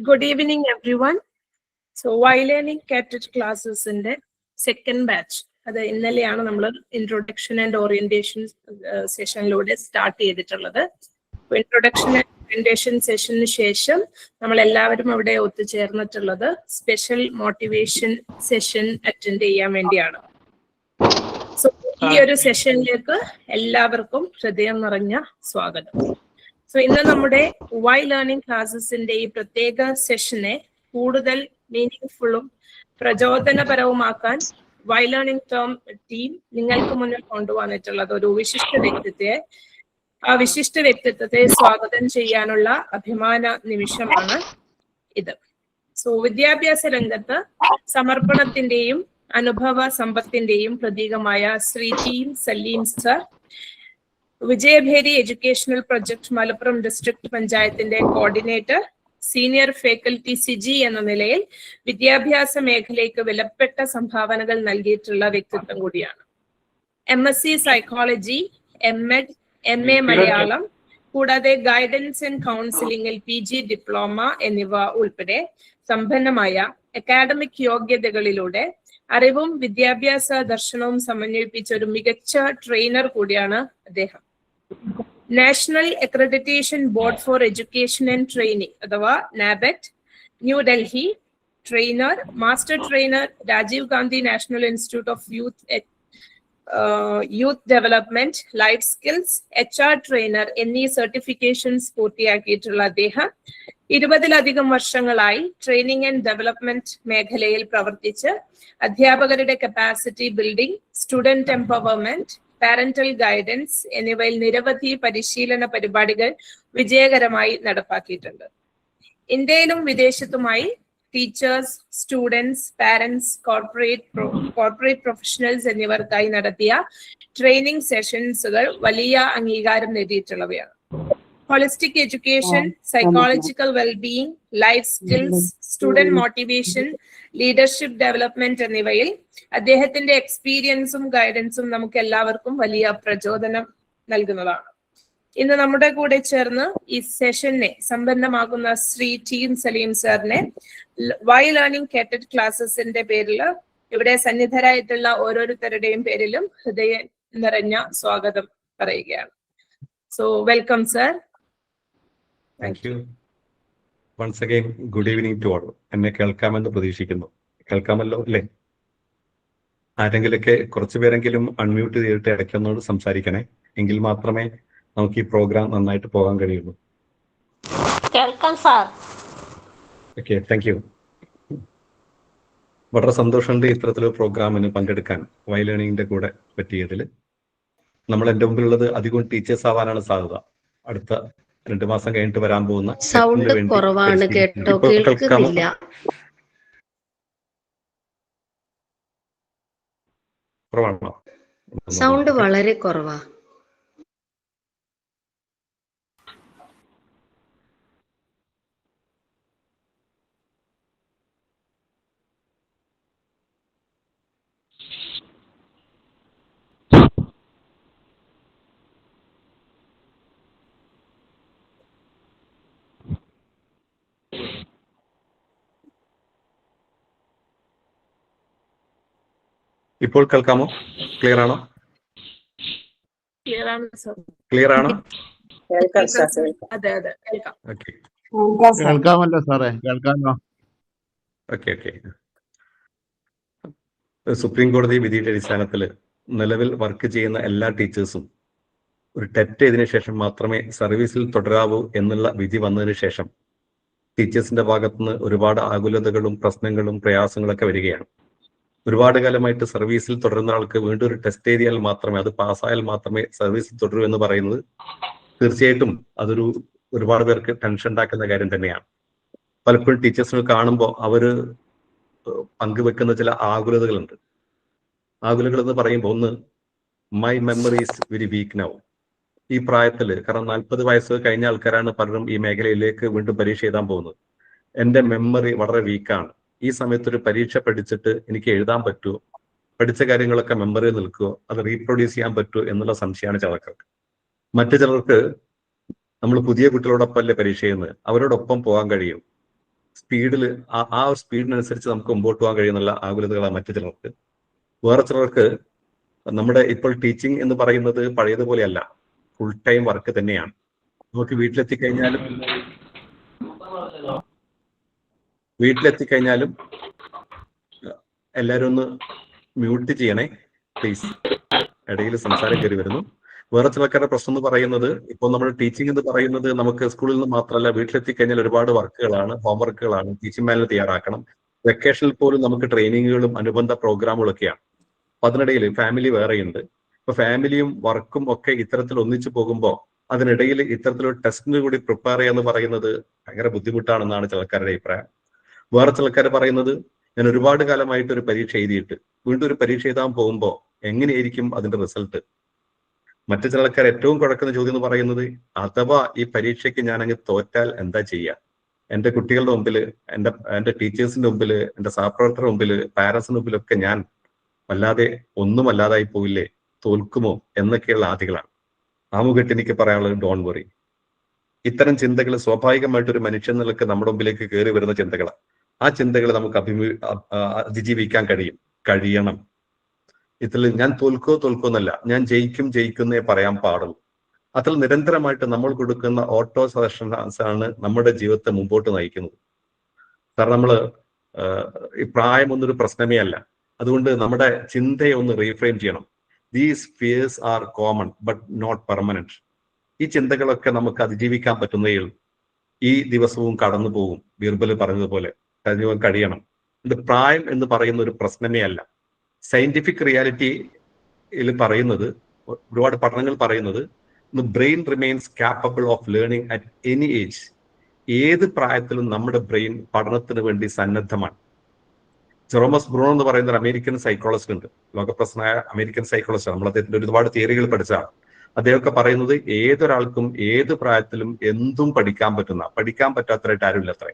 Good evening, everyone. So, while learning catered classes in the second batch, അത് ഇന്നലെയാണ് നമ്മൾ introduction and orientation സെഷനിലൂടെ start ചെയ്തിട്ടുള്ളത്. Introduction and orientation സെഷന് ശേഷം നമ്മൾ എല്ലാവരും അവിടെ ഒത്തുചേർന്നിട്ടുള്ളത് സ്പെഷ്യൽ മോട്ടിവേഷൻ സെഷൻ അറ്റൻഡ് ചെയ്യാൻ വേണ്ടിയാണ്. സോ ഈ ഒരു സെഷനിലേക്ക് എല്ലാവർക്കും ഹൃദയം നിറഞ്ഞ സ്വാഗതം. സോ ഇന്ന് നമ്മുടെ വൈ ലേണിംഗ് ക്ലാസ്സസിന്റെ ഈ പ്രത്യേക സെഷനെ കൂടുതൽ മീനിങ് പ്രചോദനപരവുമാക്കാൻ വൈ ലേണിംഗ് ടീം നിങ്ങൾക്ക് മുന്നിൽ കൊണ്ടുവന്നിട്ടുള്ളത് ഒരു വിശിഷ്ട വ്യക്തിത്വത്തെ സ്വാഗതം ചെയ്യാനുള്ള അഭിമാന നിമിഷമാണ് ഇത്. സോ വിദ്യാഭ്യാസ രംഗത്ത് സമർപ്പണത്തിന്റെയും അനുഭവ സമ്പത്തിന്റെയും പ്രതീകമായ Shri T Saleem sir, Vijayabheri educational project Malappuram district പഞ്ചായത്തിന്റെ കോർഡിനേറ്റർ, സീനിയർ ഫാക്കൽറ്റി സിജി എന്ന നിലയിൽ വിദ്യാഭ്യാസ മേഖലയ്ക്ക് വിലപ്പെട്ട സംഭാവനകൾ നൽകിയിട്ടുള്ള വ്യക്തിത്വം കൂടിയാണ്. MSc psychology, MEd, MA Malayalam കൂടാതെ ഗൈഡൻസ് ആൻഡ് കൗൺസിലിംഗിൽ PG ഡിപ്ലോമ എന്നിവ ഉൾപ്പെടെ സമ്പന്നമായ അക്കാഡമിക് യോഗ്യതകളിലൂടെ അറിവും വിദ്യാഭ്യാസ ദർശനവും സമന്വയിപ്പിച്ച ഒരു മികച്ച ട്രെയിനർ കൂടിയാണ് അദ്ദേഹം. National accreditation board for education and training അഥവാ NABET New Delhi trainer, master trainer, Rajiv Gandhi national institute of youth development, life skills, HR trainer എന്നീ സർട്ടിഫിക്കേഷൻസ് പൂർത്തിയാക്കിയിട്ടുള്ള അദ്ദേഹം 20-ലധികം വർഷങ്ങളായി ട്രെയിനിങ് ആൻഡ് ഡെവലപ്മെന്റ് മേഖലയിൽ പ്രവർത്തിച്ച് അധ്യാപകരുടെ capacity building, student empowerment, parental guidance എന്നിവയിൽ നിരവധി പരിശീലന പരിപാടികൾ വിജയകരമായി നടപ്പാക്കിയിട്ടുണ്ട്. ഇന്ത്യയിലും വിദേശത്തുമായി teachers, students, parents, corporate professionals എന്നിവർക്കായി നടത്തിയ ട്രെയിനിങ് സെഷൻസുകൾ വലിയ അംഗീകാരം നേടിയിട്ടുള്ളവയാണ്. Holistic education, psychological wellbeing, life skills, student motivation, leadership development എന്നിവയിൽ അദ്ദേഹത്തിന്റെ എക്സ്പീരിയൻസും ഗൈഡൻസും നമുക്ക് എല്ലാവർക്കും വലിയ പ്രചോദനം നൽകുന്നതാണ്. ഇന്ന് നമ്മുടെ കൂടെ ചേർന്ന് ഈ സെഷനെ സമ്പന്നമാകുന്ന ശ്രീ ടി സലീം സാറിനെ വൈ ലേണിംഗ് കാറ്റഡ് ക്ലാസ്സസിന്റെ പേരിൽ ഇവിടെ സന്നിധരായിട്ടുള്ള ഓരോരുത്തരുടെയും പേരിലും ഹൃദയം നിറഞ്ഞ സ്വാഗതം പറയുകയാണ്. So welcome sir. Thank you. Once again good evening to all. എന്നെ കേൾക്കാമെന്ന് പ്രതീക്ഷിക്കുന്നു. കേൾക്കാമല്ലോ അല്ലേ? ആരെങ്കിലൊക്കെ കുറച്ചു പേരെങ്കിലും അൺമ്യൂട്ട് ചെയ്തിട്ട് ഇടയ്ക്കൊന്നോട് സംസാരിക്കണേ, എങ്കിൽ മാത്രമേ നമുക്ക് ഈ പ്രോഗ്രാം നന്നായിട്ട് പോകാൻ കഴിയുള്ളൂ. കേൾക്കാം സാർ. Okay, thank you. വളരെ സന്തോഷമുണ്ട് ഇത്തരത്തിലൊരു പ്രോഗ്രാമിന് പങ്കെടുക്കാൻ വൈ ലേണിംഗിന്റെ കൂടെ പറ്റിയതിൽ. നമ്മൾ എൻ്റെ മുമ്പിലുള്ളത് അധികം ടീച്ചേഴ്സ് ആവാനാണ് സാധ്യത. അടുത്ത 2 മാസം കഴിഞ്ഞിട്ട് വരാൻ പോകുന്ന സൗണ്ട് കുറവാണ് കേട്ടോ, കേൾക്കുന്നില്ല. കുറവാണോ? സൗണ്ട് വളരെ കുറവാ. ഇപ്പോൾ കേൾക്കാമോ? ക്ലിയർ ആണോ? ക്ലിയർ ആണോ? കേൾക്കാമല്ലോ സാറേ, കേൾക്കാമല്ലോ. ഓക്കെ. സുപ്രീം കോടതി വിധിയുടെ അടിസ്ഥാനത്തിൽ നിലവിൽ വർക്ക് ചെയ്യുന്ന എല്ലാ ടീച്ചേഴ്സും ഒരു ടെറ്റ് ചെയ്തതിനു ശേഷം മാത്രമേ സർവീസിൽ തുടരാവൂ എന്നുള്ള വിധി വന്നതിന് ശേഷം ടീച്ചേഴ്സിന്റെ ഭാഗത്തുനിന്ന് ഒരുപാട് ആകുലതകളും പ്രശ്നങ്ങളും പ്രയാസങ്ങളൊക്കെ വരികയാണ്. ഒരുപാട് കാലമായിട്ട് സർവീസിൽ തുടരുന്ന ആൾക്ക് വീണ്ടും ഒരു ടെസ്റ്റ് എഴുതിയാൽ മാത്രമേ, അത് പാസ്സായാൽ മാത്രമേ സർവീസിൽ തുടരൂ എന്ന് പറയുന്നത് തീർച്ചയായിട്ടും അതൊരു ഒരുപാട് പേർക്ക് ടെൻഷൻ ഉണ്ടാക്കുന്ന കാര്യം തന്നെയാണ്. പലപ്പോഴും ടീച്ചേഴ്സിനെ കാണുമ്പോൾ അവര് പങ്കുവെക്കുന്ന ചില ആകുലതകളുണ്ട്. ആകുലതകൾ എന്ന് പറയുമ്പോൾ, ഒന്ന്, my memory is very weak now. ഈ പ്രായത്തിൽ, കാരണം 40 വയസ്സ് കഴിഞ്ഞ ആൾക്കാരാണ് പലരും ഈ മേഖലയിലേക്ക് വീണ്ടും പരീക്ഷ എഴുതാൻ പോകുന്നത്. എൻ്റെ മെമ്മറി വളരെ വീക്കാണ്. ഈ സമയത്ത് ഒരു പരീക്ഷ പഠിച്ചിട്ട് എനിക്ക് എഴുതാൻ പറ്റുമോ, പഠിച്ച കാര്യങ്ങളൊക്കെ മെമ്മറിയിൽ നിൽക്കുമോ, അത് റീപ്രൊഡ്യൂസ് ചെയ്യാൻ പറ്റുമോ എന്നുള്ള സംശയമാണ് ചിലർക്ക്. മറ്റു ചിലർക്ക് നമ്മൾ പുതിയ കുട്ടികളോടൊപ്പം അല്ലേ പരീക്ഷ ചെയ്യുന്നത്, അവരോടൊപ്പം പോകാൻ കഴിയും. സ്പീഡിൽ ആ ഒരു സ്പീഡിനനുസരിച്ച് നമുക്ക് മുമ്പോട്ട് പോകാൻ കഴിയുന്നുള്ള ആകുലതകളാണ് മറ്റു ചിലർക്ക്. വേറെ ചിലർക്ക് നമ്മുടെ ഇപ്പോൾ ടീച്ചിങ് എന്ന് പറയുന്നത് പഴയതുപോലെയല്ല, ഫുൾ ടൈം വർക്ക് തന്നെയാണ്. നമുക്ക് വീട്ടിലെത്തിക്കഴിഞ്ഞാലും എല്ലാവരും ഒന്ന് മ്യൂട്ട് ചെയ്യണേ പ്ലീസ്, ഇടയിൽ സംസാരം കയറി വരുന്നു. വേറെ ചിലക്കാരുടെ പ്രശ്നം എന്ന് പറയുന്നത്, ഇപ്പോൾ നമ്മുടെ ടീച്ചിങ് എന്ന് പറയുന്നത് നമുക്ക് സ്കൂളിൽ നിന്ന് മാത്രമല്ല, വീട്ടിലെത്തിക്കഴിഞ്ഞാൽ ഒരുപാട് വർക്കുകളാണ്, ഹോംവർക്കുകളാണ്, ടീച്ചിങ് മാനുവൽ തയ്യാറാക്കണം. വെക്കേഷനിൽ പോലും നമുക്ക് ട്രെയിനിങ്ങുകളും അനുബന്ധ പ്രോഗ്രാമുകളൊക്കെയാണ്. അപ്പൊ അതിനിടയിൽ ഫാമിലി വേറെയുണ്ട്. ഇപ്പൊ ഫാമിലിയും വർക്കും ഒക്കെ ഇത്തരത്തിൽ ഒന്നിച്ചു പോകുമ്പോൾ അതിനിടയിൽ ഇത്തരത്തിലൊരു ടെസ്റ്റിന് കൂടി പ്രിപ്പയർ ചെയ്യാന്ന് പറയുന്നത് ഭയങ്കര ബുദ്ധിമുട്ടാണെന്നാണ് ചിലക്കാരുടെ അഭിപ്രായം. വേറെ ചിലക്കാർ പറയുന്നത്, ഞാൻ ഒരുപാട് കാലമായിട്ട് ഒരു പരീക്ഷ എഴുതിയിട്ട് വീണ്ടും ഒരു പരീക്ഷ എഴുതാൻ പോകുമ്പോൾ എങ്ങനെയായിരിക്കും അതിന്റെ റിസൾട്ട്. മറ്റു ചിലക്കാർ ഏറ്റവും കുഴക്കുന്ന ചോദ്യം എന്ന് പറയുന്നത്, അഥവാ ഈ പരീക്ഷയ്ക്ക് ഞാൻ അങ്ങ് തോറ്റാൽ എന്താ ചെയ്യുക? എന്റെ കുട്ടികളുടെ മുമ്പിൽ, എന്റെ ടീച്ചേഴ്സിന്റെ മുമ്പിൽ, എന്റെ സഹപ്രവർത്തകരുടെ മുമ്പിൽ, പാരന്റ്സിന്റെ മുമ്പിലൊക്കെ ഞാൻ വല്ലാതെ ഒന്നുമല്ലാതായി പോയില്ലേ, തോൽക്കുമോ എന്നൊക്കെയുള്ള ആദികളാണ്. ആമുഖട്ട് എനിക്ക് പറയാനുള്ളത്, ഡോൺ വറി. ഇത്തരം ചിന്തകൾ സ്വാഭാവികമായിട്ട് ഒരു മനുഷ്യൻ നിലക്ക് നമ്മുടെ മുമ്പിലേക്ക് കയറി വരുന്ന ചിന്തകളാണ്. ആ ചിന്തകൾ നമുക്ക് അതിജീവിക്കാൻ കഴിയണം. ഇതിൽ ഞാൻ തോൽക്കോ എന്നല്ല, ഞാൻ ജയിക്കുന്നേ പറയാൻ പാടുള്ളൂ. അതിൽ നിരന്തരമായിട്ട് നമ്മൾ കൊടുക്കുന്ന ഓട്ടോ സജഷൻസ് ആണ് നമ്മുടെ ജീവിതത്തെ മുമ്പോട്ട് നയിക്കുന്നത്. കാരണം നമ്മള് ഈ പ്രായമൊന്നൊരു പ്രശ്നമേ അല്ല. അതുകൊണ്ട് നമ്മുടെ ചിന്തയെ ഒന്ന് റീഫ്രെയിം ചെയ്യണം. These fears are common but not permanent. ഈ ചിന്തകളൊക്കെ നമുക്ക് അതിജീവിക്കാൻ പറ്റുന്നേ ഉള്ളൂ. ഈ ദിവസവും കടന്നു പോകും, ബീർബൽ പറഞ്ഞതുപോലെ കഴിയണം. ഇത് പ്രായം എന്ന് പറയുന്ന ഒരു പ്രശ്നമേ അല്ല. സയന്റിഫിക് റിയാലിറ്റിയിൽ പറയുന്നത്, ഒരുപാട് പഠനങ്ങൾ പറയുന്നത്, brain remains capable of learning at any age. ഏത് പ്രായത്തിലും നമ്മുടെ ബ്രെയിൻ പഠനത്തിന് വേണ്ടി സന്നദ്ധമാണ്. ജെറോമസ് ബ്രൂണോ എന്ന് പറയുന്ന ഒരു അമേരിക്കൻ സൈക്കോളജിസ്റ്റ് ഉണ്ട്, ലോകപ്രസിദ്ധനായ അമേരിക്കൻ സൈക്കോളജിസ്റ്റ്. നമ്മൾ അദ്ദേഹത്തിന്റെ ഒരുപാട് തിയറികൾ പഠിച്ചതാണ്. അദ്ദേഹമൊക്കെ പറയുന്നത്, ഏതൊരാൾക്കും ഏത് പ്രായത്തിലും എന്തും പഠിക്കാൻ പറ്റാത്തതായിട്ട് ആരുമില്ല അത്രേ.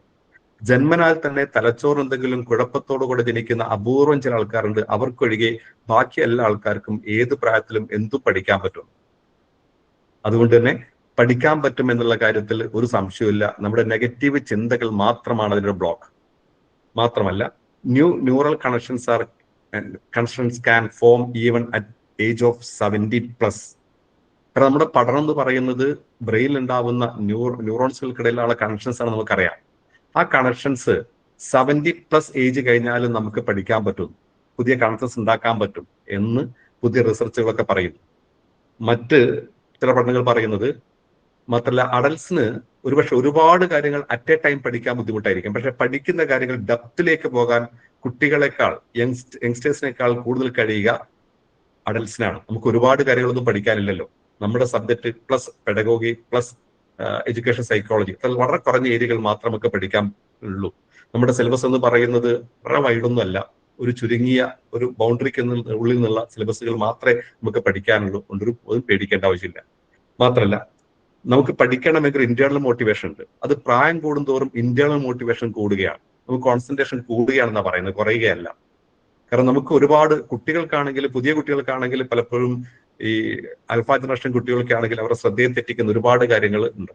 ജന്മനാൽ തന്നെ തലച്ചോറ് എന്തെങ്കിലും കുഴപ്പത്തോടുകൂടെ ജനിക്കുന്ന അപൂർവം ചില ആൾക്കാരുണ്ട്. അവർക്കൊഴികെ ബാക്കി എല്ലാ ആൾക്കാർക്കും ഏത് പ്രായത്തിലും എന്തും പഠിക്കാൻ പറ്റും. അതുകൊണ്ട് തന്നെ പഠിക്കാൻ പറ്റും എന്നുള്ള കാര്യത്തിൽ ഒരു സംശയമില്ല. നമ്മുടെ നെഗറ്റീവ് ചിന്തകൾ മാത്രമാണ് അതിന്റെ ബ്ലോക്ക്. മാത്രമല്ല, neural connections can form even at age of 70+. കാരണം നമ്മുടെ പഠനം എന്ന് പറയുന്നത് ബ്രെയിനിൽ ഉണ്ടാവുന്ന ന്യൂറോൺസുകൾക്കിടയിലുള്ള കണക്ഷൻസ് ആണ് നമുക്കറിയാം. ആ കണക്ഷൻസ് 70+ ഏജ് കഴിഞ്ഞാലും നമുക്ക് പഠിക്കാൻ പറ്റും, പുതിയ കണക്ഷൻസ് ഉണ്ടാക്കാൻ പറ്റും എന്ന് പുതിയ റിസർച്ചുകളൊക്കെ പറയുന്നു. മറ്റ് ചില പഠനങ്ങൾ പറയുന്നത് മാത്രമല്ല, അഡൽസിന് ഒരുപക്ഷെ ഒരുപാട് കാര്യങ്ങൾ അറ്റ് എ ടൈം പഠിക്കാൻ ബുദ്ധിമുട്ടായിരിക്കും. പക്ഷെ പഠിക്കുന്ന കാര്യങ്ങൾ ഡെപ്തിലേക്ക് പോകാൻ കുട്ടികളെക്കാൾ, യങ്സ്റ്റേഴ്സിനേക്കാൾ കൂടുതൽ കഴിയുക അഡൽസിനാണ്. നമുക്ക് ഒരുപാട് കാര്യങ്ങളൊന്നും പഠിക്കാനില്ലല്ലോ. നമ്മുടെ subject plus pedagogy plus education psychology, വളരെ കുറഞ്ഞ ഏരിയകൾ മാത്രം നമുക്ക് പഠിക്കാൻ ഉള്ളൂ. നമ്മുടെ സിലബസ് എന്ന് പറയുന്നത് വളരെ വൈഡൊന്നും അല്ല, ഒരു ചുരുങ്ങിയ ഒരു ബൗണ്ടറിക്ക് ഉള്ളിൽ നിന്നുള്ള സിലബസുകൾ മാത്രമേ നമുക്ക് പഠിക്കാനുള്ളൂ. ഒന്നും പേടിക്കേണ്ട ആവശ്യമില്ല. മാത്രമല്ല, നമുക്ക് പഠിക്കണമെങ്കിൽ ഇന്റേണൽ മോട്ടിവേഷൻ ഉണ്ട്. അത് പ്രായം കൂടുന്തോറും ഇന്റേണൽ മോട്ടിവേഷൻ കൂടുകയാണ്, നമുക്ക് കോൺസെൻട്രേഷൻ കൂടുകയാണെന്നാണ് പറയുന്നത്, കുറയുകയല്ല. കാരണം നമുക്ക് ഒരുപാട് കുട്ടികൾക്കാണെങ്കിൽ, പുതിയ കുട്ടികൾക്കാണെങ്കിൽ പലപ്പോഴും ഈ അൽഫാ ജനറേഷൻ കുട്ടികൾക്കാണെങ്കിൽ അവരുടെ ശ്രദ്ധയെ തെറ്റിക്കുന്ന ഒരുപാട് കാര്യങ്ങൾ ഉണ്ട്.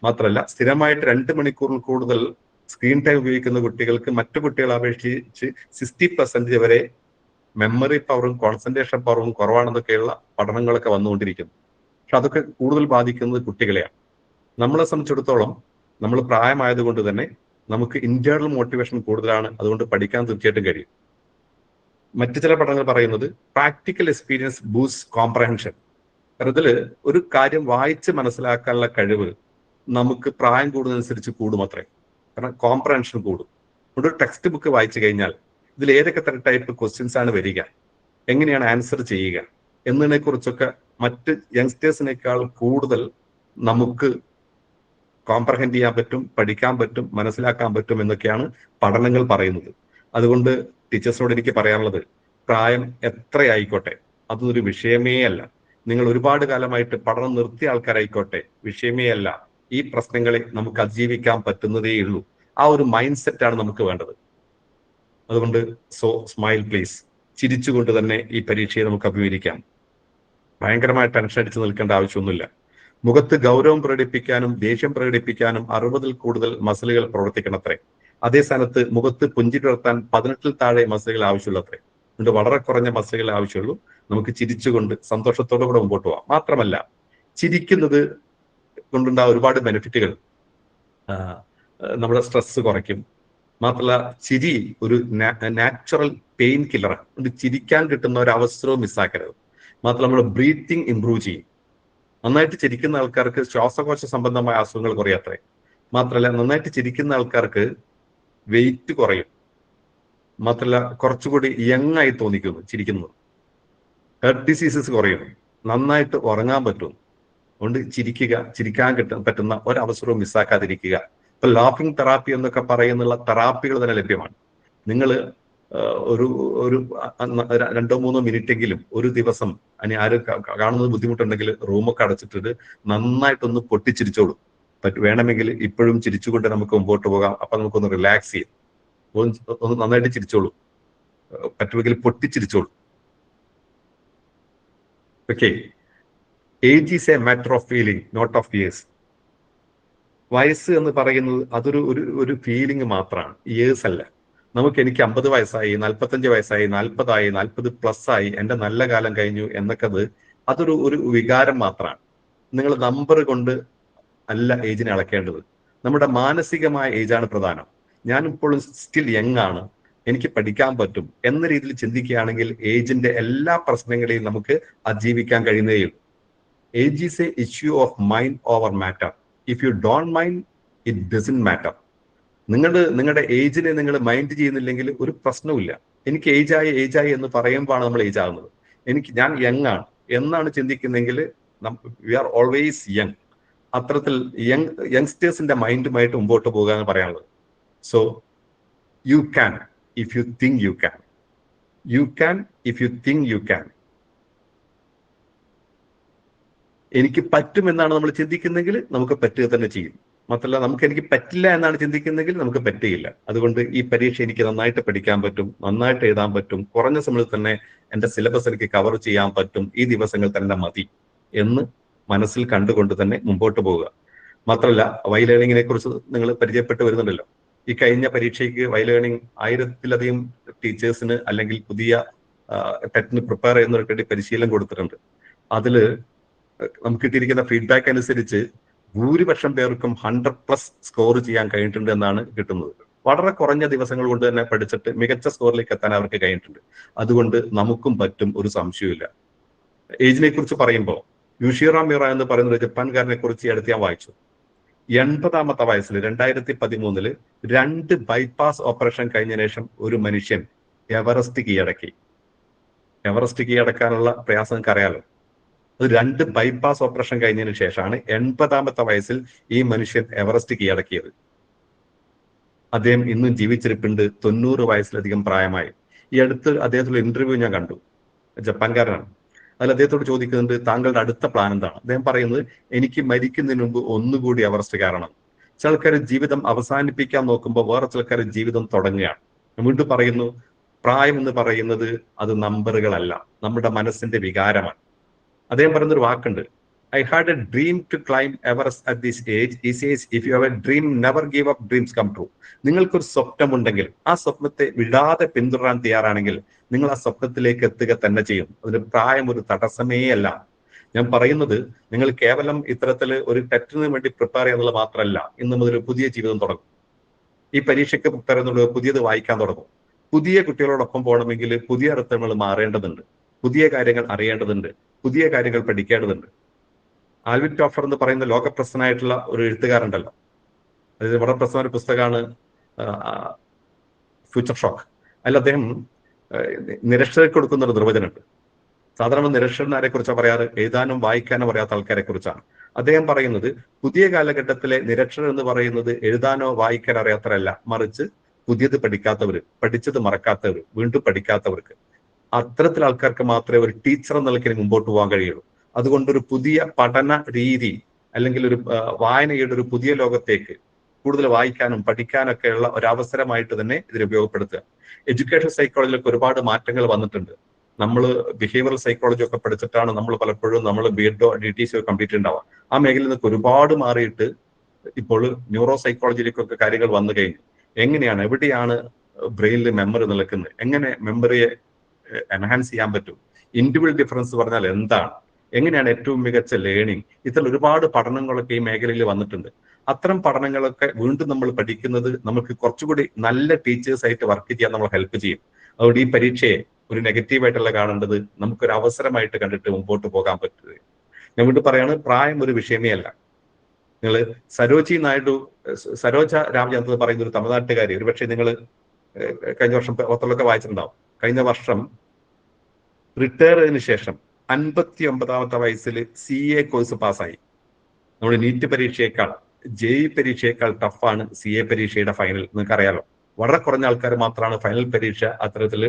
മാത്രമല്ല, സ്ഥിരമായിട്ട് 2 മണിക്കൂറിൽ കൂടുതൽ സ്ക്രീൻ ടൈം ഉപയോഗിക്കുന്ന കുട്ടികൾക്ക് മറ്റു കുട്ടികളെ അപേക്ഷിച്ച് 60% വരെ മെമ്മറി പവറും കോൺസെൻട്രേഷൻ പവറും കുറവാണെന്നൊക്കെയുള്ള പഠനങ്ങളൊക്കെ വന്നുകൊണ്ടിരിക്കുന്നു. പക്ഷെ അതൊക്കെ കൂടുതൽ ബാധിക്കുന്നത് കുട്ടികളെയാണ്. നമ്മളെ സംബന്ധിച്ചിടത്തോളം നമ്മൾ പ്രായമായതുകൊണ്ട് തന്നെ നമുക്ക് ഇന്റേണൽ മോട്ടിവേഷൻ കൂടുതലാണ്. അതുകൊണ്ട് പഠിക്കാൻ തീർച്ചയായിട്ടും കഴിയും. മറ്റു ചില പഠനങ്ങൾ പറയുന്നത് പ്രാക്ടിക്കൽ എക്സ്പീരിയൻസ് ബൂസ്റ്റ് കോംപ്രഹെൻഷൻ. ഇതിൽ ഒരു കാര്യം വായിച്ച് മനസ്സിലാക്കാനുള്ള കഴിവ് നമുക്ക് പ്രായം കൂടുന്നതനുസരിച്ച് കൂടും അത്രേ. കാരണം കോംപ്രഹെൻഷൻ കൂടും. ഒരു ടെക്സ്റ്റ് ബുക്ക് വായിച്ചു കഴിഞ്ഞാൽ ഇതിൽ ഏതൊക്കെ തരം ടൈപ്പ് ക്വസ്റ്റ്യൻസ് ആണ് വരിക, എങ്ങനെയാണ് ആൻസർ ചെയ്യുക എന്നതിനെ കുറിച്ചൊക്കെ മറ്റ് യങ്സ്റ്റേഴ്സിനേക്കാൾ കൂടുതൽ നമുക്ക് കോംപ്രഹെൻഡ് ചെയ്യാൻ പറ്റും, പഠിക്കാൻ പറ്റും, മനസ്സിലാക്കാൻ പറ്റും എന്നൊക്കെയാണ് പഠനങ്ങൾ പറയുന്നത്. അതുകൊണ്ട് ടീച്ചേഴ്സിനോട് എനിക്ക് പറയാനുള്ളത്, പ്രായം എത്രയായിക്കോട്ടെ അതൊരു വിഷയമേ അല്ല. നിങ്ങൾ ഒരുപാട് കാലമായിട്ട് പഠനം നിർത്തിയ ആൾക്കാരായിക്കോട്ടെ, വിഷയമേ അല്ല. ഈ പ്രശ്നങ്ങളെ നമുക്ക് അതിജീവിക്കാൻ പറ്റുന്നതേ ഉള്ളൂ. ആ ഒരു മൈൻഡ് സെറ്റാണ് നമുക്ക് വേണ്ടത്. അതുകൊണ്ട് സ്മൈൽ പ്ലീസ്. ചിരിച്ചുകൊണ്ട് തന്നെ ഈ പരീക്ഷയെ നമുക്ക് അഭിമുഖീകരിക്കാം. ഭയങ്കരമായ ടെൻഷൻ അടിച്ചു നിൽക്കേണ്ട ആവശ്യമൊന്നുമില്ല. മുഖത്ത് ഗൗരവം പ്രകടിപ്പിക്കാനും ദേഷ്യം പ്രകടിപ്പിക്കാനും 60-ൽ കൂടുതൽ മസിലുകൾ പ്രവർത്തിക്കണത്രേ. അതേ സ്ഥാനത്ത് മുഖത്ത് പുഞ്ചിരി വളർത്താൻ 18-ൽ താഴെ മസിലുകൾ ആവശ്യമുള്ളൂ അത്രേ. അതുകൊണ്ട് വളരെ കുറഞ്ഞ മസിലുകൾ ആവശ്യമുള്ളൂ. നമുക്ക് ചിരിച്ചുകൊണ്ട് സന്തോഷത്തോടു കൂടെ മുമ്പോട്ട് പോകാം. മാത്രമല്ല ചിരിക്കുന്നത് കൊണ്ടുണ്ടാകുന്ന ഒരുപാട് ബെനിഫിറ്റുകൾ. നമ്മുടെ സ്ട്രെസ് കുറയ്ക്കും. മാത്രമല്ല ചിരി ഒരു നാച്ചുറൽ പെയിൻ കില്ലറാണ്. അതുകൊണ്ട് ചിരിക്കാൻ കിട്ടുന്ന ഒരു അവസരവും മിസ്സാക്കരുത്. മാത്രമല്ല നമ്മുടെ ബ്രീത്തിങ് ഇംപ്രൂവ് ചെയ്യും. നന്നായിട്ട് ചിരിക്കുന്ന ആൾക്കാർക്ക് ശ്വാസകോശ സംബന്ധമായ അസുഖങ്ങൾ കുറയാത്രേ. മാത്രമല്ല നന്നായിട്ട് ചിരിക്കുന്ന ആൾക്കാർക്ക് വെയിറ്റ് കുറയും. മാത്രമല്ല കുറച്ചുകൂടി യങ് ആയി തോന്നിക്കുന്നു ചിരിക്കുന്നത്. ഹെർട്ട് ഡിസീസസ് കുറയുന്നു. നന്നായിട്ട് ഉറങ്ങാൻ പറ്റും. അതുകൊണ്ട് ചിരിക്കാൻ പറ്റുന്ന ഒരവസരവും മിസ്സാക്കാതിരിക്കുക. ഇപ്പൊ ലാഫിംഗ് തെറാപ്പി എന്നൊക്കെ പറയുന്നുള്ള തെറാപ്പികൾ തന്നെ ലഭ്യമാണ്. നിങ്ങൾ ഒരു 2-3 മിനിറ്റെങ്കിലും ഒരു ദിവസം ആരും കാണുന്നത് ബുദ്ധിമുട്ടുണ്ടെങ്കിൽ റൂമൊക്കെ അടച്ചിട്ടിട്ട് നന്നായിട്ടൊന്ന് പൊട്ടിച്ചിരിച്ചോളൂ. വേണമെങ്കിൽ ഇപ്പോഴും ചിരിച്ചുകൊണ്ട് നമുക്ക് മുമ്പോട്ട് പോകാം. അപ്പൊ നമുക്കൊന്ന് റിലാക്സ് ചെയ്യാം. ഒന്ന് നന്നായിട്ട് ചിരിച്ചോളൂ. പറ്റുമെങ്കിൽ പൊട്ടിച്ചിരിച്ചോളൂ. Okay. Age is a matter of feeling, not of years. വയസ്സ് എന്ന് പറയുന്നത് അതൊരു ഒരു ഫീലിംഗ് മാത്രമാണ്, ഇയേഴ്സ് അല്ല. എനിക്ക് 50 വയസ്സായി, 45 വയസ്സായി, 40 ആയി, 40+ ആയി, എന്റെ നല്ല കാലം കഴിഞ്ഞു എന്നൊക്കെ അതൊരു വികാരം മാത്രമാണ്. നിങ്ങൾ നമ്പർ കൊണ്ട് അല്ല ഏജിനെ അളക്കേണ്ടത്. നമ്മുടെ മാനസികമായ ഏജാണ് പ്രധാനം. ഞാനിപ്പോഴും സ്റ്റിൽ യങ് ആണ്, എനിക്ക് പഠിക്കാൻ പറ്റും എന്ന രീതിയിൽ ചിന്തിക്കുകയാണെങ്കിൽ ഏജിന്റെ എല്ലാ പ്രശ്നങ്ങളെയും നമുക്ക് അതിജീവിക്കാൻ കഴിയുന്നേയുള്ളൂ. Age is a issue of mind over matter. If you don't mind it doesn't matter. നിങ്ങളുടെ ഏജിനെ നിങ്ങൾ മൈൻഡ് ചെയ്യുന്നില്ലെങ്കിൽ ഒരു പ്രശ്നവുമില്ല. എനിക്ക് ഏജായി എന്ന് പറയുമ്പോഴാണ് നമ്മൾ ഏജ് ആകുന്നത്. ഞാൻ യങ് ആണ് എന്നാണ് ചിന്തിക്കുന്നെങ്കിൽ വി ആർ ഓൾവേസ് യങ്. അത്തരത്തിൽ യങ്സ്റ്റേഴ്സിന്റെ മൈൻഡുമായിട്ട് മുമ്പോട്ട് പോകുക എന്ന് പറയാനുള്ളത്. So you can if you think you can. You can if you think you can. എനിക്ക് പറ്റുമെന്നാണ് നമ്മൾ ചിന്തിക്കുന്നെങ്കിൽ നമുക്ക് പറ്റുക തന്നെ ചെയ്യും. മാത്രമല്ല എനിക്ക് പറ്റില്ല എന്നാണ് ചിന്തിക്കുന്നെങ്കിൽ നമുക്ക് പറ്റുകയില്ല. അതുകൊണ്ട് ഈ പരീക്ഷ എനിക്ക് നന്നായിട്ട് പഠിക്കാൻ പറ്റും, നന്നായിട്ട് എഴുതാൻ പറ്റും, കുറഞ്ഞ സമയത്ത് തന്നെ എന്റെ സിലബസ് എനിക്ക് കവർ ചെയ്യാൻ പറ്റും, ഈ ദിവസങ്ങൾ തന്നെ മതി എന്ന് മനസ്സിൽ കണ്ടുകൊണ്ട് തന്നെ മുമ്പോട്ട് പോവുക. മാത്രമല്ല വൈ ലേണിങ്ങിനെ കുറിച്ച് നിങ്ങൾ പരിചയപ്പെട്ട് വരുന്നുണ്ടല്ലോ. ഈ കഴിഞ്ഞ പരീക്ഷയ്ക്ക് വൈ ലേണിംഗ് 1000-ലധികം ടീച്ചേഴ്സിന് അല്ലെങ്കിൽ പുതിയ ടെറ്റിന് പ്രിപ്പയർ ചെയ്യുന്നവർക്ക് വേണ്ടി പരിശീലനം കൊടുത്തിട്ടുണ്ട്. അതിൽ നമുക്ക് കിട്ടിയിരിക്കുന്ന ഫീഡ്ബാക്ക് അനുസരിച്ച് ഭൂരിപക്ഷം പേർക്കും 100+ സ്കോർ ചെയ്യാൻ കഴിഞ്ഞിട്ടുണ്ട് എന്നാണ് കിട്ടുന്നത്. വളരെ കുറഞ്ഞ ദിവസങ്ങൾ കൊണ്ട് തന്നെ പഠിച്ചിട്ട് മികച്ച സ്കോറിലേക്ക് എത്താൻ അവർക്ക് കഴിഞ്ഞിട്ടുണ്ട്. അതുകൊണ്ട് നമുക്കും പറ്റും, ഒരു സംശയമില്ല. ഏജിനെ കുറിച്ച് പറയുമ്പോൾ യുഷിറ മിറ എന്ന് പറയുന്ന ഒരു ജപ്പാൻകാരനെ കുറിച്ച് അടുത്ത് ഞാൻ വായിച്ചു. 80-ാമത്തെ വയസ്സിൽ 2013 2 ബൈപ്പാസ് ഓപ്പറേഷൻ കഴിഞ്ഞ ശേഷം ഒരു മനുഷ്യൻ എവറസ്റ്റ് കീഴടക്കി. എവറസ്റ്റ് കീഴടക്കാനുള്ള പ്രയാസം നിങ്ങൾക്ക് അറിയാലോ. അത് 2 ബൈപ്പാസ് ഓപ്പറേഷൻ കഴിഞ്ഞതിന് ശേഷമാണ് 80-ാമത്തെ വയസ്സിൽ ഈ മനുഷ്യൻ എവറസ്റ്റ് കീഴടക്കിയത്. അദ്ദേഹം ഇന്നും ജീവിച്ചിരിപ്പുണ്ട്, 90 വയസ്സിലധികം പ്രായമായി. ഈ അടുത്ത് അദ്ദേഹത്തിലുള്ള ഇന്റർവ്യൂ ഞാൻ കണ്ടു. ജപ്പാൻകാരനാണ്. അതിൽ അദ്ദേഹത്തോട് ചോദിക്കുന്നുണ്ട്, താങ്കളുടെ അടുത്ത പ്ലാൻ എന്താണ്? അദ്ദേഹം പറയുന്നത്, എനിക്ക് മരിക്കുന്നതിന് മുമ്പ് ഒന്നുകൂടി എവറസ്റ്റ് കയറണം. ചില ആൾക്കാർ ജീവിതം അവസാനിപ്പിക്കാൻ നോക്കുമ്പോൾ വേറെ ചിലക്കാർ ജീവിതം തുടങ്ങുകയാണ്. വീണ്ടും പറയുന്നു, പ്രായം എന്ന് പറയുന്നത് അത് നമ്പറുകളല്ല, നമ്മുടെ മനസ്സിന്റെ വികാരമാണ്. അദ്ദേഹം പറയുന്നൊരു വാക്കുണ്ട്, I had a dream to climb Everest at this age. He says if you have a dream never give up, dreams come true. നിങ്ങൾക്കൊരു സ്വപ്നമുണ്ടെങ്കിൽ ആ സ്വപ്നത്തെ വിടാതെ പിന്തുടരാൻ തയ്യാറാണെങ്കിൽ നിങ്ങൾ ആ സ്വപ്നത്തിലേക്ക് എത്തുക തന്നെ ചെയ്യും. അതിന് പ്രായം ഒരു തടസ്സമേ അല്ല. ഞാൻ പറയുന്നത്, നിങ്ങൾ കേവലം ഇത്തരത്തിൽ ഒരു ടെറ്റിന് വേണ്ടി പ്രിപ്പയർ ചെയ്യുന്നത് മാത്രമല്ല, ഇന്ന് മുതൽ പുതിയ ജീവിതം തുടങ്ങും. ഈ പരീക്ഷയ്ക്ക് പ്രിപ്പയർ ചെയ്യുന്നത് പുതിയത് വായിക്കാൻ തുടങ്ങും. പുതിയ കുട്ടികളോടൊപ്പം പോകണമെങ്കിൽ പുതിയ അർത്ഥങ്ങൾ മാറേണ്ടതുണ്ട്, പുതിയ കാര്യങ്ങൾ അറിയേണ്ടതുണ്ട്, പുതിയ കാര്യങ്ങൾ പഠിക്കേണ്ടതുണ്ട്. ആൽവിൻ ടോഫർ എന്ന് പറയുന്ന ലോകപ്രശസ്തനായിട്ടുള്ള ഒരു എഴുത്തുകാരുണ്ടല്ലോ, അതായത് വളരെ പ്രശസ്തമായ പുസ്തകമാണ് ഫ്യൂച്ചർ ഷോക്ക്. അതിൽ അദ്ദേഹം നിരക്ഷരർക്ക് കൊടുക്കുന്ന ഒരു നിർവചനമുണ്ട്. സാധാരണ നിരക്ഷരന്മാരെ കുറിച്ചാണ് പറയാറ്, എഴുതാനും വായിക്കാനും അറിയാത്ത ആൾക്കാരെ കുറിച്ചാണ്. അദ്ദേഹം പറയുന്നത്, പുതിയ കാലഘട്ടത്തിലെ നിരക്ഷരർ എന്ന് പറയുന്നത് എഴുതാനോ വായിക്കാനോ അറിയാത്തവരല്ല, മറിച്ച് പുതിയത് പഠിക്കാത്തവർ, പഠിച്ചത് മറക്കാത്തവർ, വീണ്ടും പഠിക്കാത്തവർക്ക്. അത്തരത്തിൽ ആൾക്കാർക്ക് മാത്രമേ ഒരു ടീച്ചർ എന്ന നിലയ്ക്ക് മുമ്പോട്ട് പോകാൻ കഴിയുള്ളൂ. അതുകൊണ്ടൊരു പുതിയ പഠന രീതി അല്ലെങ്കിൽ ഒരു വായനയുടെ ഒരു പുതിയ ലോകത്തേക്ക് കൂടുതൽ വായിക്കാനും പഠിക്കാനൊക്കെയുള്ള ഒരു അവസരമായിട്ട് തന്നെ ഇതിൽ ഉപയോഗപ്പെടുത്തുക. എഡ്യൂക്കേഷൻ സൈക്കോളജിയിലൊക്കെ ഒരുപാട് മാറ്റങ്ങൾ വന്നിട്ടുണ്ട്. നമ്മൾ ബിഹേവിയറൽ സൈക്കോളജി ഒക്കെ പഠിച്ചിട്ടാണ് നമ്മൾ പലപ്പോഴും BEdോ DTCയോ കംപ്ലീറ്റ് ഉണ്ടാവുക. ആ മേഖലയിൽ നിന്നൊക്കെ ഒരുപാട് മാറിയിട്ട് ഇപ്പോൾ ന്യൂറോ സൈക്കോളജിയിലേക്കൊക്കെ കാര്യങ്ങൾ വന്നു കഴിഞ്ഞു. എങ്ങനെയാണ്, എവിടെയാണ് ബ്രെയിനിൽ മെമ്മറി നിൽക്കുന്നത്, എങ്ങനെ മെമ്മറിയെ എൻഹാൻസ് ചെയ്യാൻ പറ്റും, ഇൻഡിവിജ്വൽ ഡിഫറൻസ് പറഞ്ഞാൽ എന്താണ്, എങ്ങനെയാണ് ഏറ്റവും മികച്ച ലേണിംഗ്, ഇത്തരം ഒരുപാട് പഠനങ്ങളൊക്കെ ഈ മേഖലയിൽ വന്നിട്ടുണ്ട്. അത്തരം പഠനങ്ങളൊക്കെ വീണ്ടും നമ്മൾ പഠിക്കുന്നത് നമുക്ക് കുറച്ചുകൂടി നല്ല ടീച്ചേഴ്സ് ആയിട്ട് വർക്ക് ചെയ്യാൻ നമ്മൾ ഹെൽപ്പ് ചെയ്യും. അതുകൊണ്ട് ഈ പരീക്ഷയെ ഒരു നെഗറ്റീവായിട്ടല്ല കാണേണ്ടത്, നമുക്കൊരു അവസരമായിട്ട് കണ്ടിട്ട് മുമ്പോട്ട് പോകാൻ പറ്റുന്നത്. ഞാൻ വീണ്ടും പറയാണ്, പ്രായം ഒരു വിഷയമേ അല്ല. നിങ്ങൾ സരോജ രാമചന്ദ്രൻ എന്ന് പറയുന്ന ഒരു തമിഴ്നാട്ടുകാരി, ഒരുപക്ഷെ നിങ്ങൾ കഴിഞ്ഞ വർഷം പത്രത്തിലൊക്കെ വായിച്ചിട്ടുണ്ടാവും. കഴിഞ്ഞ വർഷം റിട്ടയറിന് ശേഷം 59ാമത്തെ വയസ്സിൽ CA കോഴ്സ് പാസ്സായി. നമ്മുടെ നീറ്റ് പരീക്ഷയേക്കാൾ JEE പരീക്ഷയേക്കാൾ ടഫാണ് CA പരീക്ഷയുടെ ഫൈനൽ. നിങ്ങൾക്ക് അറിയാലോ, വളരെ കുറഞ്ഞ ആൾക്കാർ മാത്രമാണ് ഫൈനൽ പരീക്ഷ അത്തരത്തിൽ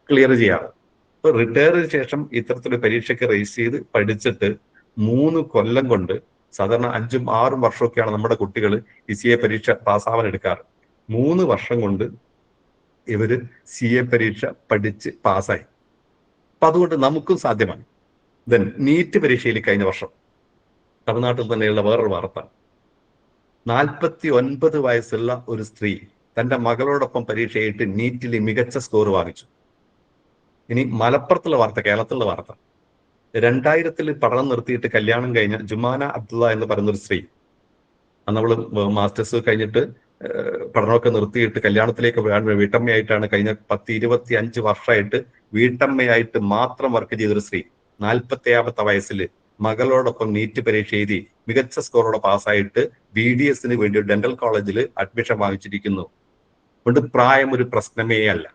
ക്ലിയർ ചെയ്യാറ്. ഇപ്പൊ റിട്ടയറിന് ശേഷം ഇത്തരത്തിലൊരു പരീക്ഷയ്ക്ക് രജിസ്റ്റർ ചെയ്ത് പഠിച്ചിട്ട് 3 കൊല്ലം കൊണ്ട്, സാധാരണ 5ഉം 6ഉം വർഷമൊക്കെയാണ് നമ്മുടെ കുട്ടികൾ ഈ CA പരീക്ഷ പാസ്സാവാൻ എടുക്കാറ്. 3 വർഷം കൊണ്ട് ഇവര് CA പരീക്ഷ പഠിച്ച് പാസ്സായി. അപ്പൊ അതുകൊണ്ട് നമുക്കും സാധ്യമാണ്. ദെൻ നീറ്റ് പരീക്ഷയിൽ കഴിഞ്ഞ വർഷം തമിഴ്നാട്ടിൽ തന്നെയുള്ള വേറൊരു വാർത്ത, 49 വയസ്സുള്ള ഒരു സ്ത്രീ തന്റെ മകളോടൊപ്പം പരീക്ഷ എഴുതി നീറ്റിൽ മികച്ച സ്കോർ വാങ്ങിച്ചു. ഇനി മലപ്പുറത്തുള്ള വാർത്ത, കേരളത്തിലുള്ള വാർത്ത, 2000 പഠനം നിർത്തിയിട്ട് കല്യാണം കഴിഞ്ഞ ജുമാന അബ്ദുള്ള എന്ന് പറയുന്ന ഒരു സ്ത്രീ, നമ്മള് മാസ്റ്റേഴ്സ് കഴിഞ്ഞിട്ട് പഠനമൊക്കെ നിർത്തിയിട്ട് കല്യാണത്തിലേക്ക് വീട്ടമ്മയായിട്ടാണ് കഴിഞ്ഞ 10-25 വർഷമായിട്ട് വീട്ടമ്മയായിട്ട് മാത്രം വർക്ക് ചെയ്തൊരു സ്ത്രീ 47ാമത്തെ വയസ്സിൽ മകളോടൊപ്പം നീറ്റ് പരീക്ഷ എഴുതി മികച്ച സ്കോറോടെ പാസ്സായിട്ട് BDSന് വേണ്ടി ഡെന്റൽ കോളേജിൽ അഡ്മിഷൻ വാങ്ങിച്ചിരിക്കുന്നു. അതുകൊണ്ട് പ്രായം ഒരു പ്രശ്നമേ അല്ല.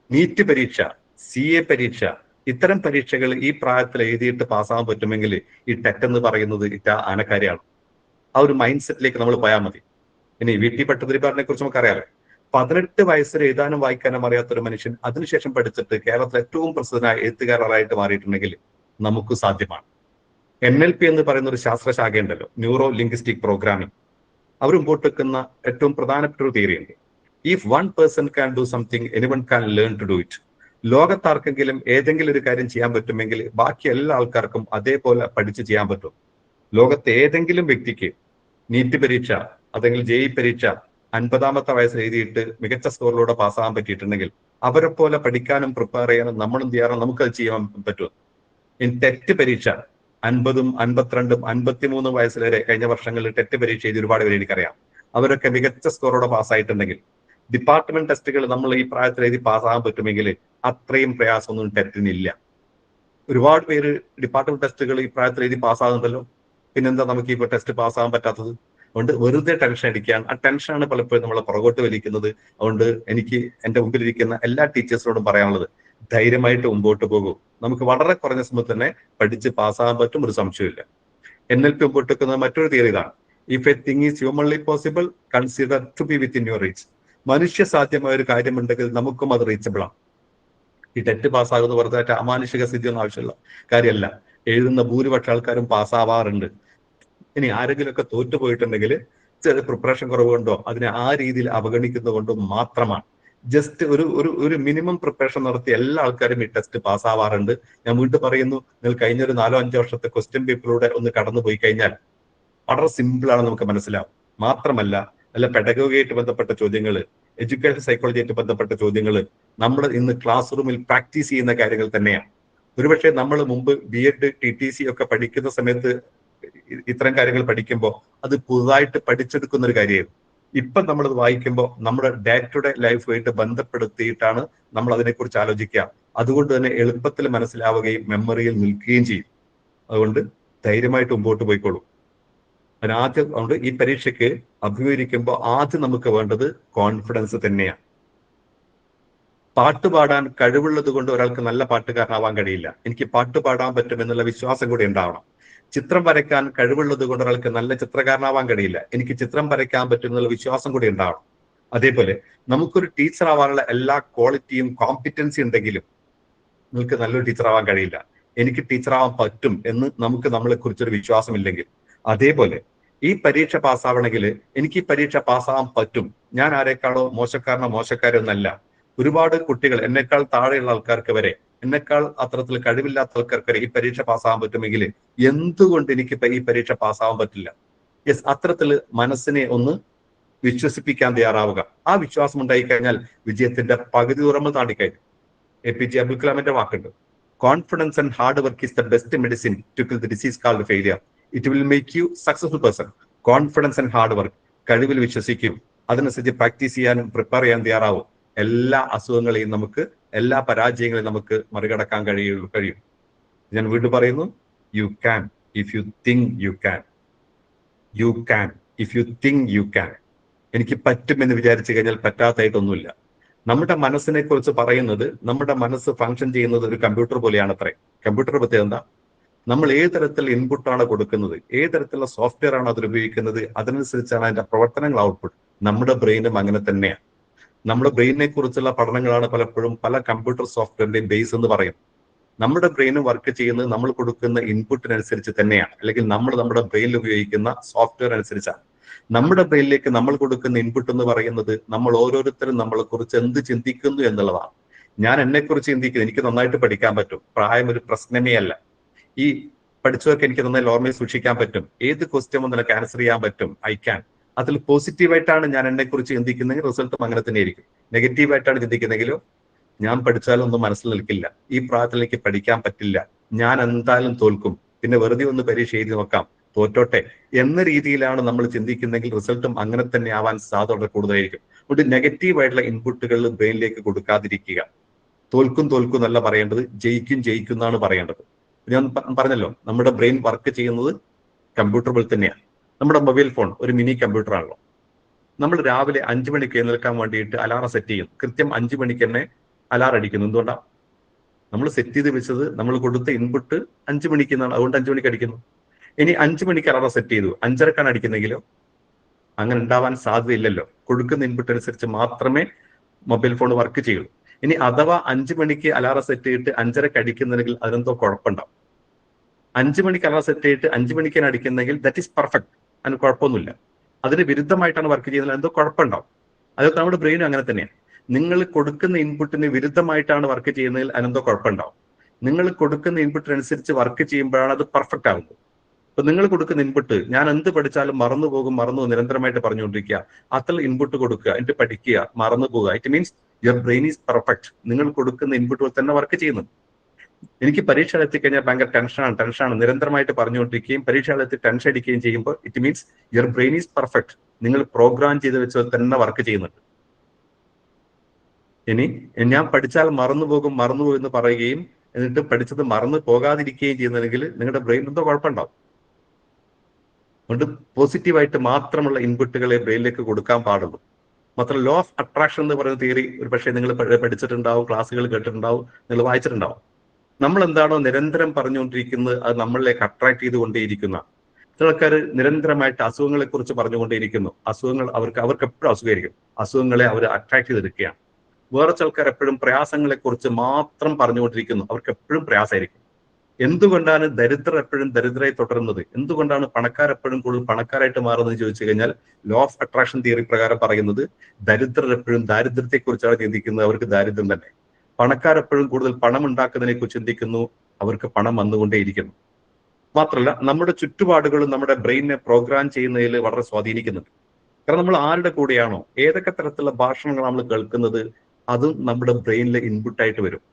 നീറ്റ് പരീക്ഷ, CA പരീക്ഷ, ഇത്തരം പരീക്ഷകൾ ഈ പ്രായത്തിൽ എഴുതിയിട്ട് പാസ്സാകാൻ പറ്റുമെങ്കിൽ ഈ ടെറ്റ് എന്ന് പറയുന്നത് ആനക്കാരിയാണ്. ആ ഒരു മൈൻഡ് സെറ്റിലേക്ക് നമ്മൾ പോയാൽ മതി. ഇനി VT ഭട്ടതിരിപ്പാടിനെ കുറിച്ച് നമുക്ക് അറിയാലോ. 18 വയസ്സിൽ എഴുതാനും വായിക്കാനും അറിയാത്തൊരു മനുഷ്യൻ അതിനുശേഷം പഠിച്ചിട്ട് കേരളത്തിൽ ഏറ്റവും പ്രസിദ്ധനായ എഴുത്തുകാരായിട്ട് മാറിയിട്ടുണ്ടെങ്കിൽ നമുക്ക് സാധ്യമാണ്. NLP എന്ന് പറയുന്ന ഒരു ശാസ്ത്രശാഖയുണ്ടല്ലോ, ന്യൂറോ ലിംഗ്വിസ്റ്റിക് പ്രോഗ്രാമിംഗ്. അവർ മുമ്പോട്ട് വെക്കുന്ന ഏറ്റവും പ്രധാനപ്പെട്ട ഒരു തിയറി ഉണ്ട്. If 1 person can do something, anyone can learn to do it. ലോകത്താർക്കെങ്കിലും ഏതെങ്കിലും ഒരു കാര്യം ചെയ്യാൻ പറ്റുമെങ്കിൽ ബാക്കി എല്ലാ ആൾക്കാർക്കും അതേപോലെ പഠിച്ച് ചെയ്യാൻ പറ്റും. ലോകത്തെ ഏതെങ്കിലും വ്യക്തിക്ക് നീറ്റ് പരീക്ഷ അല്ലെങ്കിൽ JEE പരീക്ഷ 50ാമത്തെ വയസ്സിൽ എഴുതിയിട്ട് മികച്ച സ്കോറിലൂടെ പാസ്സാകാൻ പറ്റിയിട്ടുണ്ടെങ്കിൽ അവരെ പോലെ പഠിക്കാനും പ്രിപ്പയർ ചെയ്യാനും നമ്മളും ചെയ്യാറും നമുക്കത് ചെയ്യാൻ പറ്റും. ഇനി ടെറ്റ് പരീക്ഷ 50ഉം 52ഉം 53 വയസ്സിൽ വരെ കഴിഞ്ഞ വർഷങ്ങളിൽ ടെറ്റ് പരീക്ഷ ചെയ്ത് ഒരുപാട് പേര് എനിക്കറിയാം. അവരൊക്കെ മികച്ച സ്കോറോടെ പാസ്സായിട്ടുണ്ടെങ്കിൽ ഡിപ്പാർട്ട്മെന്റ് ടെസ്റ്റുകൾ നമ്മൾ ഈ പ്രായത്തിൽ എഴുതി പാസ്സാകാൻ പറ്റുമെങ്കിൽ അത്രയും പ്രയാസമൊന്നും ടെറ്റിനില്ല. ഒരുപാട് പേര് ഡിപ്പാർട്ട്മെന്റ് ടെസ്റ്റുകൾ ഈ പ്രായത്തിൽ എഴുതി പാസ്സാകുന്നുണ്ടല്ലോ, പിന്നെന്താ നമുക്ക് ഇപ്പോൾ ടെസ്റ്റ് പാസ്സാകാൻ പറ്റാത്തത്? അതുകൊണ്ട് വെറുതെ ടെൻഷൻ അടിക്കുകയാണ്. ആ ടെൻഷനാണ് പലപ്പോഴും നമ്മളെ പുറകോട്ട് വലിക്കുന്നത്. അതുകൊണ്ട് എനിക്ക് എന്റെ മുമ്പിലിരിക്കുന്ന എല്ലാ ടീച്ചേഴ്സിനോടും പറയാനുള്ളത്, ധൈര്യമായിട്ട് മുമ്പോട്ട് പോകൂ. നമുക്ക് വളരെ കുറഞ്ഞ സമയത്ത് തന്നെ പഠിച്ച് പാസ്സാകാൻ പറ്റും, ഒരു സംശയമില്ല. NLP മുമ്പോട്ട് വെക്കുന്ന മറ്റൊരു തിയറി ഇതാണ്: if a thing is humanly possible, consider to be within your reach. മനുഷ്യ സാധ്യമായ ഒരു കാര്യമുണ്ടെങ്കിൽ നമുക്കും അത് റീച്ചബിൾ ആണ്. ഈ ടെറ്റ് പാസ്സാകുന്ന വെറുതെ അമാനുഷിക സ്ഥിതിയൊന്നും ആവശ്യമില്ല കാര്യമല്ല. എഴുതുന്ന ഭൂരിപക്ഷ ആൾക്കാരും പാസ്സാവാറുണ്ട്. ഇനി ആരെങ്കിലുമൊക്കെ തോറ്റുപോയിട്ടുണ്ടെങ്കിൽ ചെറിയ പ്രിപ്പറേഷൻ കുറവ് കൊണ്ടോ അതിനെ ആ രീതിയിൽ അവഗണിക്കുന്നതുകൊണ്ടോ മാത്രമാണ്. ജസ്റ്റ് ഒരു മിനിമം പ്രിപ്പറേഷൻ നടത്തി എല്ലാ ആൾക്കാരും ഈ ടെസ്റ്റ് പാസ്സാവാറുണ്ട്. ഞാൻ വീണ്ടും പറയുന്നു, നിങ്ങൾ കഴിഞ്ഞ ഒരു 4-5 വർഷത്തെ ക്വസ്റ്റ്യൻ പേപ്പറിലൂടെ ഒന്ന് കടന്നു പോയി കഴിഞ്ഞാൽ വളരെ സിമ്പിൾ ആണ്, നമുക്ക് മനസ്സിലാവും. മാത്രമല്ല അല്ല പെഡഗോഗിയായിട്ട് ബന്ധപ്പെട്ട ചോദ്യങ്ങൾ, എഡ്യൂക്കേഷൻ സൈക്കോളജിയായിട്ട് ബന്ധപ്പെട്ട ചോദ്യങ്ങൾ നമ്മൾ ഇന്ന് ക്ലാസ് റൂമിൽ പ്രാക്ടീസ് ചെയ്യുന്ന കാര്യങ്ങൾ തന്നെയാണ്. ഒരുപക്ഷെ നമ്മൾ മുമ്പ് BEd TTC ഒക്കെ പഠിക്കുന്ന സമയത്ത് ഇത്തരം കാര്യങ്ങൾ പഠിക്കുമ്പോൾ അത് പുതുതായിട്ട് പഠിച്ചെടുക്കുന്ന ഒരു കാര്യമായിരുന്നു. ഇപ്പം നമ്മളത് വായിക്കുമ്പോൾ നമ്മുടെ ഡേ ടു ഡേ ലൈഫുമായിട്ട് ബന്ധപ്പെടുത്തിയിട്ടാണ് നമ്മൾ അതിനെക്കുറിച്ച് ആലോചിക്കുക. അതുകൊണ്ട് തന്നെ എളുപ്പത്തിൽ മനസ്സിലാവുകയും മെമ്മറിയിൽ നിൽക്കുകയും ചെയ്യും. അതുകൊണ്ട് ധൈര്യമായിട്ട് മുമ്പോട്ട് പോയിക്കോളൂ. അതുകൊണ്ട് ഈ പരീക്ഷയ്ക്ക് അഭിമുഖീകരിക്കുമ്പോൾ ആദ്യം നമുക്ക് വേണ്ടത് കോൺഫിഡൻസ് തന്നെയാണ്. പാട്ട് പാടാൻ കഴിവുള്ളത് കൊണ്ട് ഒരാൾക്ക് നല്ല പാട്ടുകാരനാവാൻ കഴിയില്ല. എനിക്ക് പാട്ട് പാടാൻ പറ്റും എന്നുള്ള വിശ്വാസം കൂടി ഉണ്ടാവണം. ചിത്രം വരയ്ക്കാൻ കഴിവുള്ളത് കൊണ്ട് ഒരാൾക്ക് നല്ല ചിത്രകാരനാവാൻ കഴിയില്ല. എനിക്ക് ചിത്രം വരയ്ക്കാൻ പറ്റും എന്നുള്ള വിശ്വാസം കൂടി ഉണ്ടാവണം. അതേപോലെ നമുക്കൊരു ടീച്ചർ ആവാനുള്ള എല്ലാ ക്വാളിറ്റിയും കോമ്പിറ്റൻസി ഉണ്ടെങ്കിലും നിങ്ങൾക്ക് നല്ലൊരു ടീച്ചർ ആവാൻ കഴിയില്ല. എനിക്ക് ടീച്ചർ ആവാൻ പറ്റും എന്ന് നമുക്ക് നമ്മളെ കുറിച്ചൊരു വിശ്വാസമില്ലെങ്കിൽ, അതേപോലെ ഈ പരീക്ഷ പാസ്സാവണമെങ്കിൽ എനിക്ക് ഈ പരീക്ഷ പാസ്സാവാൻ പറ്റും, ഞാൻ ആരെക്കാളോ മോശക്കാരോ എന്നല്ല. ഒരുപാട് കുട്ടികൾ, എന്നെക്കാൾ താഴെയുള്ള ആൾക്കാർക്ക് വരെ, എന്നെക്കാൾ അത്തരത്തിൽ കഴിവില്ലാത്ത ആൾക്കാർക്ക് വരെ ഈ പരീക്ഷ പാസ്സാവാൻ പറ്റുമെങ്കിൽ എന്തുകൊണ്ട് എനിക്ക് ഈ പരീക്ഷ പാസ്സാവാൻ പറ്റില്ല? യെസ്, അത്തരത്തിൽ മനസ്സിനെ ഒന്ന് വിശ്വസിപ്പിക്കാൻ തയ്യാറാവുക. ആ വിശ്വാസം ഉണ്ടായി കഴിഞ്ഞാൽ വിജയത്തിന്റെ പകുതി ദൂരം താണ്ടിക്കഴിഞ്ഞു. APJ അബ്ദുൽ കലാമിന്റെ വാക്കുണ്ട്, confidence and hard work is the best medicine to kill the disease called failure. It will make you successful person. Confidence and hard work, കഴിവിൽ വിശ്വസിക്കും, അതിനനുസരിച്ച് പ്രാക്ടീസ് ചെയ്യാനും പ്രിപ്പയർ ചെയ്യാൻ തയ്യാറാവും. എല്ലാ അസുഖങ്ങളെയും നമുക്ക്, എല്ലാ പരാജയങ്ങളെയും നമുക്ക് മറികടക്കാൻ കഴിയും. ഞാൻ വീണ്ടും പറയുന്നു, you can if you think you can. You can if you think you can. എനിക്ക് പറ്റുമെന്ന് വിചാരിച്ചു കഴിഞ്ഞാൽ പറ്റാത്തായിട്ടൊന്നുമില്ല. നമ്മുടെ മനസ്സിനെ കുറിച്ച് പറയുന്നത്, നമ്മുടെ മനസ്സ് ഫങ്ഷൻ ചെയ്യുന്നത് ഒരു കമ്പ്യൂട്ടർ പോലെയാണ് അത്രേ. കമ്പ്യൂട്ടർ പ്രത്യേകത എന്താ? നമ്മൾ ഏത് തരത്തിൽ ഇൻപുട്ടാണ് കൊടുക്കുന്നത്, ഏത് തരത്തിലുള്ള സോഫ്റ്റ്വെയർ ആണ് അതിൽ ഉപയോഗിക്കുന്നത്, അതിനനുസരിച്ചാണ് അതിന്റെ പ്രവർത്തനങ്ങൾ ഔട്ട്പുട്ട്. നമ്മുടെ ബ്രെയിനും അങ്ങനെ തന്നെയാണ്. നമ്മുടെ ബ്രെയിനിനെ കുറിച്ചുള്ള പഠനങ്ങളാണ് പലപ്പോഴും പല കമ്പ്യൂട്ടർ സോഫ്റ്റ്വെയറിന്റെയും ബേസ് എന്ന് പറയുന്നത്. നമ്മുടെ ബ്രെയിനും വർക്ക് ചെയ്യുന്നത് നമ്മൾ കൊടുക്കുന്ന ഇൻപുട്ടിനനുസരിച്ച് തന്നെയാണ്, അല്ലെങ്കിൽ നമ്മൾ നമ്മുടെ ബ്രെയിനിൽ ഉപയോഗിക്കുന്ന സോഫ്റ്റ്വെയർ അനുസരിച്ചാണ്. നമ്മുടെ ബ്രെയിനിലേക്ക് നമ്മൾ കൊടുക്കുന്ന ഇൻപുട്ട് എന്ന് പറയുന്നത് നമ്മൾ ഓരോരുത്തരും നമ്മളെ കുറിച്ച് എന്ത് ചിന്തിക്കുന്നു എന്നുള്ളതാണ്. ഞാൻ എന്നെക്കുറിച്ച് ചിന്തിക്കുന്നത്, എനിക്ക് നന്നായിട്ട് പഠിക്കാൻ പറ്റും, പ്രായം ഒരു പ്രശ്നമേ അല്ല. ഈ പഠിച്ചവർക്ക് എനിക്ക് നന്നായി ഓർമ്മയിൽ സൂക്ഷിക്കാൻ പറ്റും, ഏത് ക്വസ്റ്റ്യൻ വന്നാലും ആൻസർ ചെയ്യാൻ പറ്റും, ഐ ക്യാൻ. അതിൽ പോസിറ്റീവായിട്ടാണ് ഞാൻ എന്നെക്കുറിച്ച് ചിന്തിക്കുന്നെങ്കിൽ റിസൾട്ടും അങ്ങനെ തന്നെ ആയിരിക്കും. നെഗറ്റീവായിട്ടാണ് ചിന്തിക്കുന്നെങ്കിലോ ഞാൻ പഠിച്ചാലും ഒന്നും മനസ്സിൽ നിൽക്കില്ല, ഈ പ്രായത്തിലേക്ക് പഠിക്കാൻ പറ്റില്ല, ഞാൻ എന്തായാലും തോൽക്കും, പിന്നെ വെറുതെ ഒന്ന് പരീക്ഷ എഴുതി നോക്കാം, തോറ്റോട്ടെ എന്ന രീതിയിലാണ് നമ്മൾ ചിന്തിക്കുന്നെങ്കിൽ റിസൾട്ടും അങ്ങനെ തന്നെ ആവാൻ സാധ്യത വളരെ കൂടുതലായിരിക്കും. അതുകൊണ്ട് നെഗറ്റീവായിട്ടുള്ള ഇൻപുട്ടുകൾ ബ്രെയിനിലേക്ക് കൊടുക്കാതിരിക്കുക. തോൽക്കും എന്നല്ല പറയേണ്ടത്, ജയിക്കും എന്നാണ് പറയേണ്ടത്. ഞാൻ പറഞ്ഞല്ലോ, നമ്മുടെ ബ്രെയിൻ വർക്ക് ചെയ്യുന്നത് കമ്പ്യൂട്ടർ പോലെ തന്നെയാണ്. നമ്മുടെ മൊബൈൽ ഫോൺ ഒരു മിനി കമ്പ്യൂട്ടർ ആണല്ലോ. നമ്മൾ രാവിലെ 5 മണിക്ക് എഴുന്നേൽക്കാൻ വേണ്ടിയിട്ട് അലാറം സെറ്റ് ചെയ്യും. കൃത്യം 5 മണിക്ക് തന്നെ അലാറം അടിക്കുന്നു. എന്തുകൊണ്ടാണ്? നമ്മൾ സെറ്റ് ചെയ്ത് വെച്ചത്, നമ്മൾ കൊടുത്ത ഇൻപുട്ട് 5 മണിക്ക് എന്നാണ്, അതുകൊണ്ട് 5 മണിക്ക് അടിക്കുന്നു. ഇനി 5 മണിക്ക് അലാറം സെറ്റ് ചെയ്തു, 5:30ക്കാണ് അടിക്കുന്നെങ്കിലോ അങ്ങനെ ഉണ്ടാവാൻ സാധ്യതയില്ലല്ലോ. കൊടുക്കുന്ന ഇൻപുട്ട് അനുസരിച്ച് മാത്രമേ മൊബൈൽ ഫോൺ വർക്ക് ചെയ്യുള്ളൂ. ഇനി അഥവാ 5 മണിക്ക് അലാറം സെറ്റ് ചെയ്തിട്ട് 5:30ക്ക് അടിക്കുന്നെങ്കിൽ അതിനെന്തോ കുഴപ്പമുണ്ടാവും. 5 മണിക്ക് അലാറം സെറ്റ് ചെയ്തിട്ട് 5 മണിക്കാണ് അടിക്കുന്നെങ്കിൽ ദാറ്റ് ഈസ് പെർഫെക്റ്റ്, അതിന് കുഴപ്പമൊന്നുമില്ല. അതിന് വിരുദ്ധമായിട്ടാണ് വർക്ക് ചെയ്യുന്നത്, എന്തോ കുഴപ്പമുണ്ടാവും. അതൊക്കെ നമ്മുടെ ബ്രെയിനും അങ്ങനെ തന്നെയാണ്. നിങ്ങൾ കൊടുക്കുന്ന ഇൻപുട്ടിന് വിരുദ്ധമായിട്ടാണ് വർക്ക് ചെയ്യുന്നതിൽ അതിനെന്തോ കുഴപ്പമുണ്ടാവും. നിങ്ങൾ കൊടുക്കുന്ന ഇൻപുട്ടിനനുസരിച്ച് വർക്ക് ചെയ്യുമ്പോഴാണ് അത് പെർഫെക്റ്റ് ആകുന്നത്. അപ്പൊ നിങ്ങൾ കൊടുക്കുന്ന ഇൻപുട്ട്, ഞാൻ എന്ത് പഠിച്ചാലും മറന്നു നിരന്തരമായിട്ട് പറഞ്ഞുകൊണ്ടിരിക്കുക, അത്ര ഇൻപുട്ട് കൊടുക്കുക, എന്നിട്ട് പഠിക്കുക, മറന്നു പോകുക. It means your brain is perfect. നിങ്ങൾ കൊടുക്കുന്ന ഇൻപുട്ട് തന്നെ വർക്ക് ചെയ്യുന്നു. എനിക്ക് പരീക്ഷ എത്തിക്കഴിഞ്ഞാൽ ഭയങ്കര ടെൻഷനാണ്, നിരന്തരമായിട്ട് പറഞ്ഞുകൊണ്ടിരിക്കുകയും പരീക്ഷ എത്തി ടെൻഷൻ അടിക്കുകയും ചെയ്യുമ്പോൾ it means your brain is perfect. നിങ്ങൾ പ്രോഗ്രാം ചെയ്ത് വെച്ചാൽ തന്നെ വർക്ക് ചെയ്യുന്നുണ്ട്. ഇനി ഞാൻ പഠിച്ചാൽ മറന്നുപോകും എന്ന് പറയുകയും എന്നിട്ട് പഠിച്ചത് മറന്നു പോകാതിരിക്കുകയും ചെയ്യുന്നെങ്കിൽ നിങ്ങളുടെ ബ്രെയിൻ എന്തോ കുഴപ്പമുണ്ടാവും. അതുകൊണ്ട് പോസിറ്റീവായിട്ട് മാത്രമുള്ള ഇൻപുട്ടുകളെ ബ്രെയിനിലേക്ക് കൊടുക്കാൻ പാടുള്ളൂ. മാത്രം ലോ ഓഫ് അട്രാക്ഷൻ എന്ന് പറയുന്ന തിയറി ഒരു പക്ഷേ നിങ്ങൾ പഠിച്ചിട്ടുണ്ടാവും, ക്ലാസ്സുകൾ കേട്ടിട്ടുണ്ടാവും, നിങ്ങൾ വായിച്ചിട്ടുണ്ടാവും. നമ്മൾ എന്താണോ നിരന്തരം പറഞ്ഞുകൊണ്ടിരിക്കുന്നത് അത് നമ്മളിലേക്ക് അട്രാക്ട് ചെയ്തുകൊണ്ടേയിരിക്കുന്ന. ചില ആൾക്കാർ നിരന്തരമായിട്ട് അസുഖങ്ങളെ കുറിച്ച് പറഞ്ഞുകൊണ്ടേയിരിക്കുന്നു. അസുഖങ്ങൾ അവർക്ക് എപ്പോഴും അസുഖമായിരിക്കും, അസുഖങ്ങളെ അവർ അട്രാക്ട് ചെയ്തെടുക്കുകയാണ്. വേറെ ചില ആൾക്കാർ എപ്പോഴും പ്രയാസങ്ങളെ കുറിച്ച് മാത്രം പറഞ്ഞുകൊണ്ടിരിക്കുന്നു, അവർക്ക് എപ്പോഴും പ്രയാസമായിരിക്കും. എന്തുകൊണ്ടാണ് ദരിദ്രർ എപ്പോഴും ദരിദ്രരായി തുടരുന്നത്, എന്തുകൊണ്ടാണ് പണക്കാരെപ്പോഴും കൂടുതൽ പണക്കാരായിട്ട് മാറുന്നത് ചോദിച്ചു കഴിഞ്ഞാൽ ലോ ഓഫ് അട്രാക്ഷൻ തിയറി പ്രകാരം പറയുന്നത് ദരിദ്രർ എപ്പോഴും ദാരിദ്ര്യത്തെക്കുറിച്ചാണ് ചിന്തിക്കുന്നത്, അവർക്ക് ദാരിദ്ര്യം തന്നെ. പണക്കാരെപ്പോഴും കൂടുതൽ പണം ഉണ്ടാക്കുന്നതിനെ കുറിച്ച് ചിന്തിക്കുന്നു, അവർക്ക് പണം വന്നുകൊണ്ടേയിരിക്കുന്നു. മാത്രമല്ല നമ്മുടെ ചുറ്റുപാടുകളും നമ്മുടെ ബ്രെയിനിനെ പ്രോഗ്രാം ചെയ്യുന്നതിൽ വളരെ സ്വാധീനിക്കുന്നുണ്ട്. കാരണം നമ്മൾ ആരുടെ കൂടെയാണോ, ഏതൊക്കെ തരത്തിലുള്ള ഭാഷണങ്ങൾ നമ്മൾ കേൾക്കുന്നത്, അതും നമ്മുടെ ബ്രെയിനിലെ ഇൻപുട്ടായിട്ട് വരും.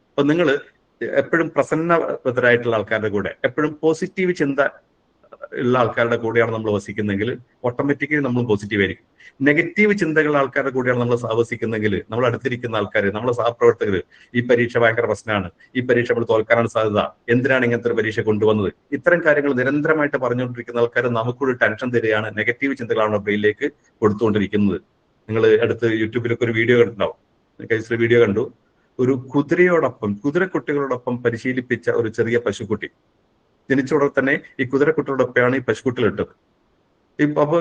അപ്പൊ നിങ്ങൾ എപ്പോഴും പ്രസന്നതരായിട്ടുള്ള ആൾക്കാരുടെ കൂടെ, എപ്പോഴും പോസിറ്റീവ് ചിന്ത ഉള്ള ആൾക്കാരുടെ കൂടെയാണ് നമ്മൾ വസിക്കുന്നെങ്കിൽ ഓട്ടോമാറ്റിക്കലി നമ്മൾ പോസിറ്റീവ് ആയിരിക്കും. നെഗറ്റീവ് ചിന്തകളുള്ള ആൾക്കാരുടെ കൂടെയാണ് നമ്മൾ സഹവസിക്കുന്നെങ്കിൽ, നമ്മൾ അടുത്തിരിക്കുന്ന ആൾക്കാർ, നമ്മളെ സഹപ്രവർത്തകർ, ഈ പരീക്ഷ ഭയങ്കര പ്രശ്നമാണ്, ഈ പരീക്ഷ നമ്മൾ തോൽക്കാനാണ് സാധ്യത, എന്തിനാണ് ഇങ്ങനത്തെ ഒരു പരീക്ഷ കൊണ്ടുവന്നത്, ഇത്തരം കാര്യങ്ങൾ നിരന്തരമായിട്ട് പറഞ്ഞുകൊണ്ടിരിക്കുന്ന ആൾക്കാർ നമുക്കൊരു ടെൻഷൻ തരികയാണ്, നെഗറ്റീവ് ചിന്തകളാണ് ബ്രെയിനിലേക്ക് കൊടുത്തുകൊണ്ടിരിക്കുന്നത്. നിങ്ങൾ അടുത്ത് യൂട്യൂബിലൊക്കെ ഒരു വീഡിയോ കണ്ടിട്ടുണ്ടാവും, വീഡിയോ കണ്ടു. ഒരു കുതിരക്കുട്ടികളോടൊപ്പം പരിശീലിപ്പിച്ച ഒരു ചെറിയ പശുക്കുട്ടി ജനിച്ചോടെ തന്നെ ഈ കുതിരക്കുട്ടികളോടൊപ്പമാണ് ഈ പശുക്കുട്ടികൾ ഇട്ടത്. അപ്പൊ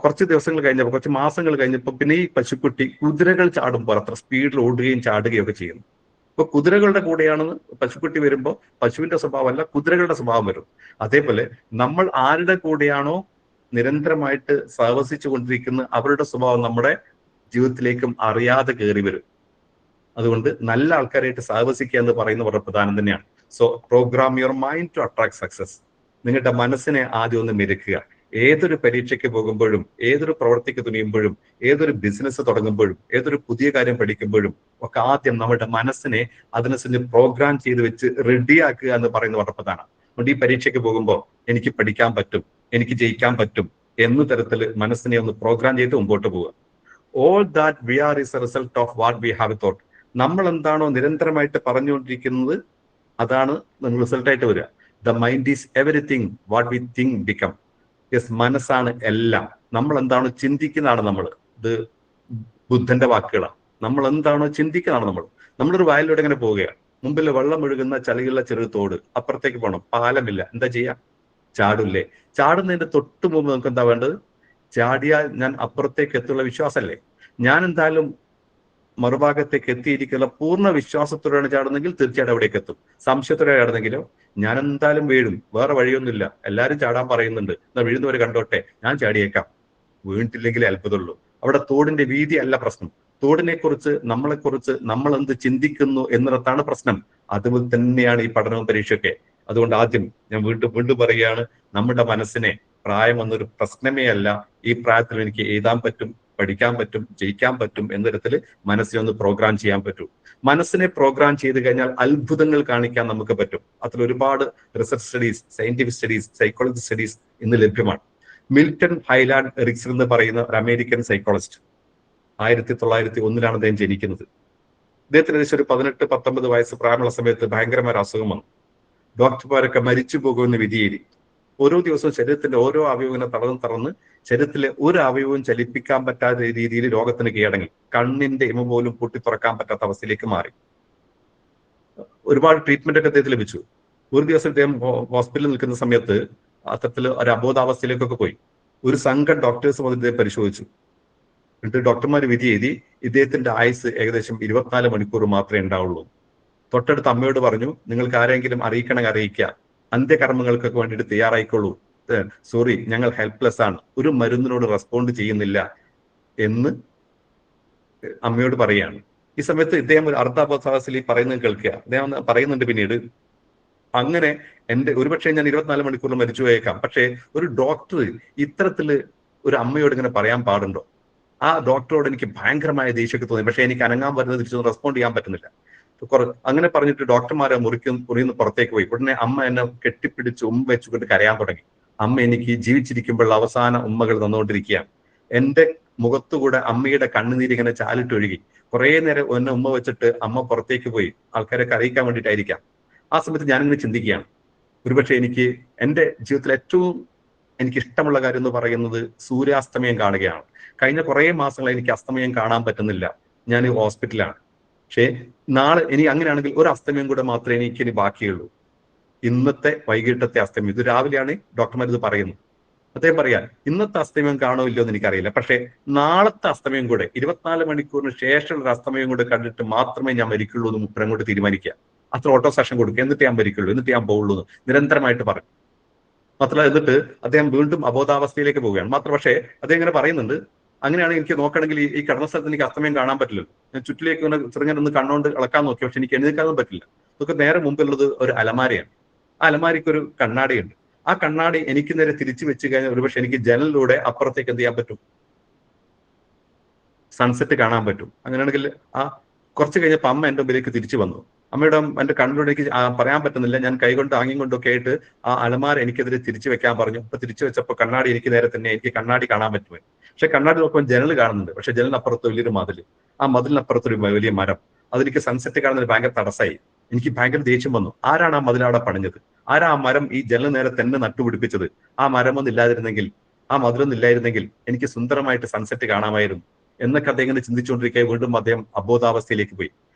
കുറച്ച് ദിവസങ്ങൾ കഴിഞ്ഞപ്പോൾ, കുറച്ച് മാസങ്ങൾ കഴിഞ്ഞപ്പോൾ പിന്നെ ഈ പശുക്കുട്ടി കുതിരകൾ ചാടുമ്പോൾ അത്ര സ്പീഡിൽ ഓടുകയും ചാടുകയും ഒക്കെ ചെയ്യുന്നു. അപ്പൊ കുതിരകളുടെ കൂടെയാണ് പശുക്കുട്ടി വരുമ്പോൾ പശുവിന്റെ സ്വഭാവമല്ല കുതിരകളുടെ സ്വഭാവം വരും. അതേപോലെ നമ്മൾ ആരുടെ കൂടെയാണോ നിരന്തരമായിട്ട് സഹവസിച്ചു കൊണ്ടിരിക്കുന്നത് അവരുടെ സ്വഭാവം നമ്മുടെ ജീവിതത്തിലേക്കും അറിയാതെ കയറി വരും. അതുകൊണ്ട് നല്ല ആൾക്കാരായിട്ട് സഹവസിക്കുക എന്ന് പറയുന്നത് വളരെ പ്രധാനം തന്നെയാണ്. So program your mind to attract success. നിങ്ങളുടെ മനസ്സിനെ ആദ്യം ഒന്ന് മെരുക്കുക. ഏതൊരു പരീക്ഷയ്ക്ക് പോകുമ്പോഴും, ഏതൊരു പ്രവൃത്തിക്ക് തുനിയുമ്പോഴും, ഏതൊരു ബിസിനസ് തുടങ്ങുമ്പോഴും, ഏതൊരു പുതിയ കാര്യം പഠിക്കുമ്പോഴും ഒക്കെ ആദ്യം നമ്മുടെ മനസ്സിനെ അതിനനുസരിച്ച് പ്രോഗ്രാം ചെയ്ത് വെച്ച് റെഡിയാക്കുക എന്ന് പറയുന്നത് വളരെ പ്രധാനമാണ്. അതുകൊണ്ട് ഈ പരീക്ഷയ്ക്ക് പോകുമ്പോൾ എനിക്ക് പഠിക്കാൻ പറ്റും, എനിക്ക് ജയിക്കാൻ പറ്റും എന്ന തരത്തിൽ മനസ്സിനെ ഒന്ന് പ്രോഗ്രാം ചെയ്ത് മുമ്പോട്ട് പോവുക. All that we are is a result of what we have thought. നമ്മൾ എന്താണോ നിരന്തരമായിട്ട് പറഞ്ഞുകൊണ്ടിരിക്കുന്നത് അതാണ് റിസൾട്ടായിട്ട് വരിക. The mind is everything what we think become. Yes, മനസ്സാണ് എല്ലാം. നമ്മൾ എന്താണോ ചിന്തിക്കുന്നതാണ് നമ്മൾ. ഇത് ബുദ്ധന്റെ വാക്കുകളാണ്. നമ്മൾ എന്താണോ ചിന്തിക്കുന്നതാണ് നമ്മളൊരു വയലിലൂടെ ഇങ്ങനെ പോവുകയാണ്. മുമ്പിൽ വെള്ളം ഒഴുകുന്ന ചളിയുള്ള ചെറു തോട്, അപ്പുറത്തേക്ക് പോകണം, പാലമില്ല, എന്താ ചെയ്യാ? ചാടില്ലേ? ചാടുന്നതിന്റെ തൊട്ട് മുമ്പ് നമുക്ക് എന്താ വേണ്ടത്? ചാടിയാൽ ഞാൻ അപ്പുറത്തേക്ക് എത്തുള്ള വിശ്വാസമല്ലേ? ഞാൻ എന്തായാലും മറുഭാഗത്തേക്ക് എത്തിയിരിക്കുന്ന പൂർണ്ണ വിശ്വാസത്തോടെയാണ് ചാടുന്നെങ്കിൽ തീർച്ചയായിട്ടും അവിടേക്ക് എത്തും. സംശയത്തോടെ ചാടുന്നെങ്കിലോ ഞാൻ എന്തായാലും വീഴും, വേറെ വഴിയൊന്നുമില്ല, എല്ലാവരും ചാടാൻ പറയുന്നുണ്ട്, എന്നാ വീഴുന്നവരെ കണ്ടോട്ടെ, ഞാൻ ചാടിയേക്കാം. വീണിട്ടില്ലെങ്കിലേ അത്ഭുതമുള്ളൂ. അവിടെ തോടിന്റെ വീതി അല്ല പ്രശ്നം, തോടിനെ കുറിച്ച് നമ്മളെക്കുറിച്ച് നമ്മൾ എന്ത് ചിന്തിക്കുന്നു എന്നിടത്താണ് പ്രശ്നം. അതുപോലെ തന്നെയാണ് ഈ പഠനവും പരീക്ഷയൊക്കെ. അതുകൊണ്ട് ആദ്യം ഞാൻ വീണ്ടും പറയുകയാണ്, നമ്മുടെ മനസ്സിനെ പ്രായം എന്നൊരു പ്രശ്നമേ അല്ല. ഈ പ്രായത്തിൽ എനിക്ക് എഴുതാൻ പറ്റും, പഠിക്കാൻ പറ്റും, ജയിക്കാൻ പറ്റും എന്ന തരത്തിൽ മനസ്സിനെ ഒന്ന് പ്രോഗ്രാം ചെയ്യാൻ പറ്റും. മനസ്സിനെ പ്രോഗ്രാം ചെയ്ത് കഴിഞ്ഞാൽ അത്ഭുതങ്ങൾ കാണിക്കാൻ നമുക്ക് പറ്റും. അതിൽ ഒരുപാട് research studies, scientific studies, psychology studies ഇന്ന് ലഭ്യമാണ്. മിൽട്ടൺ ഹൈലാൻഡ് എറിക്സൺ എന്ന് പറയുന്ന ഒരു അമേരിക്കൻ സൈക്കോളജിസ്റ്റ് 1901 അദ്ദേഹം ജനിക്കുന്നത്. അദ്ദേഹത്തിന് ഏകദേശം ഒരു 18-19 വയസ്സ് പ്രായമുള്ള സമയത്ത് ഭയങ്കരമായ അസുഖം വന്നു. ഡോക്ടർമാരൊക്കെ മരിച്ചു പോകുമെന്ന് വിധിയേരി. ഓരോ ദിവസവും ശരീരത്തിന്റെ ഓരോ അവയവനെ തളർന്ന് ശരീരത്തിലെ ഒരു അവയവവും ചലിപ്പിക്കാൻ പറ്റാത്ത രീതിയിൽ രോഗത്തിന് കീഴടങ്ങി. കണ്ണിന്റെ ഇമ പോലും പൊട്ടി തുറക്കാൻ പറ്റാത്ത അവസ്ഥയിലേക്ക് മാറി. ഒരുപാട് ട്രീറ്റ്മെന്റ് ഒക്കെ അദ്ദേഹത്തിന് ലഭിച്ചു. ഒരു ദിവസം അദ്ദേഹം ഹോസ്പിറ്റലിൽ നിൽക്കുന്ന സമയത്ത് അത്തരത്തിൽ ഒരു അബോധാവസ്ഥയിലേക്കൊക്കെ പോയി. ഒരു സംഘം ഡോക്ടേഴ്സ് വന്ന് ഇദ്ദേഹം പരിശോധിച്ചു. എന്നിട്ട് ഡോക്ടർമാർ വിധി എഴുതി, ഇദ്ദേഹത്തിന്റെ ആയുസ് ഏകദേശം 24 മണിക്കൂർ മാത്രമേ ഉണ്ടാവുള്ളൂ. തൊട്ടടുത്ത് അമ്മയോട് പറഞ്ഞു, നിങ്ങൾക്ക് ആരെങ്കിലും അറിയിക്കണമെങ്കിൽ അറിയിക്കുക, അന്ത്യകർമ്മങ്ങൾക്കൊക്കെ വേണ്ടിയിട്ട് തയ്യാറായിക്കോളൂ, സോറി ഞങ്ങൾ ഹെൽപ്ലെസ് ആണ്, ഒരു മരുന്നിനോട് റെസ്പോണ്ട് ചെയ്യുന്നില്ല എന്ന് അമ്മയോട് പറയാണ്. ഈ സമയത്ത് ഇദ്ദേഹം ഒരു അർദ്ധാബോധാവസ്ഥയിൽ പറയുന്നത് കേൾക്കുക. അദ്ദേഹം പറയുന്നുണ്ട് പിന്നീട്, അങ്ങനെ ഒരുപക്ഷെ ഞാൻ 24 മണിക്കൂറിൽ മരിച്ചു പോയേക്കാം, പക്ഷേ ഒരു ഡോക്ടർ ഇത്തരത്തില് ഒരു അമ്മയോട് ഇങ്ങനെ പറയാൻ പാടുണ്ടോ? ആ ഡോക്ടറോട് എനിക്ക് ഭയങ്കരമായ ദേഷ്യമൊക്കെ തോന്നി. പക്ഷെ എനിക്ക് അനങ്ങാൻ വരുന്നത് തിരിച്ചൊന്നും റെസ്പോണ്ട് ചെയ്യാൻ പറ്റുന്നില്ല. അങ്ങനെ പറഞ്ഞിട്ട് ഡോക്ടർമാരെ മുറിന്ന് പുറത്തേക്ക് പോയി. ഉടനെ അമ്മ എന്നെ കെട്ടിപ്പിടിച്ച് വെച്ചുകൊണ്ട് കരയാൻ തുടങ്ങി. അമ്മ എനിക്ക് ജീവിച്ചിരിക്കുമ്പോൾ അവസാന ഉമ്മകൾ തന്നുകൊണ്ടിരിക്കുകയാണ്. എന്റെ മുഖത്തുകൂടെ അമ്മയുടെ കണ്ണുനീര് ഇങ്ങനെ ചാലിട്ടൊഴുകി. കുറെ നേരം എന്നെ ഉമ്മ വെച്ചിട്ട് അമ്മ പുറത്തേക്ക് പോയി, ആൾക്കാരൊക്കെ അറിയിക്കാൻ വേണ്ടിയിട്ടായിരിക്കാം. ആ സമയത്ത് ഞാനിങ്ങനെ ചിന്തിക്കുകയാണ്, ഒരുപക്ഷെ എന്റെ ജീവിതത്തിൽ ഏറ്റവും എനിക്ക് ഇഷ്ടമുള്ള കാര്യം എന്ന് പറയുന്നത് സൂര്യാസ്തമയം കാണുകയാണ്. കഴിഞ്ഞ കുറെ മാസങ്ങളായി എനിക്ക് അസ്തമയം കാണാൻ പറ്റുന്നില്ല. ഞാൻ ഹോസ്പിറ്റലാണ്. പക്ഷേ നാളെ അങ്ങനെയാണെങ്കിൽ ഒരു അസ്തമയം കൂടെ മാത്രമേ എനിക്കിനി ബാക്കിയുള്ളൂ. ഇന്നത്തെ വൈകിട്ടത്തെ അസ്തമയം, ഇത് രാവിലെയാണ് ഡോക്ടർമാർ ഇത് പറയുന്നത്. അദ്ദേഹം പറയാൻ ഇന്നത്തെ അസ്തമയം കാണോ ഇല്ലയോ എന്ന് എനിക്കറിയില്ല, പക്ഷേ നാളത്തെ അസ്തമയം കൂടെ 24 മണിക്കൂറിന് ശേഷമുള്ള ഒരു അസ്തമയം കൂടെ കണ്ടിട്ട് മാത്രമേ ഞാൻ മരിക്കുള്ളൂ എന്ന് മുപ്പരം കൊണ്ട് തീരുമാനിക്കുക. അത്ര ഓട്ടോ സെഷൻ കൊടുക്കുക, എന്നിട്ട് ഞാൻ മരിക്കുള്ളൂ, എന്നിട്ട് ഞാൻ പോകുള്ളൂ എന്ന് നിരന്തരമായിട്ട് പറഞ്ഞു. മാത്രമല്ല എന്നിട്ട് അദ്ദേഹം വീണ്ടും അബോധാവസ്ഥയിലേക്ക് പോവുകയാണ്. പക്ഷേ അദ്ദേഹം ഇങ്ങനെ പറയുന്നുണ്ട്, അങ്ങനെയാണെങ്കിൽ എനിക്ക് നോക്കണമെങ്കിൽ ഈ കടന്ന സ്ഥലത്ത് എനിക്ക് അസ്തമയം കാണാൻ പറ്റില്ലല്ലോ. ഞാൻ ചുറ്റിലേക്ക് ഇങ്ങനെ ചെറുങ്ങനെ ഒന്ന് കണ്ണുകൊണ്ട് ഇളക്കാൻ നോക്കി, പക്ഷെ എനിക്ക് എഴുന്നേൽക്കാനും പറ്റില്ല. ഇതൊക്കെ നേരെ മുമ്പിലുള്ളത് ഒരു അലമാരയാണ്. ആ അലമാരിക്ക് ഒരു കണ്ണാടിയുണ്ട്. ആ കണ്ണാടി എനിക്ക് നേരെ തിരിച്ചു വെച്ച് കഴിഞ്ഞാൽ ഒരുപക്ഷെ എനിക്ക് ജനലിലൂടെ അപ്പുറത്തേക്ക് എന്ത് ചെയ്യാൻ പറ്റും? സൺസെറ്റ് കാണാൻ പറ്റും. അങ്ങനെയാണെങ്കിൽ ആ കുറച്ച് കഴിഞ്ഞപ്പോൾ അമ്മ എന്റെ മുമ്പിലേക്ക് തിരിച്ചു വന്നു. അമ്മയുടെ എന്റെ കണ്ണിലൂടെ എനിക്ക് പറയാൻ പറ്റുന്നില്ല. ഞാൻ കൈകൊണ്ട് ആംഗ്യം കൊണ്ടൊക്കെ ആയിട്ട് ആ അലമാര എനിക്കെതിരെ തിരിച്ചു വെക്കാൻ പറഞ്ഞു. അപ്പൊ തിരിച്ചു വെച്ചപ്പോൾ കണ്ണാടി എനിക്ക് നേരെ തന്നെ, എനിക്ക് കണ്ണാടി കാണാൻ പറ്റുമോ? പക്ഷെ കണ്ണാടി നോക്കുമ്പോൾ ജനൽ കാണുന്നുണ്ട്. പക്ഷെ ജനലിനപ്പുറത്ത് വലിയൊരു മതിൽ, ആ മതിലിനപ്പുറത്തൊരു വലിയ മരം. അതെനിക്ക് സൺസെറ്റ് കാണുന്നതിന് ഭയങ്കര തടസ്സമായി. എനിക്ക് ഭയങ്കര ദേഷ്യം വന്നു. ആരാണ് ആ മതിലവിടെ പണിഞ്ഞത്? ആരാ ആ മരം ഈ ജനൽ നേരെ തന്നെ നട്ടുപിടിപ്പിച്ചത്? ആ മരമൊന്നും ഇല്ലാതിരുന്നെങ്കിൽ, ആ മതിലൊന്നും ഇല്ലായിരുന്നെങ്കിൽ എനിക്ക് സുന്ദരമായിട്ട് സൺസെറ്റ് കാണാമായിരുന്നു എന്നൊക്കെ അദ്ദേഹം ഇങ്ങനെ ചിന്തിച്ചുകൊണ്ടിരിക്കുക. വീണ്ടും അദ്ദേഹം അബോധാവസ്ഥയിലേക്ക് പോയി.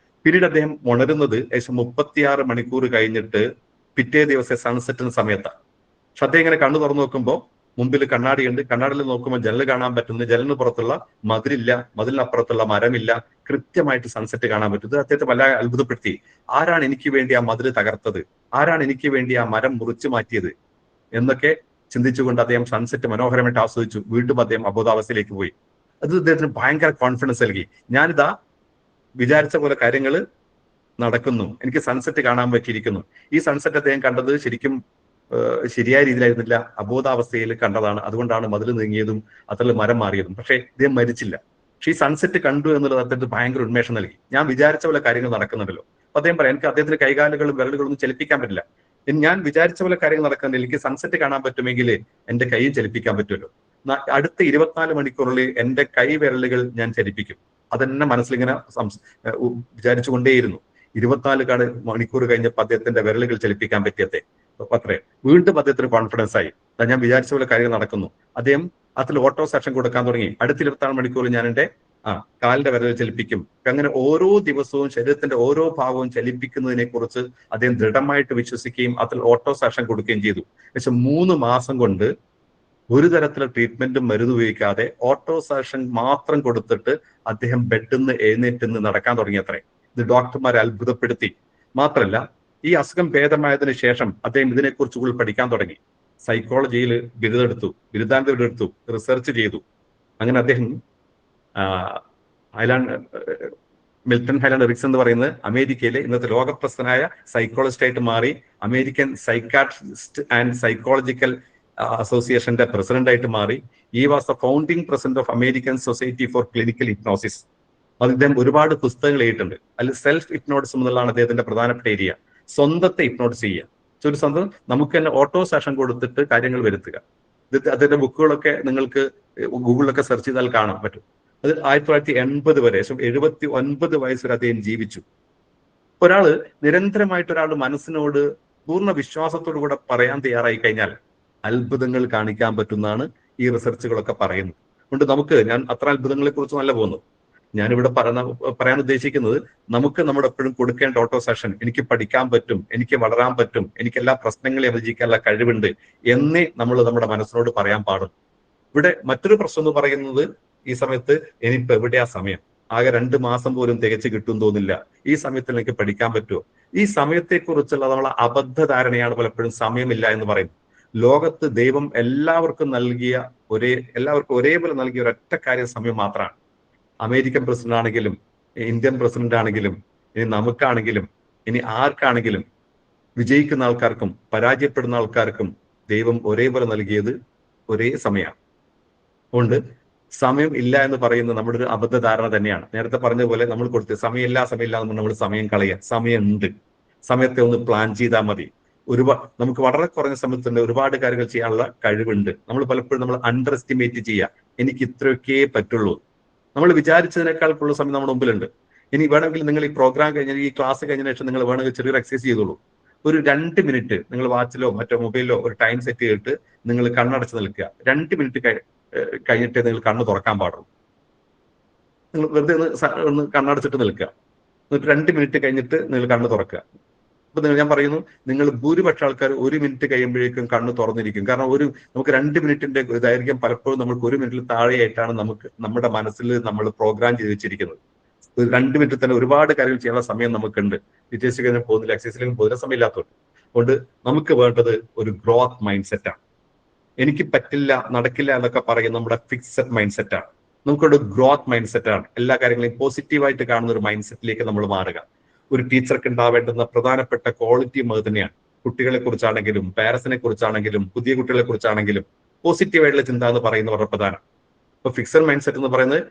പിന്നീട് അദ്ദേഹം ഉണരുന്നത് ഏകദേശം 36 മണിക്കൂർ കഴിഞ്ഞിട്ട് പിറ്റേ ദിവസം സൺസെറ്റിന് സമയത്താണ്. പക്ഷെ അദ്ദേഹം ഇങ്ങനെ കണ്ണു തുറന്നു നോക്കുമ്പോൾ മുമ്പിൽ കണ്ണാടിയുണ്ട്. കണ്ണാടിയിൽ നോക്കുമ്പോൾ ജനൽ കാണാൻ പറ്റുന്നു. ജനലിന് പുറത്തുള്ള മതിലില്ല, മതിലിനപ്പുറത്തുള്ള മരമില്ല. കൃത്യമായിട്ട് സൺസെറ്റ് കാണാൻ പറ്റുന്നത് അദ്ദേഹത്തെ വല്ലാതെ അത്ഭുതപ്പെടുത്തി. ആരാണ് എനിക്ക് വേണ്ടി ആ മതിൽ തകർത്തത്? ആരാണ് എനിക്ക് വേണ്ടി ആ മരം മുറിച്ചു മാറ്റിയത് എന്നൊക്കെ ചിന്തിച്ചുകൊണ്ട് അദ്ദേഹം സൺസെറ്റ് മനോഹരമായിട്ട് ആസ്വദിച്ചു. വീണ്ടും അദ്ദേഹം അബോധാവസ്ഥയിലേക്ക് പോയി. അത് അദ്ദേഹത്തിന് ഭയങ്കര കോൺഫിഡൻസ് നൽകി. ഞാനിതാ വിചാരിച്ച പോലെ കാര്യങ്ങൾ നടക്കുന്നു, എനിക്ക് സൺസെറ്റ് കാണാൻ പറ്റിയിരിക്കുന്നു. ഈ സൺസെറ്റ് അദ്ദേഹം കണ്ടത് ശരിക്കും ശരിയായ രീതിയിലായിരുന്നില്ല, അബോധാവസ്ഥയിൽ കണ്ടതാണ്. അതുകൊണ്ടാണ് മതിൽ നീങ്ങിയതും അതിൽ മരം മാറിയതും. പക്ഷേ ഇദ്ദേഹം മരിച്ചില്ല. പക്ഷേ ഈ സൺസെറ്റ് കണ്ടു എന്നുള്ളത് അദ്ദേഹത്തിന് ഭയങ്കര ഉന്മേഷം നൽകി. ഞാൻ വിചാരിച്ച പോലെ കാര്യങ്ങൾ നടക്കുന്നുണ്ടല്ലോ. അപ്പൊ അദ്ദേഹം പറയാം, എനിക്ക് അദ്ദേഹത്തിന് കൈകാലുകളും വിരലുകളൊന്നും ചലിപ്പിക്കാൻ പറ്റില്ല, ഞാൻ വിചാരിച്ച പോലെ കാര്യങ്ങൾ നടക്കുന്നില്ല, എനിക്ക് സൺസെറ്റ് കാണാൻ പറ്റുമെങ്കിൽ എന്റെ കൈയും ചലിപ്പിക്കാൻ പറ്റുമല്ലോ. അടുത്ത 24 മണിക്കൂറിൽ എന്റെ കൈ വിരലുകൾ ഞാൻ ചലിപ്പിക്കും. അതെന്നെ മനസ്സിലിങ്ങനെ വിചാരിച്ചുകൊണ്ടേയിരുന്നു. 24 മണിക്കൂർ കഴിഞ്ഞപ്പോൾ അദ്ദേഹത്തിന്റെ വിരലുകൾ ചലിപ്പിക്കാൻ പറ്റിയത്തെ അത്രേ. വീണ്ടും അദ്ദേഹത്തിന് കോൺഫിഡൻസ് ആയി, ഞാൻ വിചാരിച്ച പോലെ കാര്യങ്ങൾ നടക്കുന്നു. അദ്ദേഹം അതിൽ ഓട്ടോ സെഷൻ കൊടുക്കാൻ തുടങ്ങി. അടുത്ത 24 മണിക്കൂറിൽ ഞാൻ എന്റെ കാലിന്റെ വിരൽ ചലിപ്പിക്കും. അങ്ങനെ ഓരോ ദിവസവും ശരീരത്തിന്റെ ഓരോ ഭാഗവും ചലിപ്പിക്കുന്നതിനെ കുറിച്ച് അദ്ദേഹം ദൃഢമായിട്ട് വിശ്വസിക്കുകയും അതിൽ ഓട്ടോ സെഷൻ കൊടുക്കുകയും ചെയ്തു. പക്ഷെ 3 മാസം കൊണ്ട് ഒരു തരത്തിലുള്ള ട്രീറ്റ്മെന്റും മരുന്ന് ഉപയോഗിക്കാതെ ഓട്ടോ സെഷൻ മാത്രം കൊടുത്തിട്ട് അദ്ദേഹം ബെഡിൽ നിന്ന് എഴുന്നേറ്റ് നടക്കാൻ തുടങ്ങിയത്രേ. ഇത് ഡോക്ടർമാരെ അത്ഭുതപ്പെടുത്തി. മാത്രമല്ല, ഈ അസുഖം ഭേദമായതിനു ശേഷം അദ്ദേഹം ഇതിനെക്കുറിച്ച് കൂടുതൽ പഠിക്കാൻ തുടങ്ങി. സൈക്കോളജിയിൽ ബിരുദാനന്ത ബിരുദെടുത്തു, റിസർച്ച് ചെയ്തു. അങ്ങനെ അദ്ദേഹം മിൽട്ടൺ ഹൈലാൻഡ് എറിക്സൺ എന്ന് പറയുന്നത് അമേരിക്കയിലെ ഇന്നത്തെ ലോകപ്രശസ്തനായ സൈക്കോളജിസ്റ്റ് ആയിട്ട് മാറി. അമേരിക്കൻ സൈക്കാട്രിസ്റ്റ് ആൻഡ് സൈക്കോളജിക്കൽ അസോസിയേഷന്റെ പ്രസിഡന്റ് ആയിട്ട് മാറി. ഈ was the founding president of American society for clinical hypnosis. അത് ഇദ്ദേഹം ഒരുപാട് പുസ്തകങ്ങൾ എഴുതിയിട്ടുണ്ട്. അതിൽ സെൽഫ് ഹിപ്നോട്ടിസം എന്നുള്ളതാണ് അദ്ദേഹത്തിന്റെ പ്രധാനപ്പെട്ട ഏരിയ. സ്വന്തത്തെ ഹിപ്നോട്ടിസ് ചെയ്യുക. ഒരു സ്വന്തം നമുക്ക് തന്നെ ഓട്ടോ സെഷൻ കൊടുത്തിട്ട് കാര്യങ്ങൾ വരുത്തുക. അതിന്റെ ബുക്കുകളൊക്കെ നിങ്ങൾക്ക് ഗൂഗിളിലൊക്കെ സെർച്ച് ചെയ്താൽ കാണാൻ പറ്റും. അത് 1980 വരെ, 79 വയസ്സ് വരെ അദ്ദേഹം ജീവിച്ചു. ഒരാള് നിരന്തരമായിട്ട് ഒരാളുടെ മനസ്സിനോട് പൂർണ്ണ വിശ്വാസത്തോടു കൂടെ പറയാൻ തയ്യാറായി കഴിഞ്ഞാൽ അത്ഭുതങ്ങൾ കാണിക്കാൻ പറ്റുന്നതാണ് ഈ റിസർച്ചുകളൊക്കെ പറയുന്നത്. അതുകൊണ്ട് നമുക്ക്, ഞാൻ അത്ര അത്ഭുതങ്ങളെ കുറിച്ച് നല്ല പോകുന്നു, ഞാനിവിടെ പറയാൻ ഉദ്ദേശിക്കുന്നത്, നമുക്ക് നമ്മുടെ എപ്പോഴും കൊടുക്കേണ്ട ഓട്ടോ സെഷൻ, എനിക്ക് പഠിക്കാൻ പറ്റും, എനിക്ക് വളരാൻ പറ്റും, എനിക്ക് എല്ലാ പ്രശ്നങ്ങളെയും അതിജീവിക്കാനുള്ള കഴിവുണ്ട് എന്നേ നമ്മൾ നമ്മുടെ മനസ്സിനോട് പറയാൻ പാടും. ഇവിടെ മറ്റൊരു പ്രശ്നം എന്ന് പറയുന്നത്, ഈ സമയത്ത് ഇനിയിപ്പോ എവിടെയാ സമയം, ആകെ 2 മാസം പോലും തികച്ചു കിട്ടും തോന്നില്ല, ഈ സമയത്ത് എനിക്ക് പഠിക്കാൻ പറ്റുമോ? ഈ സമയത്തെക്കുറിച്ചുള്ള നമ്മളെ അബദ്ധധാരണയാണ് പലപ്പോഴും സമയമില്ല എന്ന് പറയുന്നത്. ലോകത്ത് ദൈവം എല്ലാവർക്കും ഒരേപോലെ നൽകിയ ഒരൊറ്റ കാര്യം സമയം മാത്രമാണ്. അമേരിക്കൻ പ്രസിഡന്റ് ആണെങ്കിലും ഇന്ത്യൻ പ്രസിഡന്റ് ആണെങ്കിലും ഇനി നമുക്കാണെങ്കിലും ഇനി ആർക്കാണെങ്കിലും, വിജയിക്കുന്ന ആൾക്കാർക്കും പരാജയപ്പെടുന്ന ആൾക്കാർക്കും ദൈവം ഒരേപോലെ നൽകിയത് ഒരേ സമയമാണ്. അതുകൊണ്ട് സമയം ഇല്ല എന്ന് പറയുന്നത് നമ്മുടെ ഒരു അബദ്ധധാരണ തന്നെയാണ്. നേരത്തെ പറഞ്ഞ പോലെ നമ്മൾ കൊടുത്ത് സമയമില്ല എന്ന് നമ്മൾ സമയം കളയുക. സമയമുണ്ട്, സമയത്തെ ഒന്ന് പ്ലാൻ ചെയ്താൽ മതി. നമുക്ക് വളരെ കുറഞ്ഞ സമയത്ത് തന്നെ ഒരുപാട് കാര്യങ്ങൾ ചെയ്യാനുള്ള കഴിവുണ്ട്. നമ്മൾ പലപ്പോഴും നമ്മൾ അണ്ടർ എസ്റ്റിമേറ്റ് ചെയ്യുക, എനിക്ക് ഇത്രയൊക്കെ പറ്റുള്ളൂ. നമ്മൾ വിചാരിച്ചതിനേക്കാൾ കൂടുതൽ സമയം നമ്മുടെ മുമ്പിലുണ്ട്. ഇനി വേണമെങ്കിൽ നിങ്ങൾ ഈ പ്രോഗ്രാം കഴിഞ്ഞാൽ, ഈ ക്ലാസ് കഴിഞ്ഞ ശേഷം നിങ്ങൾ വേണമെങ്കിൽ ചെറിയൊരു എക്സസൈസ് ചെയ്തോളൂ. ഒരു 2 മിനിറ്റ് നിങ്ങൾ വാച്ചിലോ മറ്റോ മൊബൈലിലോ ഒരു ടൈം സെറ്റ് ചെയ്തിട്ട് നിങ്ങൾ കണ്ണടച്ച് നിൽക്കുക. 2 മിനിറ്റ് കഴിഞ്ഞിട്ടേ നിങ്ങൾ കണ്ണ് തുറക്കാൻ പാടുള്ളൂ. നിങ്ങൾ വെറുതെ ഒന്ന് കണ്ണടച്ചിട്ട് നിൽക്കുക. എന്നിട്ട് 2 മിനിറ്റ് കഴിഞ്ഞിട്ട് നിങ്ങൾ കണ്ണ് തുറക്കുക. അപ്പൊ ഞാൻ പറയുന്നു, നിങ്ങൾ ഭൂരിപക്ഷ ആൾക്കാർ 1 മിനിറ്റ് കഴിയുമ്പോഴേക്കും കണ്ണ് തുറന്നിരിക്കും. കാരണം നമുക്ക് 2 മിനിറ്റിന്റെ ദൈർഘ്യം പലപ്പോഴും നമ്മൾക്ക് 1 മിനിറ്റിൽ താഴെയായിട്ടാണ് നമ്മുടെ മനസ്സിൽ നമ്മൾ പ്രോഗ്രാം ചെയ്ത് വെച്ചിരിക്കുന്നത്. 2 മിനിറ്റിൽ തന്നെ ഒരുപാട് കാര്യങ്ങൾ ചെയ്യാനുള്ള സമയം നമുക്കുണ്ട്. ടീച്ചേഴ്സ് കഴിഞ്ഞാൽ പോകുന്നില്ല, എക്സസൈസിലേക്ക് പോകുന്ന സമയമില്ലാത്തതുകൊണ്ട്. അതുകൊണ്ട് നമുക്ക് വേണ്ടത് ഒരു ഗ്രോത്ത് മൈൻഡ് സെറ്റാണ്. എനിക്ക് പറ്റില്ല, നടക്കില്ല എന്നൊക്കെ പറയും നമ്മുടെ ഫിക്സഡ് മൈൻഡ് സെറ്റാണ്. നമുക്കൊരു ഗ്രോത്ത് മൈൻഡ് സെറ്റാണ്. എല്ലാ കാര്യങ്ങളെയും പോസിറ്റീവായിട്ട് കാണുന്ന ഒരു മൈൻഡ് സെറ്റിലേക്ക് നമ്മൾ മാറുക. ഒരു ടീച്ചർക്ക് ഉണ്ടാവേണ്ടുന്ന പ്രധാനപ്പെട്ട ക്വാളിറ്റിയും അത് തന്നെയാണ്. കുട്ടികളെ കുറിച്ചാണെങ്കിലും പാരന്റ്സിനെ കുറിച്ചാണെങ്കിലും പുതിയ കുട്ടികളെ കുറിച്ചാണെങ്കിലും പോസിറ്റീവായിട്ടുള്ള ചിന്ത എന്ന് പറയുന്നവരുടെ പ്രധാനം. ഇപ്പൊ ഫിക്സഡ് മൈൻഡ് സെറ്റ് എന്ന് പറയുന്നത്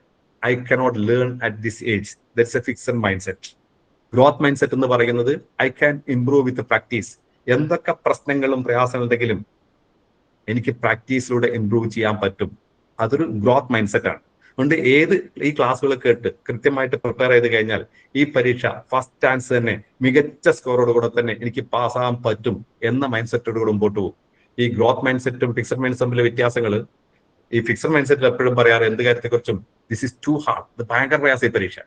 I cannot learn at this age, that's A fixed mind set. Growth mind set എന്ന് പറയുന്നത് I can improve with practice. എന്തൊക്കെ പ്രശ്നങ്ങളും പ്രയാസങ്ങളുണ്ടെങ്കിലും എനിക്ക് പ്രാക്ടീസിലൂടെ ഇംപ്രൂവ് ചെയ്യാൻ പറ്റും. അതൊരു ഗ്രോത്ത് മൈൻഡ് സെറ്റ് ആണ്. അതുകൊണ്ട് ഈ ക്ലാസ്സുകൾ കേട്ട് കൃത്യമായിട്ട് പ്രിപ്പയർ ചെയ്ത് കഴിഞ്ഞാൽ ഈ പരീക്ഷ ഫസ്റ്റ് ചാൻസ് തന്നെ മികച്ച സ്കോറോട് കൂടെ തന്നെ എനിക്ക് പാസ്സാകാൻ പറ്റും എന്ന മൈൻഡ് സെറ്റോട് കൂടെ മുമ്പോട്ട് പോകും. ഈ ഗ്രോത്ത് മൈൻഡ് സെറ്റും ഫിക്സഡ് മൈൻഡ് തമ്മിലെ വ്യത്യാസങ്ങൾ, ഈ ഫിക്സഡ് മൈൻഡ് സെറ്റിൽ എപ്പോഴും പറയാറ് എന്ത് കാര്യത്തെക്കുറിച്ചും ദിസ് ഇസ് ടു ഹാർഡ്, ഇത് ഭയങ്കര പ്രയാസം ഈ പരീക്ഷ.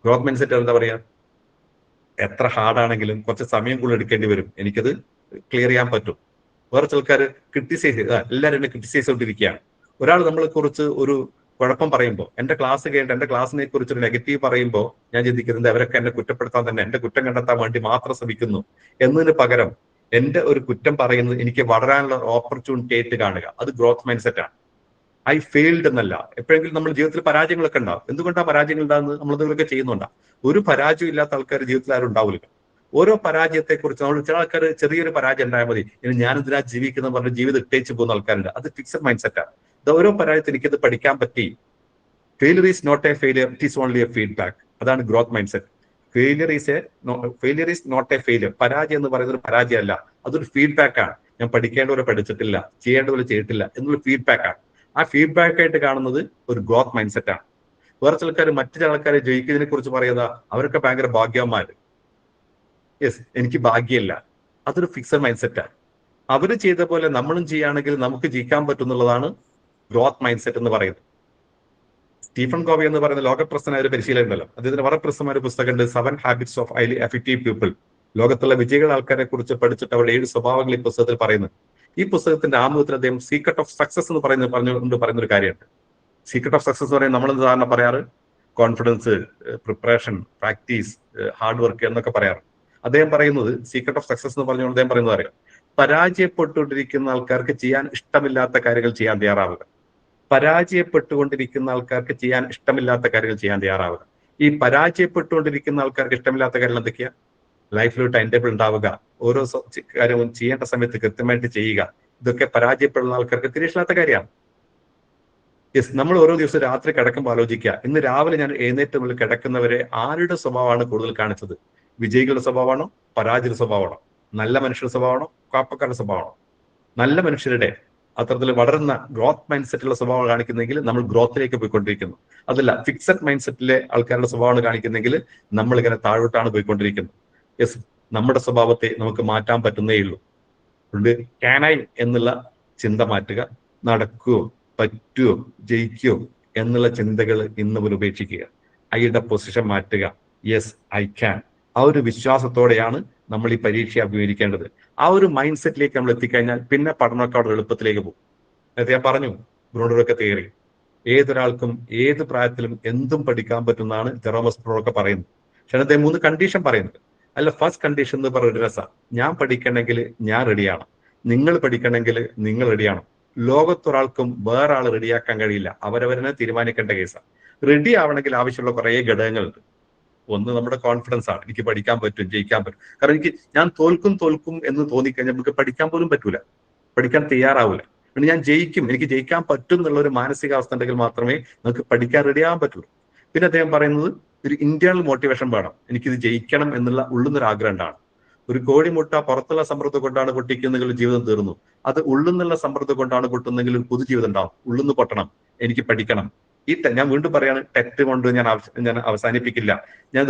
ഗ്രോത്ത് മൈൻഡ് സെറ്റ് എന്താ പറയാ, എത്ര ഹാർഡാണെങ്കിലും കുറച്ച് സമയം കൂടുതൽ എടുക്കേണ്ടി വരും, എനിക്കത് ക്ലിയർ ചെയ്യാൻ പറ്റും. വേറെ ചിലക്കാർ ക്രിട്ടിസൈസ് എല്ലാവരും എന്നെ ക്രിട്ടിസൈസ് കൊണ്ടിരിക്കുകയാണ്. ഒരാൾ നമ്മളെ കുറിച്ച് ഒരു കുഴപ്പം പറയുമ്പോൾ, എന്റെ ക്ലാസ് കഴിഞ്ഞിട്ട് എന്റെ ക്ലാസ്സിനെ കുറിച്ച് ഒരു നെഗറ്റീവ് പറയുമ്പോൾ ഞാൻ ചിന്തിക്കുന്നത് അവരൊക്കെ എന്നെ കുറ്റപ്പെടുത്താൻ തന്നെ, എന്റെ കുറ്റം കണ്ടെത്താൻ വേണ്ടി മാത്രം ശ്രമിക്കുന്നു എന്നതിന് പകരം എന്റെ ഒരു കുറ്റം പറയുന്നത് എനിക്ക് വളരാനുള്ള ഓപ്പർച്യൂണിറ്റി ആയിട്ട് കാണുക. അത് ഗ്രോത്ത് മൈൻഡ് സെറ്റ് ആണ്. ഐ ഫെയിൽഡ് എന്നല്ല. എപ്പോഴെങ്കിലും നമ്മൾ ജീവിതത്തിൽ പരാജയങ്ങളൊക്കെ ഉണ്ടാവും. എന്തുകൊണ്ടാണ് പരാജയങ്ങൾ ഉണ്ടാകുന്നത്? നമ്മൾ എന്തെങ്കിലുമൊക്കെ ചെയ്യുന്നുണ്ടാവും. ഒരു പരാജയം ഇല്ലാത്ത ആൾക്കാർ ജീവിതത്തിൽ ആരും ഉണ്ടാവില്ല. ഓരോ പരാജയത്തെക്കുറിച്ച് നമ്മൾ ചില ആൾക്കാർ ചെറിയൊരു പരാജയം ഉണ്ടായാൽ മതി, ഇനി ഞാൻ ഇതിനാ ജീവിക്കുന്ന പറഞ്ഞ് ജീവിതം ഇട്ടേച്ച് പോകുന്ന ആൾക്കാരുണ്ട്. അത് ഫിക്സഡ് മൈൻഡ് സെറ്റാണ്. ഇത് ഓരോ പരാജയത്തിൽ എനിക്കത് പഠിക്കാൻ പറ്റി. Failure is not a failure, it is only a feedback. അതാണ് growth mind set. Failure is not a failure. പരാജയം എന്ന് പറയുന്നത് ഒരു പരാജയമല്ല, അതൊരു ഫീഡ്ബാക്ക് ആണ്. ഞാൻ പഠിക്കേണ്ടവരെ പഠിച്ചിട്ടില്ല, ചെയ്യേണ്ടവരെ ചെയ്തിട്ടില്ല എന്നുള്ള ഫീഡ്ബാക്ക് ആണ്. ആ ഫീഡ്ബാക്ക് ആയിട്ട് കാണുന്നത് ഒരു ഗ്രോത്ത് മൈൻഡ് സെറ്റ് ആണ്. വേറെ ചില ആൾക്കാർ മറ്റു ചില ആൾക്കാരെ ജയിക്കുന്നതിനെ കുറിച്ച് പറയുക അവരൊക്കെ ഭയങ്കര ഭാഗ്യന്മാര്. യെസ്, എനിക്ക് ഭാഗ്യമില്ല. അതൊരു ഫിക്സഡ് മൈൻഡ് സെറ്റാണ്. അവര് ചെയ്ത പോലെ നമ്മളും ചെയ്യുകയാണെങ്കിൽ നമുക്ക് ജയിക്കാൻ പറ്റും എന്നുള്ളതാണ് ഗ്രോത്ത് മൈൻഡ് സെറ്റ് എന്ന് പറയുന്നത്. സ്റ്റീഫൻ കോവി എന്ന് പറയുന്ന ലോകപ്രസിദ്ധനായ ഒരു പരിശീലകൻ ഉണ്ടല്ലോ, അദ്ദേഹത്തിന് വളരെ പ്രസിദ്ധമായ ഒരു പുസ്തകമുണ്ട്, 7 habits of highly effective people. ലോകത്തുള്ള വിജയികളുടെ ആൾക്കാരെ കുറിച്ച് പഠിച്ചിട്ട് അവരുടെ 7 സ്വഭാവങ്ങൾ ഈ പുസ്തകത്തിൽ പറയുന്നത്. ഈ പുസ്തകത്തിന്റെ ആമുഖത്തിൽ അദ്ദേഹം സീക്രട്ട് ഓഫ് സക്സസ് എന്ന് പറയുന്ന ഒരു കാര്യമുണ്ട്. സീക്രട്ട് ഓഫ് സക്സസ് എന്ന് പറയുന്നത് നമ്മൾ സാധാരണ പറയാറ് confidence, preparation, practice, hard work എന്നൊക്കെ പറയാറ്. അദ്ദേഹം പറയുന്നത് സീക്രട്ട് ഓഫ് സക്സസ് എന്ന് പറഞ്ഞുകൊണ്ട് അദ്ദേഹം പറയുന്നത് അറിയാം, പരാജയപ്പെട്ടുകൊണ്ടിരിക്കുന്ന ആൾക്കാർക്ക് ചെയ്യാൻ ഇഷ്ടമില്ലാത്ത കാര്യങ്ങൾ ചെയ്യാൻ തയ്യാറാവുക. പരാജയപ്പെട്ടുകൊണ്ടിരിക്കുന്ന ആൾക്കാർക്ക് ചെയ്യാൻ ഇഷ്ടമില്ലാത്ത കാര്യങ്ങൾ ചെയ്യാൻ തയ്യാറാവുക. ഈ പരാജയപ്പെട്ടുകൊണ്ടിരിക്കുന്ന ആൾക്കാർക്ക് ഇഷ്ടമില്ലാത്ത കാര്യങ്ങൾ എന്തൊക്കെയാ? ലൈഫിൽ ഒരു ടൈം ടേബിൾ ഉണ്ടാവുക, ഓരോ കാര്യവും ചെയ്യേണ്ട സമയത്ത് കൃത്യമായിട്ട് ചെയ്യുക. ഇതൊക്കെ പരാജയപ്പെടുന്ന ആൾക്കാർക്ക് തിരിച്ചില്ലാത്ത കാര്യമാണ്. യെസ്, നമ്മൾ ഓരോ ദിവസം രാത്രി കിടക്കുമ്പോൾ ആലോചിക്കുക, ഇന്ന് രാവിലെ ഞാൻ എഴുന്നേറ്റ് മുതൽ കിടക്കുന്നവരെ ആരുടെ സ്വഭാവമാണ് കൂടുതൽ കാണിച്ചത്? വിജയികളുടെ സ്വഭാവമാണോ പരാജയ സ്വഭാവമാണോ? നല്ല മനുഷ്യരുടെ സ്വഭാവമാണോ കാപ്പക്കാരുടെ സ്വഭാവമാണോ? നല്ല മനുഷ്യരുടെ അത്തരത്തിൽ വളരുന്ന ഗ്രോത്ത് മൈൻഡ് സെറ്റുള്ള സ്വഭാവം കാണിക്കുന്നെങ്കിൽ നമ്മൾ ഗ്രോത്തിലേക്ക് പോയിക്കൊണ്ടിരിക്കുന്നു. അതല്ല ഫിക്സഡ് മൈൻഡ് സെറ്റിലെ ആൾക്കാരുടെ സ്വഭാവമാണ് കാണിക്കുന്നെങ്കിൽ നമ്മൾ ഇങ്ങനെ താഴോട്ടാണ് പോയിക്കൊണ്ടിരിക്കുന്നത്. യെസ്, നമ്മുടെ സ്വഭാവത്തെ നമുക്ക് മാറ്റാൻ പറ്റുന്നേ ഉള്ളൂ. അതുകൊണ്ട് ക്യാൻ ഐ എന്നുള്ള ചിന്ത മാറ്റുക. നടക്കുവോ, പറ്റുമോ, ജയിക്കുവോ എന്നുള്ള ചിന്തകൾ ഇന്ന് മുതൽ ഉപേക്ഷിക്കുക. ഐയുടെ പൊസിഷൻ മാറ്റുക. Yes, I can. ആ ഒരു വിശ്വാസത്തോടെയാണ് നമ്മൾ ഈ പരീക്ഷയെ അഭിമുഖീകരിക്കേണ്ടത്. ആ ഒരു മൈൻഡ് സെറ്റിലേക്ക് നമ്മൾ എത്തിക്കഴിഞ്ഞാൽ പിന്നെ പഠനമൊക്കെ അവിടെ എളുപ്പത്തിലേക്ക് പോകും. നേരത്തെ ഞാൻ പറഞ്ഞു ബ്രൂണറൊക്കെ തിയറി, ഏതൊരാൾക്കും ഏത് പ്രായത്തിലും എന്തും പഠിക്കാൻ പറ്റുന്നതാണ് ജെറോമസ് ബ്രൂണറൊക്കെ പറയുന്നത്. പക്ഷെ അദ്ദേഹം 3 കണ്ടീഷൻ പറയുന്നത്. അല്ല, ഫസ്റ്റ് കണ്ടീഷൻ എന്ന് പറയുന്ന രസം, ഞാൻ പഠിക്കണമെങ്കിൽ ഞാൻ റെഡിയാണ്, നിങ്ങൾ പഠിക്കണമെങ്കിൽ നിങ്ങൾ റെഡിയാണ്. ലോകത്തൊരാൾക്കും വേറെ ആൾ റെഡിയാക്കാൻ കഴിയില്ല, അവരവരെ തീരുമാനിക്കേണ്ട കേസാണ്. റെഡി ആവണമെങ്കിൽ ആവശ്യമുള്ള കുറേ ഘടകങ്ങളുണ്ട്. ഒന്ന് നമ്മുടെ കോൺഫിഡൻസ് ആണ്, എനിക്ക് പഠിക്കാൻ പറ്റും, ജയിക്കാൻ പറ്റും. കാരണം ഞാൻ തോൽക്കും എന്ന് തോന്നിക്കഴിഞ്ഞാൽ നമുക്ക് പഠിക്കാൻ പോലും പറ്റൂല, പഠിക്കാൻ തയ്യാറാവില്ല. പിന്നെ ഞാൻ ജയിക്കും, എനിക്ക് ജയിക്കാൻ പറ്റും എന്നുള്ള ഒരു മാനസികാവസ്ഥ ഉണ്ടെങ്കിൽ മാത്രമേ നമുക്ക് പഠിക്കാൻ റെഡിയാകാൻ പറ്റുള്ളൂ. പിന്നെ അദ്ദേഹം പറയുന്നത് ഒരു ഇന്റേണൽ മോട്ടിവേഷൻ വേണം, എനിക്കിത് ജയിക്കണം എന്നുള്ള ഉള്ളുന്നൊരു ആഗ്രഹം ഉണ്ടാണ്. ഒരു കോഴിമുട്ട പുറത്തുള്ള സമ്മർദ്ദം കൊണ്ടാണ് പൊട്ടിക്കുന്നെങ്കിൽ ജീവിതം തീർന്നു. അത് ഉള്ളുന്നുള്ള സമ്മർദ്ദം കൊണ്ടാണ് പൊട്ടുന്നെങ്കിൽ ഒരു പുതുജീവിതം ഉണ്ടാവും. ഉള്ളുന്ന് പൊട്ടണം, എനിക്ക് പഠിക്കണം. ഞാൻ വീണ്ടും പറയാണ്, ടെറ്റ് കൊണ്ട് ഞാൻ അവസാനിപ്പിക്കില്ല. ഞാൻ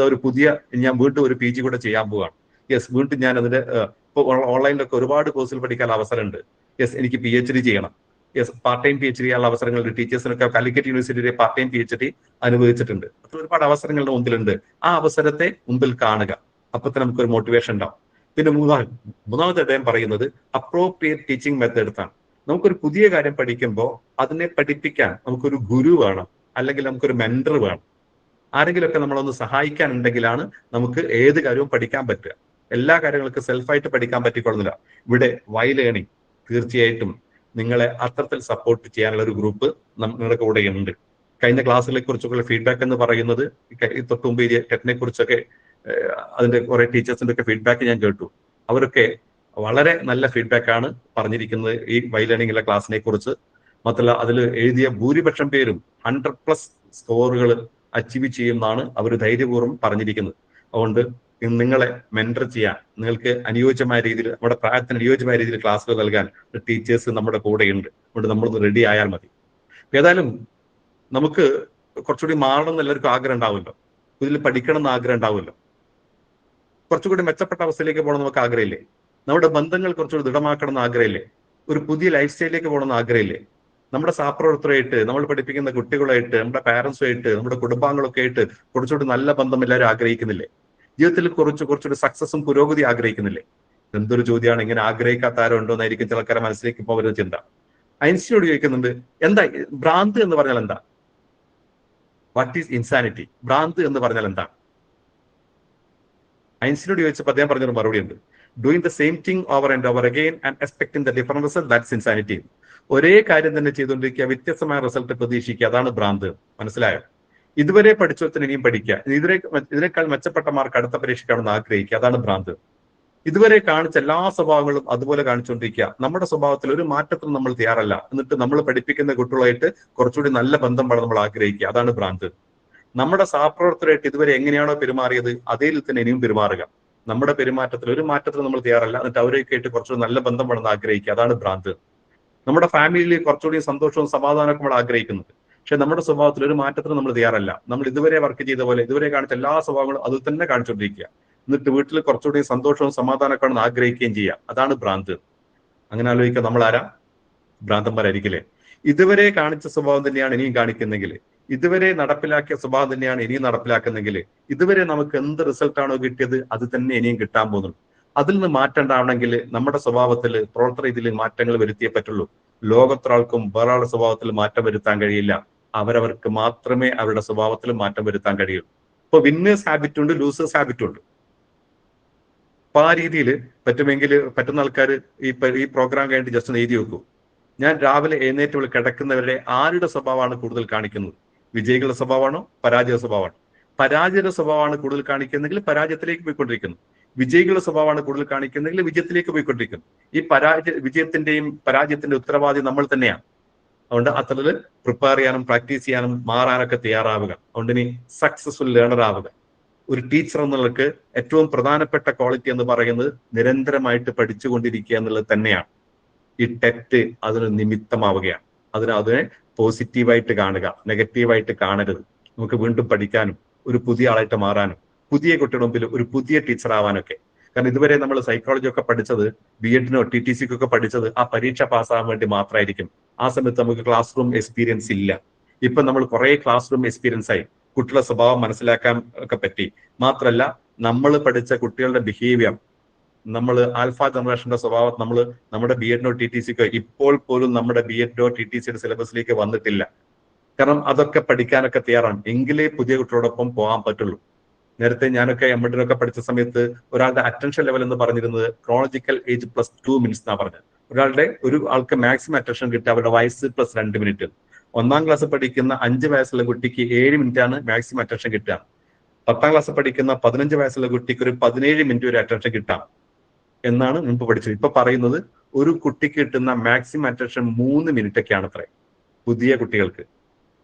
വീണ്ടും ഒരു PG കൂടെ ചെയ്യാൻ പോവുകയാണ്. യെസ്, വീണ്ടും ഞാൻ അതിന്റെ ഇപ്പോൾ ഓൺലൈനിലൊക്കെ ഒരുപാട് കോഴ്സുകൾ പഠിക്കാൻ അവസരമുണ്ട്. യെസ്, എനിക്ക് PhD ചെയ്യണം. യെസ്, പാർട്ട് ടൈം PhD ചെയ്യാനുള്ള അവസരങ്ങളുണ്ട്. ടീച്ചേഴ്സിനൊക്കെ കാലിക്കറ്റ് യൂണിവേഴ്സിറ്റിയുടെ പാർട്ട് ടൈം PhD അനുഭവിച്ചിട്ടുണ്ട്. അപ്പോൾ ഒരുപാട് അവസരങ്ങളുടെ മുമ്പിലുണ്ട്. ആ അവസരത്തെ മുമ്പിൽ കാണുക, അപ്പൊ തന്നെ നമുക്കൊരു മോട്ടിവേഷൻ ഉണ്ടാവും. പിന്നെ മൂന്നാമത്തെ അദ്ദേഹം പറയുന്നത് അപ്രോപ്രിയേറ്റ് ടീച്ചിങ് മെത്തേഡ്സ് ആണ്. നമുക്കൊരു പുതിയ കാര്യം പഠിക്കുമ്പോൾ അതിനെ പഠിപ്പിക്കാൻ നമുക്കൊരു ഗുരു വേണം, അല്ലെങ്കിൽ നമുക്കൊരു മെന്റർ വേണം. ആരെങ്കിലുമൊക്കെ നമ്മളൊന്ന് സഹായിക്കാനുണ്ടെങ്കിലാണ് നമുക്ക് ഏത് കാര്യവും പഠിക്കാൻ പറ്റുക. എല്ലാ കാര്യങ്ങൾക്കും സെൽഫായിട്ട് പഠിക്കാൻ പറ്റിക്കൊള്ളുന്നില്ല. ഇവിടെ വൈ ലേണിംഗ് തീർച്ചയായിട്ടും നിങ്ങളെ അത്തരത്തിൽ സപ്പോർട്ട് ചെയ്യാനുള്ള ഒരു ഗ്രൂപ്പ് നിങ്ങളുടെ കൂടെ ഉണ്ട്. കഴിഞ്ഞ ക്ലാസ്സുകളെ കുറിച്ചൊക്കെയുള്ള ഫീഡ്ബാക്ക് എന്ന് പറയുന്നത് തൊട്ട് മുമ്പ് ടെറ്റിനെ കുറിച്ചൊക്കെ അതിന്റെ കുറെ ടീച്ചേഴ്സിന്റെ ഒക്കെ ഫീഡ്ബാക്ക് ഞാൻ കേട്ടു. അവരൊക്കെ വളരെ നല്ല ഫീഡ്ബാക്ക് ആണ് പറഞ്ഞിരിക്കുന്നത് ഈ വൈ ലേണിംഗിലെ ക്ലാസ്സിനെ കുറിച്ച്. മാത്രമല്ല അതിൽ എഴുതിയ ഭൂരിപക്ഷം പേരും 100+ സ്കോറുകൾ അച്ചീവ് ചെയ്യുമെന്നാണ് അവർ ധൈര്യപൂർവ്വം പറഞ്ഞിരിക്കുന്നത്. അതുകൊണ്ട് നിങ്ങളെ മെന്റർ ചെയ്യാൻ, നിങ്ങൾക്ക് അനുയോജ്യമായ രീതിയിൽ, നമ്മുടെ പ്രായത്തിന് അനുയോജ്യമായ രീതിയിൽ ക്ലാസ്സുകൾ നൽകാൻ ടീച്ചേഴ്സ് നമ്മുടെ കൂടെയുണ്ട്. അതുകൊണ്ട് നമ്മളൊന്ന് റെഡി ആയാൽ മതി. ഏതായാലും നമുക്ക് കുറച്ചുകൂടി മാറണം എന്ന് എല്ലാവർക്കും ആഗ്രഹം ഉണ്ടാവുമല്ലോ, ഇതിൽ പഠിക്കണം എന്ന് ആഗ്രഹം ഉണ്ടാവുമല്ലോ, കുറച്ചുകൂടി മെച്ചപ്പെട്ട അവസ്ഥയിലേക്ക് പോകണം നമുക്ക് ആഗ്രഹമില്ലേ? നമ്മുടെ ബന്ധങ്ങൾ കുറച്ചുകൂടി ദൃഢമാക്കണം എന്ന് ആഗ്രഹമില്ലേ? ഒരു പുതിയ ലൈഫ് സ്റ്റൈലിലേക്ക് പോകണം എന്ന് ആഗ്രഹമില്ലേ? നമ്മുടെ സഹപ്രവർത്തകരായിട്ട്, നമ്മൾ പഠിപ്പിക്കുന്ന കുട്ടികളായിട്ട്, നമ്മുടെ പാരന്റ്സുമായിട്ട്, നമ്മുടെ കുടുംബാംഗങ്ങളൊക്കെ ആയിട്ട് കുറച്ചുകൂടി നല്ല ബന്ധം എല്ലാവരും ആഗ്രഹിക്കുന്നില്ലേ? ജീവിതത്തിൽ കുറച്ചുകൂടി സക്സസും പുരോഗതി ആഗ്രഹിക്കുന്നില്ലേ? എന്തൊരു ചോദ്യമാണ്! ഇങ്ങനെ ആഗ്രഹിക്കാത്ത ആരോ ഉണ്ടോ എന്നായിരിക്കും ചില ആൾക്കാരെ മനസ്സിലേക്ക് ഇപ്പോൾ വരുന്ന ചിന്ത. ഐൻസ്റ്റീനോട് ചോദിക്കുന്നുണ്ട്, എന്താ ഭ്രാന്ത് എന്ന് പറഞ്ഞാൽ എന്താ? What is insanity? ഭ്രാന്ത് എന്ന് പറഞ്ഞാൽ എന്താ? ഐൻസ്റ്റീനോട് ചോദിച്ചപ്പോൾ അദ്ദേഹം പറഞ്ഞൊരു മറുപടി ഉണ്ട്, doing the same thing over and over again and expecting the different result, that's insanity. ഒരേ കാര്യം തന്നെ ചെയ്തുകൊണ്ടിരിക്കുക, വ്യത്യസ്തമായ റിസൾട്ട് പ്രതീക്ഷിക്കുക, അതാണ് ഭ്രാന്ത്. മനസ്സിലായോ? ഇതുവരെ പഠിച്ചോത്തിന് ഇനിയും പഠിക്കുക, ഇതിനേക്കാൾ മെച്ചപ്പെട്ട മാർക്ക് അടുത്ത പരീക്ഷയ്ക്കാണെന്ന് ആഗ്രഹിക്കുക. അതാണ് ഭ്രാന്ത്. ഇതുവരെ കാണിച്ച എല്ലാ സ്വഭാവങ്ങളും അതുപോലെ കാണിച്ചുകൊണ്ടിരിക്കുക. നമ്മുടെ സ്വഭാവത്തിൽ ഒരു മാറ്റത്തിനും നമ്മൾ തയ്യാറല്ല. എന്നിട്ട് നമ്മൾ പഠിപ്പിക്കുന്ന കുട്ടികളായിട്ട് കുറച്ചുകൂടി നല്ല ബന്ധം വേണം നമ്മൾ ആഗ്രഹിക്കുക. അതാണ് ഭ്രാന്ത്. നമ്മുടെ സഹപ്രവർത്തകരായിട്ട് ഇതുവരെ എങ്ങനെയാണോ പെരുമാറിയത് അതേ തന്നെ ഇനിയും പെരുമാറുക. നമ്മുടെ പെരുമാറ്റത്തിൽ ഒരു മാറ്റത്തിനും നമ്മൾ തയ്യാറല്ല. എന്നിട്ട് അവരൊക്കെ ആയിട്ട് കുറച്ചുകൂടി നല്ല ബന്ധം വേണമെന്ന് ആഗ്രഹിക്കുക. അതാണ് ഭ്രാന്ത്. നമ്മുടെ ഫാമിലിയിൽ കുറച്ചുകൂടി സന്തോഷവും സമാധാനമൊക്കെ നമ്മൾ ആഗ്രഹിക്കുന്നത്. പക്ഷെ നമ്മുടെ സ്വഭാവത്തിൽ ഒരു മാറ്റത്തിന് നമ്മൾ തയ്യാറല്ല. നമ്മൾ ഇതുവരെ വർക്ക് ചെയ്ത പോലെ ഇതുവരെ കാണിച്ച എല്ലാ സ്വഭാവങ്ങളും അത് തന്നെ കാണിച്ചുകൊണ്ടിരിക്കുക. എന്നിട്ട് വീട്ടിൽ കുറച്ചുകൂടി സന്തോഷവും സമാധാനമൊക്കെ ആണെന്ന് ആഗ്രഹിക്കുകയും ചെയ്യുക. അതാണ് ഭ്രാന്ത്. അങ്ങനെ ആലോചിക്കുക, നമ്മൾ ആരാ? ഭ്രാന്തന്മാരായിരിക്കില്ലേ? ഇതുവരെ കാണിച്ച സ്വഭാവം തന്നെയാണ് ഇനിയും കാണിക്കുന്നെങ്കിൽ, ഇതുവരെ നടപ്പിലാക്കിയ സ്വഭാവം തന്നെയാണ് ഇനിയും നടപ്പിലാക്കുന്നെങ്കിൽ, ഇതുവരെ നമുക്ക് എന്ത് റിസൾട്ട് ആണോ കിട്ടിയത് അത് തന്നെ ഇനിയും കിട്ടാൻ പോകുന്നുള്ളൂ. അതിൽ നിന്ന് മാറ്റം ഉണ്ടാവണമെങ്കിൽ നമ്മുടെ സ്വഭാവത്തിൽ പ്രവർത്തന രീതിയിൽ മാറ്റങ്ങൾ വരുത്തിയേ പറ്റുള്ളൂ. ലോകത്തൊരാൾക്കും വേറൊരാളുടെ സ്വഭാവത്തിൽ മാറ്റം വരുത്താൻ കഴിയില്ല. അവരവർക്ക് മാത്രമേ അവരുടെ സ്വഭാവത്തിൽ മാറ്റം വരുത്താൻ കഴിയുള്ളൂ. ഇപ്പൊ വിന്നേഴ്സ് ഹാബിറ്റ് ഉണ്ട്, ലൂസേഴ്സ് ഹാബിറ്റ് ഉണ്ട്. അപ്പൊ ആ രീതിയിൽ പറ്റുമെങ്കിൽ പറ്റുന്ന ആൾക്കാർ ഈ പ്രോഗ്രാം കഴിഞ്ഞിട്ട് ജസ്റ്റ് ഒന്ന് എഴുതി വെക്കൂ. ഞാൻ രാവിലെ എഴുന്നേറ്റ് കിടക്കുന്നവരുടെ ആരുടെ സ്വഭാവമാണ് കൂടുതൽ കാണിക്കുന്നത്? വിജയികളുടെ സ്വഭാവമാണോ പരാജയ സ്വഭാവമാണോ? പരാജയ സ്വഭാവമാണ് കൂടുതൽ കാണിക്കുന്നെങ്കിൽ പരാജയത്തിലേക്ക് പോയിക്കൊണ്ടിരിക്കുന്നു. വിജയികളുടെ സ്വഭാവമാണ് കൂടുതൽ കാണിക്കുന്നെങ്കിൽ വിജയത്തിലേക്ക് പോയിക്കൊണ്ടിരിക്കുന്നു. ഈ വിജയത്തിന്റെയും പരാജയത്തിന്റെ ഉത്തരവാദി നമ്മൾ തന്നെയാണ്. അതുകൊണ്ട് അത്തരത്തിൽ പ്രിപ്പയർ ചെയ്യാനും പ്രാക്ടീസ് ചെയ്യാനും മാറാനൊക്കെ തയ്യാറാവുക. അതുകൊണ്ട് ഇനി സക്സസ്ഫുൾ ലേണർ ആവുക. ഒരു ടീച്ചർ എന്നുള്ളവർക്ക് ഏറ്റവും പ്രധാനപ്പെട്ട ക്വാളിറ്റി എന്ന് പറയുന്നത് നിരന്തരമായിട്ട് പഠിച്ചുകൊണ്ടിരിക്കുക എന്നുള്ളത് തന്നെയാണ്. ഈ ടെറ്റ് അതിന് നിമിത്തമാവുകയാണ്. അതിനെ പോസിറ്റീവായിട്ട് കാണുക, നെഗറ്റീവായിട്ട് കാണരുത്. നമുക്ക് വീണ്ടും പഠിക്കാനും ഒരു പുതിയ ആളായിട്ട് മാറാനും പുതിയ കുട്ടിയുടെ മുമ്പിൽ ഒരു പുതിയ ടീച്ചർ ആവാനൊക്കെ. കാരണം ഇതുവരെ നമ്മൾ സൈക്കോളജി ഒക്കെ പഠിച്ചത്, BEdനോ TTCക്കൊക്കെ പഠിച്ചത് ആ പരീക്ഷ പാസ്സാകാൻ വേണ്ടി മാത്രമായിരിക്കും. ആ സമയത്ത് നമുക്ക് ക്ലാസ് റൂം എക്സ്പീരിയൻസ് ഇല്ല. ഇപ്പൊ നമ്മൾ കുറെ ക്ലാസ് റൂം എക്സ്പീരിയൻസ് ആയി, കുട്ടികളുടെ സ്വഭാവം മനസ്സിലാക്കാൻ ഒക്കെ പറ്റി. മാത്രമല്ല നമ്മൾ പഠിച്ച കുട്ടികളുടെ ബിഹേവിയർ, നമ്മൾ ആൽഫ ജനറേഷന്റെ സ്വഭാവം നമ്മൾ നമ്മുടെ BEdനോ TTCക്കോ ഇപ്പോൾ പോലും നമ്മുടെ BEdനോ TTCയുടെ സിലബസിലേക്ക് വന്നിട്ടില്ല. കാരണം അതൊക്കെ പഠിക്കാനൊക്കെ തയ്യാറാണ്. എങ്കിലേ പുതിയ കുട്ടികളോടൊപ്പം പോകാൻ പറ്റുള്ളൂ. നേരത്തെ ഞാനൊക്കെ MEdനൊക്കെ പഠിച്ച സമയത്ത് ഒരാളുടെ അറ്റൻഷൻ ലെവൽ എന്ന് പറഞ്ഞിരുന്നത് ക്രോളജിക്കൽ ഏജ് പ്ലസ് 2 മിനിറ്റ്സ് എന്നാണ് പറഞ്ഞത്. ഒരു ആൾക്ക് മാക്സിമം അറ്റൻഷൻ കിട്ടുക അവരുടെ വയസ്സ് പ്ലസ് 2 മിനിറ്റ്. 1ാം ക്ലാസ് പഠിക്കുന്ന 5 വയസ്സുള്ള കുട്ടിക്ക് 7 മിനിറ്റാണ് മാക്സിമം അറ്റൻഷൻ കിട്ടുക. 10ാം ക്ലാസ് പഠിക്കുന്ന 15 വയസ്സുള്ള കുട്ടിക്ക് ഒരു 17 മിനിറ്റ് വരെ അറ്റൻഷൻ കിട്ടാം എന്നാണ് മുമ്പ് പഠിച്ചത്. ഇപ്പൊ പറയുന്നത് ഒരു കുട്ടിക്ക് കിട്ടുന്ന മാക്സിമം അറ്റൻഷൻ 3 മിനിറ്റ് ഒക്കെയാണ് അത്രേ പുതിയ കുട്ടികൾക്ക്.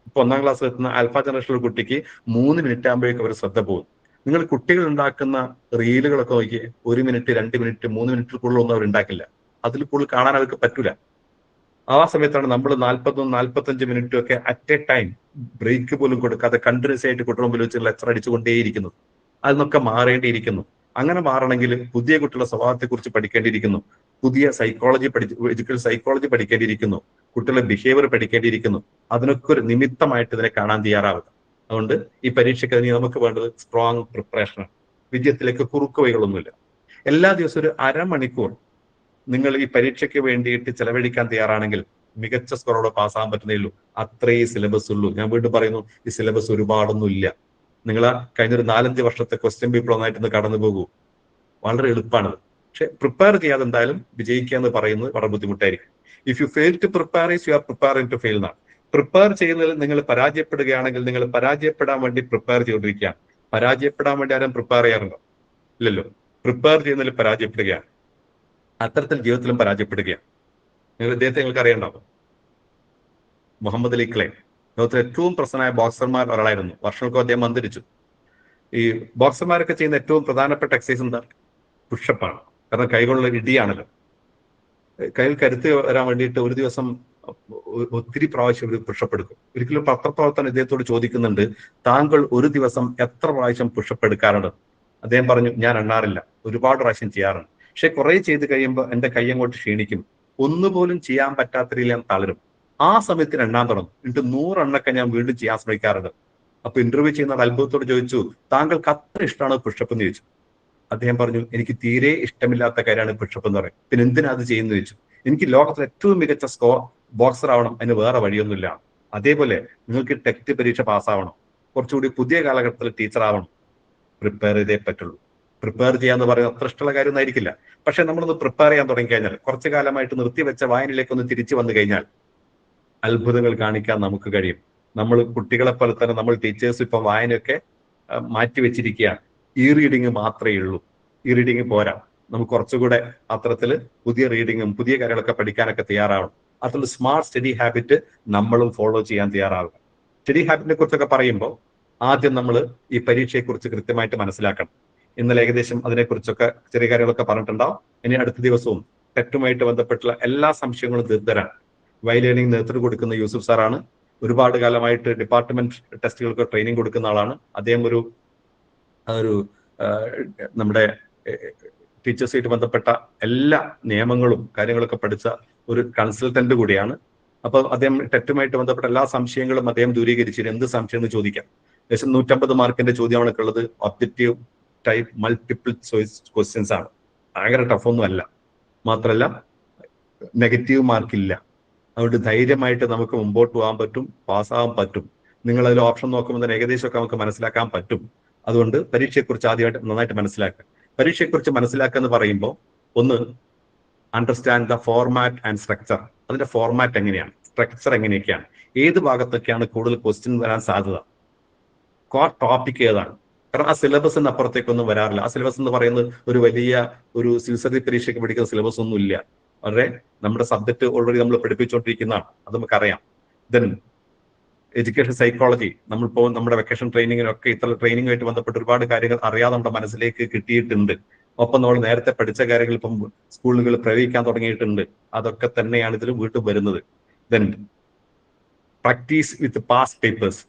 ഇപ്പൊ 1ാം ക്ലാസ്സിൽ എത്തുന്ന ആൽഫ ജനറേഷനിലുള്ള കുട്ടിക്ക് 3 മിനിറ്റ് ആകുമ്പോഴേക്കും അവർ ശ്രദ്ധ പോകും. നിങ്ങൾ കുട്ടികൾ ഉണ്ടാക്കുന്ന റീലുകളൊക്കെ നോക്കി 1 മിനിറ്റ് 2 മിനിറ്റ് 3 മിനിറ്റിൽ കൂടുതലൊന്നും അവർ ഉണ്ടാക്കില്ല. അതിൽ കൂടുതൽ കാണാൻ അവർക്ക് പറ്റൂല. ആ സമയത്താണ് നമ്മൾ 40-45 മിനിറ്റും ഒക്കെ അറ്റ് എ ടൈം ബ്രേക്ക് പോലും കൊടുക്കാതെ കണ്ടിന്യൂസ് ആയിട്ട് കുട്ടികളുടെ മുമ്പിൽ വെച്ച് ലെക്ചർ അടിച്ചുകൊണ്ടേയിരിക്കുന്നത്. അതിനൊക്കെ മാറേണ്ടിയിരിക്കുന്നു. അങ്ങനെ മാറണമെങ്കിൽ പുതിയ കുട്ടികളുടെ സ്വഭാവത്തെ കുറിച്ച് പഠിക്കേണ്ടിയിരിക്കുന്നു. പുതിയ എഡ്യൂക്കേഷൻ സൈക്കോളജി പഠിക്കേണ്ടിയിരിക്കുന്നു. കുട്ടികളുടെ ബിഹേവിയർ പഠിക്കേണ്ടിയിരിക്കുന്നു. അതിനൊക്കെ ഒരു നിമിത്തമായിട്ട് ഇതിനെ കാണാൻ തയ്യാറാവുക. അതുകൊണ്ട് ഈ പരീക്ഷയ്ക്ക് നമുക്ക് വേണ്ടത് സ്ട്രോങ് പ്രിപ്പറേഷനാണ്. വിജയത്തിലേക്ക് കുറുക്കുവഴികളൊന്നുമില്ല. എല്ലാ ദിവസവും ഒരു അരമണിക്കൂർ നിങ്ങൾ ഈ പരീക്ഷയ്ക്ക് വേണ്ടിയിട്ട് ചെലവഴിക്കാൻ തയ്യാറാണെങ്കിൽ മികച്ച സ്കോറോടെ പാസ്സാകാൻ പറ്റുന്നേ ഉള്ളൂ. അത്രേ സിലബസ് ഉള്ളൂ. ഞാൻ വീണ്ടും പറയുന്നു, ഈ സിലബസ് ഒരുപാടൊന്നും ഇല്ല. നിങ്ങൾ കഴിഞ്ഞൊരു 4-5 വർഷത്തെ ക്വസ്റ്റ്യൻ പേപ്പർ ഒന്നായിട്ടൊന്ന് കടന്നു പോകൂ. വളരെ എളുപ്പമാണത്. പക്ഷെ പ്രിപ്പയർ ചെയ്യാതെ എന്തായാലും വിജയിക്കുക എന്ന് പറയുന്നത് വളരെ ബുദ്ധിമുട്ടായിരിക്കും. If you fail to prepare you are preparing to fail എന്നാണ്. പ്രിപ്പയർ ചെയ്യുന്നതിൽ നിങ്ങൾ പരാജയപ്പെടുകയാണെങ്കിൽ നിങ്ങൾ പരാജയപ്പെടാൻ വേണ്ടി പ്രിപ്പയർ ചെയ്തുകൊണ്ടിരിക്കുകയാണ്. പരാജയപ്പെടാൻ വേണ്ടി ആരും പ്രിപ്പയർ ചെയ്യാറുണ്ടോ? ഇല്ലല്ലോ. പ്രിപ്പയർ ചെയ്യുന്നതിൽ പരാജയപ്പെടുകയാണ്. അത്തരത്തിൽ ജീവിതത്തിലും പരാജയപ്പെടുകയാണ്. ഇദ്ദേഹത്തെ നിങ്ങൾക്ക് അറിയണ്ടാവും, മുഹമ്മദ് അലി ക്ലേ. ലോകത്തിലെ ഏറ്റവും പ്രശസ്തനായ ബോക്സർമാർ ഒരാളായിരുന്നു. വർഷങ്ങൾക്കും അദ്ദേഹം അന്തരിച്ചു. ഈ ബോക്സർമാരൊക്കെ ചെയ്യുന്ന ഏറ്റവും പ്രധാനപ്പെട്ട എക്സസൈസ് എന്താ? പുഷപ്പാണ്. കാരണം കൈകളുള്ള ഇടിയാണല്ലോ. കയ്യിൽ കരുത്ത് വരാൻ വേണ്ടിയിട്ട് ഒരു ദിവസം ഒത്തിരി പ്രാവശ്യം ഒരു പുഷപ്പ് എടുക്കും. ഒരിക്കലും പത്രപ്രവർത്തകൻ ഇദ്ദേഹത്തോട് ചോദിക്കുന്നുണ്ട്, താങ്കൾ ഒരു ദിവസം എത്ര പ്രാവശ്യം പുഷപ്പ് എടുക്കാറുണ്ട്? അദ്ദേഹം പറഞ്ഞു, ഞാൻ എണ്ണാറില്ല, ഒരുപാട് പ്രാവശ്യം ചെയ്യാറുണ്ട്. പക്ഷെ കുറെ ചെയ്ത് കഴിയുമ്പോൾ എന്റെ കൈ അങ്ങോട്ട് ക്ഷീണിക്കും, ഒന്നുപോലും ചെയ്യാൻ പറ്റാത്ത രീതിയിൽ ഞാൻ തളരും. ആ സമയത്തിന് എണ്ണാൻ തുടങ്ങും. എന്നിട്ട് 100 എണ്ണൊക്കെ ഞാൻ വീണ്ടും ചെയ്യാൻ ശ്രമിക്കാറുണ്ട്. അപ്പൊ ഇന്റർവ്യൂ ചെയ്യുന്ന അത്ഭുതത്തോട് ചോദിച്ചു, താങ്കൾക്ക് അത്ര ഇഷ്ടമാണ് പുഷപ്പ് എന്ന് ചോദിച്ചു. അദ്ദേഹം പറഞ്ഞു, എനിക്ക് തീരെ ഇഷ്ടമില്ലാത്ത കാര്യമാണ് പുഷപ്പ് എന്ന് പറയും. പിന്നെ എന്തിനാ അത് ചെയ്യുന്നു ചോദിച്ചു. എനിക്ക് ലോകത്തിലെ ഏറ്റവും മികച്ച ബോക്സർ ആവണം, അതിന് വേറെ വഴിയൊന്നുമില്ല. അതേപോലെ നിങ്ങൾക്ക് ടെറ്റ് പരീക്ഷ പാസ്സാവണം, കുറച്ചുകൂടി പുതിയ കാലഘട്ടത്തിൽ ടീച്ചർ ആവണം, പ്രിപ്പയർ ചെയ്തേ പറ്റുള്ളൂ. പ്രിപ്പയർ ചെയ്യാന്ന് പറയുന്നത് അത്ര ഇഷ്ടമുള്ള കാര്യമൊന്നും ആയിരിക്കില്ല. പക്ഷെ നമ്മളൊന്ന് പ്രിപ്പയർ ചെയ്യാൻ തുടങ്ങി കഴിഞ്ഞാൽ, കുറച്ചു കാലമായിട്ട് നിർത്തിവെച്ച വായനയിലേക്ക് ഒന്ന് തിരിച്ചു വന്നു കഴിഞ്ഞാൽ അത്ഭുതങ്ങൾ കാണിക്കാൻ നമുക്ക് കഴിയും. നമ്മൾ കുട്ടികളെ പോലെ തന്നെ നമ്മൾ ടീച്ചേഴ്സ് ഇപ്പൊ വായനയൊക്കെ മാറ്റി വെച്ചിരിക്കുകയാണ്. ഈ റീഡിങ് മാത്രമേ ഉള്ളൂ. ഈ റീഡിങ് പോരാ, നമുക്ക് കുറച്ചുകൂടെ അത്തരത്തിൽ പുതിയ റീഡിങ്ങും പുതിയ കാര്യങ്ങളൊക്കെ പഠിക്കാനൊക്കെ തയ്യാറാവണം. അത്തരം സ്മാർട്ട് സ്റ്റഡി ഹാബിറ്റ് നമ്മളും ഫോളോ ചെയ്യാൻ തയ്യാറാവുക. സ്റ്റഡി ഹാബിറ്റിനെ കുറിച്ചൊക്കെ പറയുമ്പോൾ ആദ്യം നമ്മൾ ഈ പരീക്ഷയെക്കുറിച്ച് കൃത്യമായിട്ട് മനസ്സിലാക്കണം. ഇന്നലെ ഏകദേശം അതിനെക്കുറിച്ചൊക്കെ ചെറിയ കാര്യങ്ങളൊക്കെ പറഞ്ഞിട്ടുണ്ടാവും. ഇനി അടുത്ത ദിവസവും ടെറ്റുമായിട്ട് ബന്ധപ്പെട്ടുള്ള എല്ലാ സംശയങ്ങളും തീർത്തരാൻ വൈലേണിംഗ് നേതൃത്വം കൊടുക്കുന്ന യൂസുഫ് സാറാണ്. ഒരുപാട് കാലമായിട്ട് ഡിപ്പാർട്ട്മെന്റ് ടെസ്റ്റുകൾക്ക് ട്രെയിനിങ് കൊടുക്കുന്ന ആളാണ്. അദ്ദേഹം ഒരു നമ്മുടെ ടീച്ചേഴ്സുമായിട്ട് ബന്ധപ്പെട്ട എല്ലാ നിയമങ്ങളും കാര്യങ്ങളൊക്കെ പഠിച്ച ഒരു കൺസൾട്ടന്റ് കൂടിയാണ്. അപ്പൊ അദ്ദേഹം ടെറ്റുമായിട്ട് ബന്ധപ്പെട്ട എല്ലാ സംശയങ്ങളും അദ്ദേഹം ദൂരീകരിച്ചിട്ട് എന്ത് സംശയം എന്ന് ചോദിക്കാം. ഏകദേശം 150 മാർക്കിന്റെ ചോദ്യമാണ് ഉള്ളത്. Objective type multiple choice questions ആണ്. ഭയങ്കര ടഫൊന്നും അല്ല. മാത്രമല്ല നെഗറ്റീവ് മാർക്കില്ല. അതുകൊണ്ട് ധൈര്യമായിട്ട് നമുക്ക് മുമ്പോട്ട് പോകാൻ പറ്റും, പാസ്സാകാൻ പറ്റും. നിങ്ങൾ അതിൽ ഓപ്ഷൻ നോക്കുമ്പോൾ തന്നെ ഏകദേശമൊക്കെ നമുക്ക് മനസ്സിലാക്കാൻ പറ്റും. അതുകൊണ്ട് പരീക്ഷയെക്കുറിച്ച് ആദ്യമായിട്ട് നന്നായിട്ട് മനസ്സിലാക്കുക. പരീക്ഷയെക്കുറിച്ച് മനസ്സിലാക്കുക എന്ന് പറയുമ്പോൾ ഒന്ന് understand the format and structure. അതിന്റെ ഫോർമാറ്റ് എങ്ങനെയാണ്, സ്ട്രക്ചർ എങ്ങനെയൊക്കെയാണ്, ഏത് ഭാഗത്തൊക്കെയാണ് കൂടുതൽ ക്വസ്റ്റ്യൻ വരാൻ സാധ്യത, ടോപ്പിക് ഏതാണ്. കാരണം ആ സിലബസിന് അപ്പുറത്തേക്കൊന്നും വരാറില്ല. ആ സിലബസ് എന്ന് പറയുന്നത് ഒരു വലിയ ഒരു സിവിൽ സർവീസ് പരീക്ഷയ്ക്ക് പഠിക്കുന്ന സിലബസ് ഒന്നും ഇല്ല. വളരെ നമ്മുടെ സബ്ജക്ട് ഓൾറെഡി നമ്മൾ പഠിപ്പിച്ചുകൊണ്ടിരിക്കുന്നതാണ്, അത് നമുക്കറിയാം. ദെൻ എഡ്യൂക്കേഷൻ സൈക്കോളജി, നമ്മളിപ്പോൾ നമ്മുടെ വെക്കേഷൻ ട്രെയിനിങ്ങിനൊക്കെ ഇത്ര ട്രെയിനിങ്ങുമായിട്ട് ബന്ധപ്പെട്ട് ഒരുപാട് കാര്യങ്ങൾ അറിയാതെ നമ്മുടെ മനസ്സിലേക്ക് കിട്ടിയിട്ടുണ്ട്. ഒപ്പം നമ്മൾ നേരത്തെ പഠിച്ച കാര്യങ്ങൾ ഇപ്പം സ്കൂളുകൾ പ്രയോഗിക്കാൻ തുടങ്ങിയിട്ടുണ്ട്. അതൊക്കെ തന്നെയാണ് ഇതിൽ വീണ്ടും വരുന്നത്. ദെൻ പ്രാക്ടീസ് വിത്ത് പാസ് പേപ്പേഴ്സ്.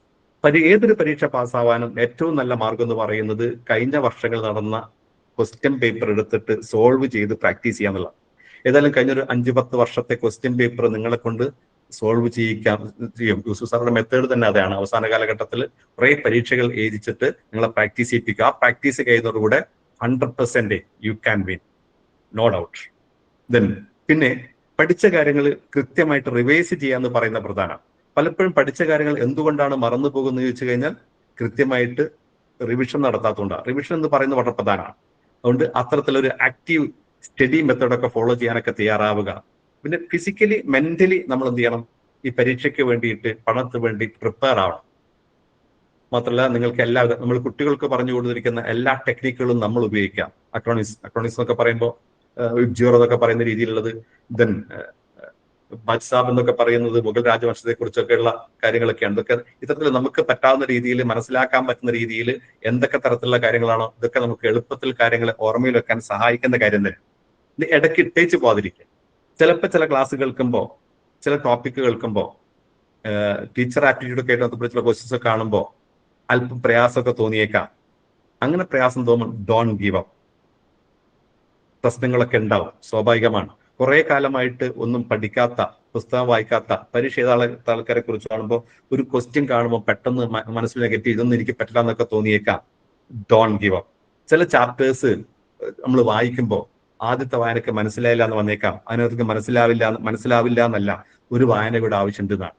ഏതൊരു പരീക്ഷ പാസ്സാവാനും ഏറ്റവും നല്ല മാർഗം എന്ന് പറയുന്നത് കഴിഞ്ഞ വർഷങ്ങൾ നടന്ന ക്വസ്റ്റ്യൻ പേപ്പർ എടുത്തിട്ട് സോൾവ് ചെയ്ത് പ്രാക്ടീസ് ചെയ്യാന്നുള്ള. ഏതായാലും കഴിഞ്ഞൊരു 5-10 വർഷത്തെ ക്വസ്റ്റ്യൻ പേപ്പർ നിങ്ങളെ കൊണ്ട് സോൾവ് ചെയ്യും. യൂസുഫ് സാറുടെ മെത്തേഡ് തന്നെ അതാണ്. അവസാന കാലഘട്ടത്തിൽ കുറെ പരീക്ഷകൾ എഴുതിച്ചിട്ട് നിങ്ങളെ പ്രാക്ടീസ് ചെയ്യിപ്പിക്കുക. ആ പ്രാക്ടീസ് കഴിയുന്നതോടുകൂടെ 100% you can win, no doubt. Then പിന്നെ പഠിച്ച കാര്യങ്ങൾ കൃത്യമായിട്ട് റിവൈസ് ചെയ്യാന്ന് പറയുന്ന പ്രധാനമാണ്. പലപ്പോഴും പഠിച്ച കാര്യങ്ങൾ എന്തുകൊണ്ടാണ് മറന്നു പോകുന്നത് ചോദിച്ചു കഴിഞ്ഞാൽ കൃത്യമായിട്ട് റിവിഷൻ നടത്താത്തതുകൊണ്ടാണ്. റിവിഷൻ എന്ന് പറയുന്നത് വളരെ പ്രധാനമാണ്. അതുകൊണ്ട് അത്തരത്തിലൊരു ആക്റ്റീവ് സ്റ്റഡി മെത്തേഡൊക്കെ ഫോളോ ചെയ്യാനൊക്കെ തയ്യാറാവുക. പിന്നെ ഫിസിക്കലി മെന്റലി നമ്മൾ എന്ത് ചെയ്യണം, ഈ പരീക്ഷയ്ക്ക് വേണ്ടിയിട്ട് പഠനത്തിന് വേണ്ടി പ്രിപ്പയർ ആവണം. മാത്രമല്ല നിങ്ങൾക്ക് നമ്മൾ കുട്ടികൾക്ക് പറഞ്ഞു കൊടുത്തിരിക്കുന്ന എല്ലാ ടെക്നിക്കുകളും നമ്മൾ ഉപയോഗിക്കാം. അക്രോണിക്സ് എന്നൊക്കെ പറയുമ്പോൾ വിബ്ജിയോർ എന്നൊക്കെ പറയുന്ന രീതിയിലുള്ളത്, ദെൻ ബാദ്സാബ് എന്നൊക്കെ പറയുന്നത് മുഗൾ രാജവംശത്തെ കുറിച്ചൊക്കെയുള്ള കാര്യങ്ങളൊക്കെയാണ്. ഇതൊക്കെ ഇത്തരത്തിൽ നമുക്ക് പറ്റാവുന്ന രീതിയിൽ മനസ്സിലാക്കാൻ പറ്റുന്ന രീതിയിൽ എന്തൊക്കെ തരത്തിലുള്ള കാര്യങ്ങളാണോ ഇതൊക്കെ നമുക്ക് എളുപ്പത്തിൽ കാര്യങ്ങൾ ഓർമ്മയിൽ വെക്കാൻ സഹായിക്കുന്ന കാര്യം തന്നെ. ഇത് ഇടയ്ക്ക് ഇട്ടേച്ച് പോകാതിരിക്കുക. ചില ക്ലാസ് കേൾക്കുമ്പോൾ, ചില ടോപ്പിക്ക് കേൾക്കുമ്പോൾ, ടീച്ചർ ആപ്റ്റിറ്റ്യൂഡ് ഒക്കെ ആയിട്ട് ബന്ധപ്പെട്ടുള്ള ക്വസ്റ്റ്യൻസ് ഒക്കെ കാണുമ്പോൾ അല്പം പ്രയാസമൊക്കെ തോന്നിയേക്കാം. അങ്ങനെ പ്രയാസം തോന്നും, ഡോൺ ഗീവ് അപ്പ്. പ്രശ്നങ്ങളൊക്കെ ഉണ്ടാവും, സ്വാഭാവികമാണ്. കുറെ കാലമായിട്ട് ഒന്നും പഠിക്കാത്ത, പുസ്തകം വായിക്കാത്ത, പരീക്ഷ എഴുതാത്ത ആൾക്കാരെ കുറിച്ച് കാണുമ്പോൾ ഒരു ക്വസ്റ്റ്യൻ കാണുമ്പോൾ പെട്ടെന്ന് മനസ്സിൽ നെഗറ്റീവ്, ഇതൊന്നും എനിക്ക് പറ്റില്ല എന്നൊക്കെ തോന്നിയേക്കാം. Don give up. ചില ചാപ്റ്റേഴ്സ് നമ്മൾ വായിക്കുമ്പോൾ ആദ്യത്തെ വായനക്ക് മനസ്സിലായില്ല എന്ന് വന്നേക്കാം. അതിനകത്തേക്ക് മനസ്സിലാവില്ല എന്നല്ല, ഒരു വായന കൂടെ ആവശ്യമുണ്ടെന്നാണ്.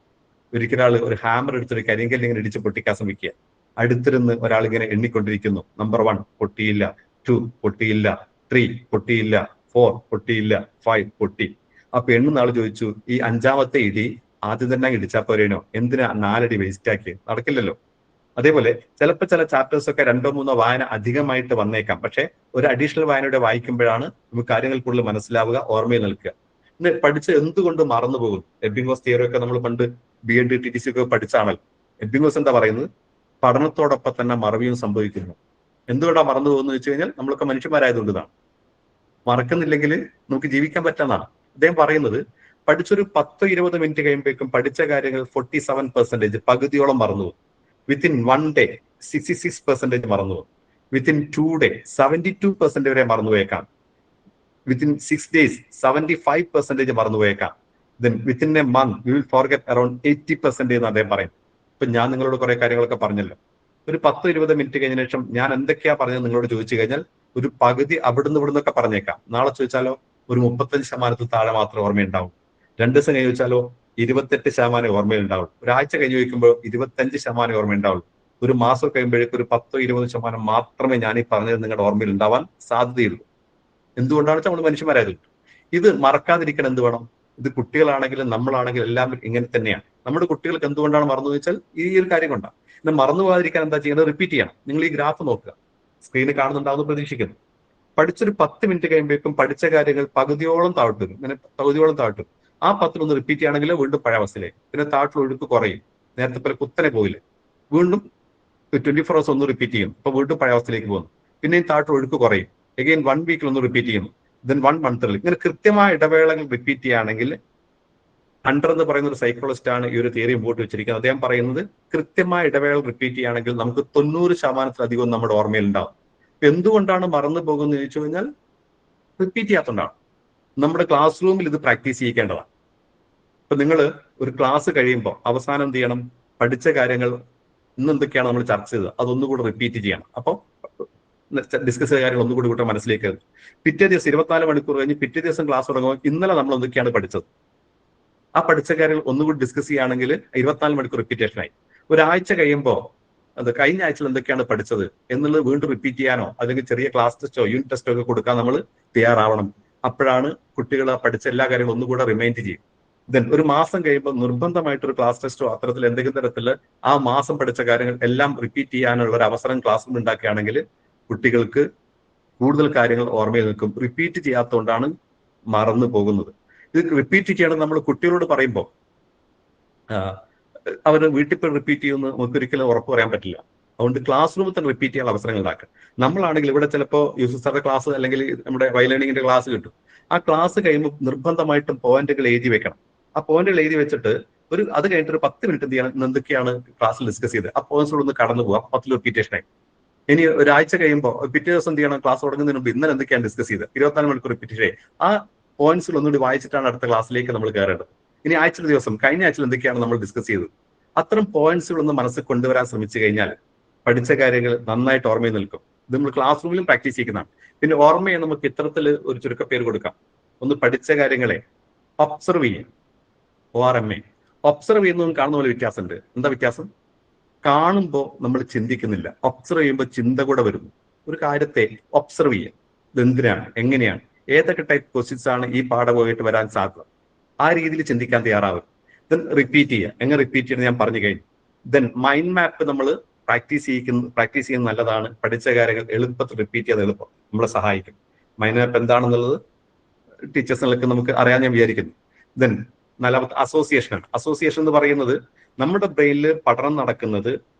ഒരിക്കലാൾ ഒരു ഹാമർ എടുത്തൊരു കരിങ്കല്ല് ഇങ്ങനെ ഇടിച്ച് പൊട്ടിക്കാൻ ശ്രമിക്കുക. അടുത്തിരുന്ന് ഒരാൾ ഇങ്ങനെ എണ്ണിക്കൊണ്ടിരിക്കുന്നു. നമ്പർ 1 പൊട്ടിയില്ല, 2 പൊട്ടിയില്ല, 3 പൊട്ടിയില്ല, 4 പൊട്ടിയില്ല, 5 പൊട്ടി. അപ്പൊ എണ്ണുന്ന ആൾ ചോദിച്ചു, ഈ 5ാമത്തെ ഇടി ആദ്യം തന്നെ ഇടിച്ചാ പോരേനോ, എന്തിനാ 4 അടി വേസ്റ്റ് ആക്കി? നടക്കില്ലല്ലോ. അതേപോലെ ചില ചാപ്റ്റേഴ്സ് ഒക്കെ 2-3 വായന അധികമായിട്ട് വന്നേക്കാം. പക്ഷെ ഒരു അഡീഷണൽ വായനയുടെ വായിക്കുമ്പോഴാണ് നമുക്ക് കാര്യങ്ങൾ കൂടുതൽ മനസ്സിലാവുക, ഓർമ്മയിൽ നിൽക്കുക. ഇന്ന് പഠിച്ച് എന്തുകൊണ്ട് മറന്നു പോകും? എബിംഗോസ് തിയറി ഒക്കെ നമ്മൾ പണ്ട് BEd TTC ഒക്കെ പഠിച്ചാണല്ലോ. എബിംഗോസ് എന്താ പറയുന്നത്? പഠനത്തോടൊപ്പം തന്നെ മറവിയും സംഭവിക്കുന്നു. എന്തുകൊണ്ടാണ് മറന്നു പോകുന്നത് വെച്ച് കഴിഞ്ഞാൽ നമ്മളൊക്കെ മനുഷ്യന്മാരായതുകൊണ്ടാണ്. മറക്കുന്നില്ലെങ്കിൽ നമുക്ക് ജീവിക്കാൻ പറ്റാന്നാണ് അദ്ദേഹം പറയുന്നത്. പഠിച്ചൊരു 10-20 മിനിറ്റ് കഴിയുമ്പോഴേക്കും പഠിച്ച കാര്യങ്ങൾ 47%, പകുതിയോളം മറന്നു പോകും. വിത്തിൻ 1 day 66% മറന്നു പോകും. വിത്തിൻ 2 days 72% വരെ മറന്നുപോയേക്കാം. വിത്തിൻ 6 days 75% മറന്നുപോയേക്കാം. Then within a month you will forget around 80% എന്ന് അദ്ദേഹം പറയും. ഇപ്പൊ ഞാൻ നിങ്ങളോട് കുറെ കാര്യങ്ങളൊക്കെ പറഞ്ഞല്ലോ. ഒരു 10-20 മിനിറ്റ് കഴിഞ്ഞ ശേഷം ഞാൻ എന്തൊക്കെയാ പറഞ്ഞത് നിങ്ങളോട് ചോദിച്ചു കഴിഞ്ഞാൽ ഒരു പകുതി അവിടുന്ന് ഇവിടുന്നൊക്കെ പറഞ്ഞേക്കാം. നാളെ ചോദിച്ചാലോ ഒരു 35% താഴെ മാത്രമേ ഓർമ്മയുണ്ടാവും. 2 ദിവസം കഴിഞ്ഞ് ചോദിച്ചാലോ 28% ഓർമ്മയുണ്ടാവും. ഒരാഴ്ച കഴിഞ്ഞ് ചോദിക്കുമ്പോൾ 25% ഓർമ്മയുണ്ടാവുള്ളൂ. ഒരു മാസം കഴിയുമ്പോഴേക്കും ഒരു 10-20% മാത്രമേ ഞാൻ ഈ പറഞ്ഞത് നിങ്ങളുടെ ഓർമ്മയിൽ ഉണ്ടാവാൻ സാധ്യതയുള്ളൂ. എന്തുകൊണ്ടാണ് വെച്ചാൽ നമ്മൾ മനുഷ്യന്മാരായത്. ഇത് മറക്കാതിരിക്കണം. എന്ത് വേണം? ഇത് കുട്ടികളാണെങ്കിലും നമ്മളാണെങ്കിലും എല്ലാം ഇങ്ങനെ തന്നെയാണ്. നമ്മുടെ കുട്ടികൾക്ക് എന്തുകൊണ്ടാണ് മറന്നു വെച്ചാൽ ഈ ഒരു കാര്യം കൊണ്ടാണ്. പിന്നെ മറന്നു പോകാതിരിക്കാൻ എന്താ ചെയ്യുന്നത്? റിപ്പീറ്റ് ചെയ്യണം. നിങ്ങൾ ഈ ഗ്രാഫ് നോക്കുക, സ്ക്രീനിൽ കാണുന്നുണ്ടാവുമെന്ന് പ്രതീക്ഷിക്കുന്നു. പഠിച്ചൊരു 10 മിനിറ്റ് കഴിയുമ്പോഴേക്കും പഠിച്ച കാര്യങ്ങൾ പകുതിയോളം താഴ്ത്തു വരും. ഇങ്ങനെ പകുതിയോളം താഴ്ത്തും. ആ 10 റിപ്പീറ്റ് ചെയ്യുകയാണെങ്കിൽ വീണ്ടും പഴയ അവസ്ഥയിലേക്ക്. പിന്നെ താഴ്ത്തുള്ള ഒഴുക്ക് കുറയും. നേരത്തെ പോലെ കുത്തനെ പോയില്ലേ. വീണ്ടും 24 hours ഒന്ന് റിപ്പീറ്റ് ചെയ്യും. അപ്പൊ വീണ്ടും പഴയ അവസ്ഥയിലേക്ക് പോകുന്നു. പിന്നെയും താഴ്ത്തുള്ള ഒഴുക്ക് കുറയും. എഗെയിൻ 1 വീക്കിൽ ഒന്ന് റിപ്പീറ്റ് ചെയ്യുന്നു. ദെൻ 1 മന്തിൽ. ഇങ്ങനെ കൃത്യമായ ഇടവേളകൾ റിപ്പീറ്റ് ചെയ്യുകയാണെങ്കിൽ, ഹണ്ടർ എന്ന് പറയുന്ന ഒരു സൈക്കോളജിസ്റ്റ് ആണ് ഈ ഒരു തിയറി മുമ്പോട്ട് വെച്ചിരിക്കുന്നത്. അദ്ദേഹം പറയുന്നത് കൃത്യമായ ഇടവേള റിപ്പീറ്റ് ചെയ്യുകയാണെങ്കിൽ നമുക്ക് 90% നമ്മുടെ ഓർമ്മയിൽ ഉണ്ടാവും. എന്തുകൊണ്ടാണ് മറന്നു പോകുന്നത് ചോദിച്ചു കഴിഞ്ഞാൽ റിപ്പീറ്റ് ചെയ്യാത്തതുകൊണ്ടാണ്. നമ്മുടെ ക്ലാസ് റൂമിൽ ഇത് പ്രാക്ടീസ് ചെയ്യിക്കേണ്ടതാണ്. ഇപ്പൊ നിങ്ങൾ ഒരു ക്ലാസ് കഴിയുമ്പോൾ അവസാനം എന്ത് ചെയ്യണം? പഠിച്ച കാര്യങ്ങൾ ഇന്ന് എന്തൊക്കെയാണ് നമ്മൾ ചർച്ച ചെയ്തത് അതൊന്നുകൂടി റിപ്പീറ്റ് ചെയ്യണം. അപ്പോൾ ഡിസ്കസ് ചെയ്ത കാര്യങ്ങൾ ഒന്നുകൂടി കൂട്ടം മനസ്സിലേക്ക് പിറ്റേ ദിവസം 24 മണിക്കൂർ കഴിഞ്ഞ് പിറ്റേ ദിവസം ക്ലാസ് തുടങ്ങുമ്പോൾ ഇന്നലെ നമ്മൾ എന്തൊക്കെയാണ് പഠിച്ചത്, ആ പഠിച്ച കാര്യങ്ങൾ ഒന്നുകൂടി ഡിസ്കസ് ചെയ്യുകയാണെങ്കിൽ 24 മണിക്കൂർ റിപ്പീറ്റേഷനായി. ഒരാഴ്ച കഴിയുമ്പോൾ അത് കഴിഞ്ഞ ആഴ്ചയിൽ എന്തൊക്കെയാണ് പഠിച്ചത് എന്നുള്ളത് വീണ്ടും റിപ്പീറ്റ് ചെയ്യാനോ അല്ലെങ്കിൽ ചെറിയ ക്ലാസ് ടെസ്റ്റോ യൂണിറ്റ് ടെസ്റ്റോ ഒക്കെ കൊടുക്കാൻ നമ്മൾ തയ്യാറാവണം. അപ്പോഴാണ് കുട്ടികൾ ആ പഠിച്ച എല്ലാ കാര്യങ്ങളും ഒന്നുകൂടെ റിമൈൻഡ് ചെയ്യും. ദെൻ ഒരു മാസം കഴിയുമ്പോൾ നിർബന്ധമായിട്ടൊരു ക്ലാസ് ടെസ്റ്റോ അത്തരത്തിൽ എന്തെങ്കിലും തരത്തിൽ ആ മാസം പഠിച്ച കാര്യങ്ങൾ എല്ലാം റിപ്പീറ്റ് ചെയ്യാനുള്ള ഒരു അവസരം ക്ലാസ് റൂമിൽ ഉണ്ടാക്കുകയാണെങ്കിൽ കുട്ടികൾക്ക് കൂടുതൽ കാര്യങ്ങൾ ഓർമ്മയിൽ നിൽക്കും. റിപ്പീറ്റ് ചെയ്യാത്തതുകൊണ്ടാണ് മറന്നു പോകുന്നത്. ഇത് റിപ്പീറ്റ് ചെയ്യണം നമ്മൾ കുട്ടികളോട് പറയുമ്പോൾ അവർ വീട്ടിൽ പോയി റിപ്പീറ്റ് ചെയ്യുമെന്ന് നമുക്ക് ഒരിക്കലും ഉറപ്പ് പറയാൻ പറ്റില്ല. അതുകൊണ്ട് ക്ലാസ് റൂമിൽ തന്നെ റിപ്പീറ്റ് ചെയ്യാൻ അവസരങ്ങൾ ഉണ്ടാക്കുക. നമ്മളാണെങ്കിൽ ഇവിടെ ചിലപ്പോൾ യൂസഫ് സാറിന്റെ ക്ലാസ് അല്ലെങ്കിൽ നമ്മുടെ വയലേണിങ്ങിന്റെ ക്ലാസ് കിട്ടും. ആ ക്ലാസ് കഴിയുമ്പോൾ നിർബന്ധമായിട്ടും പോയിന്റുകൾ എഴുതി വെക്കണം. ആ പോയിന്റുകൾ എഴുതി വെച്ചിട്ട് അത് കഴിഞ്ഞിട്ട് ഒരു 10 മിനിറ്റ് എന്ത് ചെയ്യണം? എന്തൊക്കെയാണ് ക്ലാസ്സിൽ ഡിസ്കസ് ചെയ്ത് ആ പോയിന്റ്സുകൾ ഒന്ന് കടന്നു പോകാം. 10 റിപ്പീറ്റേഷനായി. ഇനി ഒരാഴ്ച കഴിയുമ്പോൾ പിറ്റേ ദിവസം എന്ത് ചെയ്യണം? ക്ലാസ് തുടങ്ങുന്നതിന് മുമ്പ് ഇന്നലെ എന്തൊക്കെയാണ് ഡിസ്കസ് ചെയ്ത് 24 മണിക്കൂർ റിപ്പീറ്റേഷനായി. ആ പോയിന്റ്സുകൾ ഒന്നുകൂടി വായിച്ചിട്ടാണ് അടുത്ത ക്ലാസ്സിലേക്ക് നമ്മൾ കയറേണ്ടത്. ഇനി ആഴ്ച ദിവസം കഴിഞ്ഞ ആഴ്ചയിൽ എന്തൊക്കെയാണ് നമ്മൾ ഡിസ്കസ് ചെയ്തത്, അത്തരം പോയിന്റ്സുകൾ ഒന്ന് മനസ്സിൽ കൊണ്ടുവരാൻ ശ്രമിച്ചു കഴിഞ്ഞാൽ പഠിച്ച കാര്യങ്ങൾ നന്നായിട്ട് ഓർമ്മയിൽ നിൽക്കും. ഇത് നമ്മൾ ക്ലാസ് റൂമിലും പ്രാക്ടീസ് ചെയ്യുന്നതാണ്. പിന്നെ ഓർമ്മയെ നമുക്ക് ഇത്തരത്തിൽ ഒരു ചുരുക്കപ്പേര് കൊടുക്കാം. ഒന്ന് പഠിച്ച കാര്യങ്ങളെ ഒബ്സർവ് ചെയ്യാം. ORMA. ഒബ്സർവ് ചെയ്യുന്നതും കാണുന്ന പോലെ വ്യത്യാസമുണ്ട്. എന്താ വ്യത്യാസം? കാണുമ്പോൾ നമ്മൾ ചിന്തിക്കുന്നില്ല, ഒബ്സർവ് ചെയ്യുമ്പോൾ ചിന്ത കൂടെ വരുന്നു. ഒരു കാര്യത്തെ ഒബ്സർവ് ചെയ്യാം. ഇതെന്തിനാണ്, എങ്ങനെയാണ്, ഏതൊക്കെ ടൈപ്പ് ക്വസ്റ്റ്യൻസ് ആണ് ഈ പാഠമായിട്ട് വരാൻ സാധ്യത, ആ രീതിയിൽ ചിന്തിക്കാൻ തയ്യാറാവും. ദെൻ റിപ്പീറ്റ് ചെയ്യുക. എങ്ങനെ റിപ്പീറ്റ് ചെയ്യുന്നത് ഞാൻ പറഞ്ഞു കഴിഞ്ഞു. ദെൻ മൈൻഡ് മാപ്പ് നമ്മൾ പ്രാക്ടീസ് ചെയ്യുന്നത് നല്ലതാണ്. പഠിച്ച കാര്യങ്ങൾ എളുപ്പത്തിൽ റിപ്പീറ്റ് ചെയ്യാൻ എളുപ്പം നമ്മളെ സഹായിക്കും. മൈൻഡ് മാപ്പ് എന്താണെന്നുള്ളത് ടീച്ചേഴ്സിനൊക്കെ നമുക്ക് അറിയാൻ ഞാൻ വിചാരിക്കുന്നു. ദെൻ 4ാമത്തെ അസോസിയേഷൻ ആണ്. അസോസിയേഷൻ എന്ന് പറയുന്നത് നമ്മുടെ ബ്രെയിനിൽ പഠനം നടക്കുന്നത്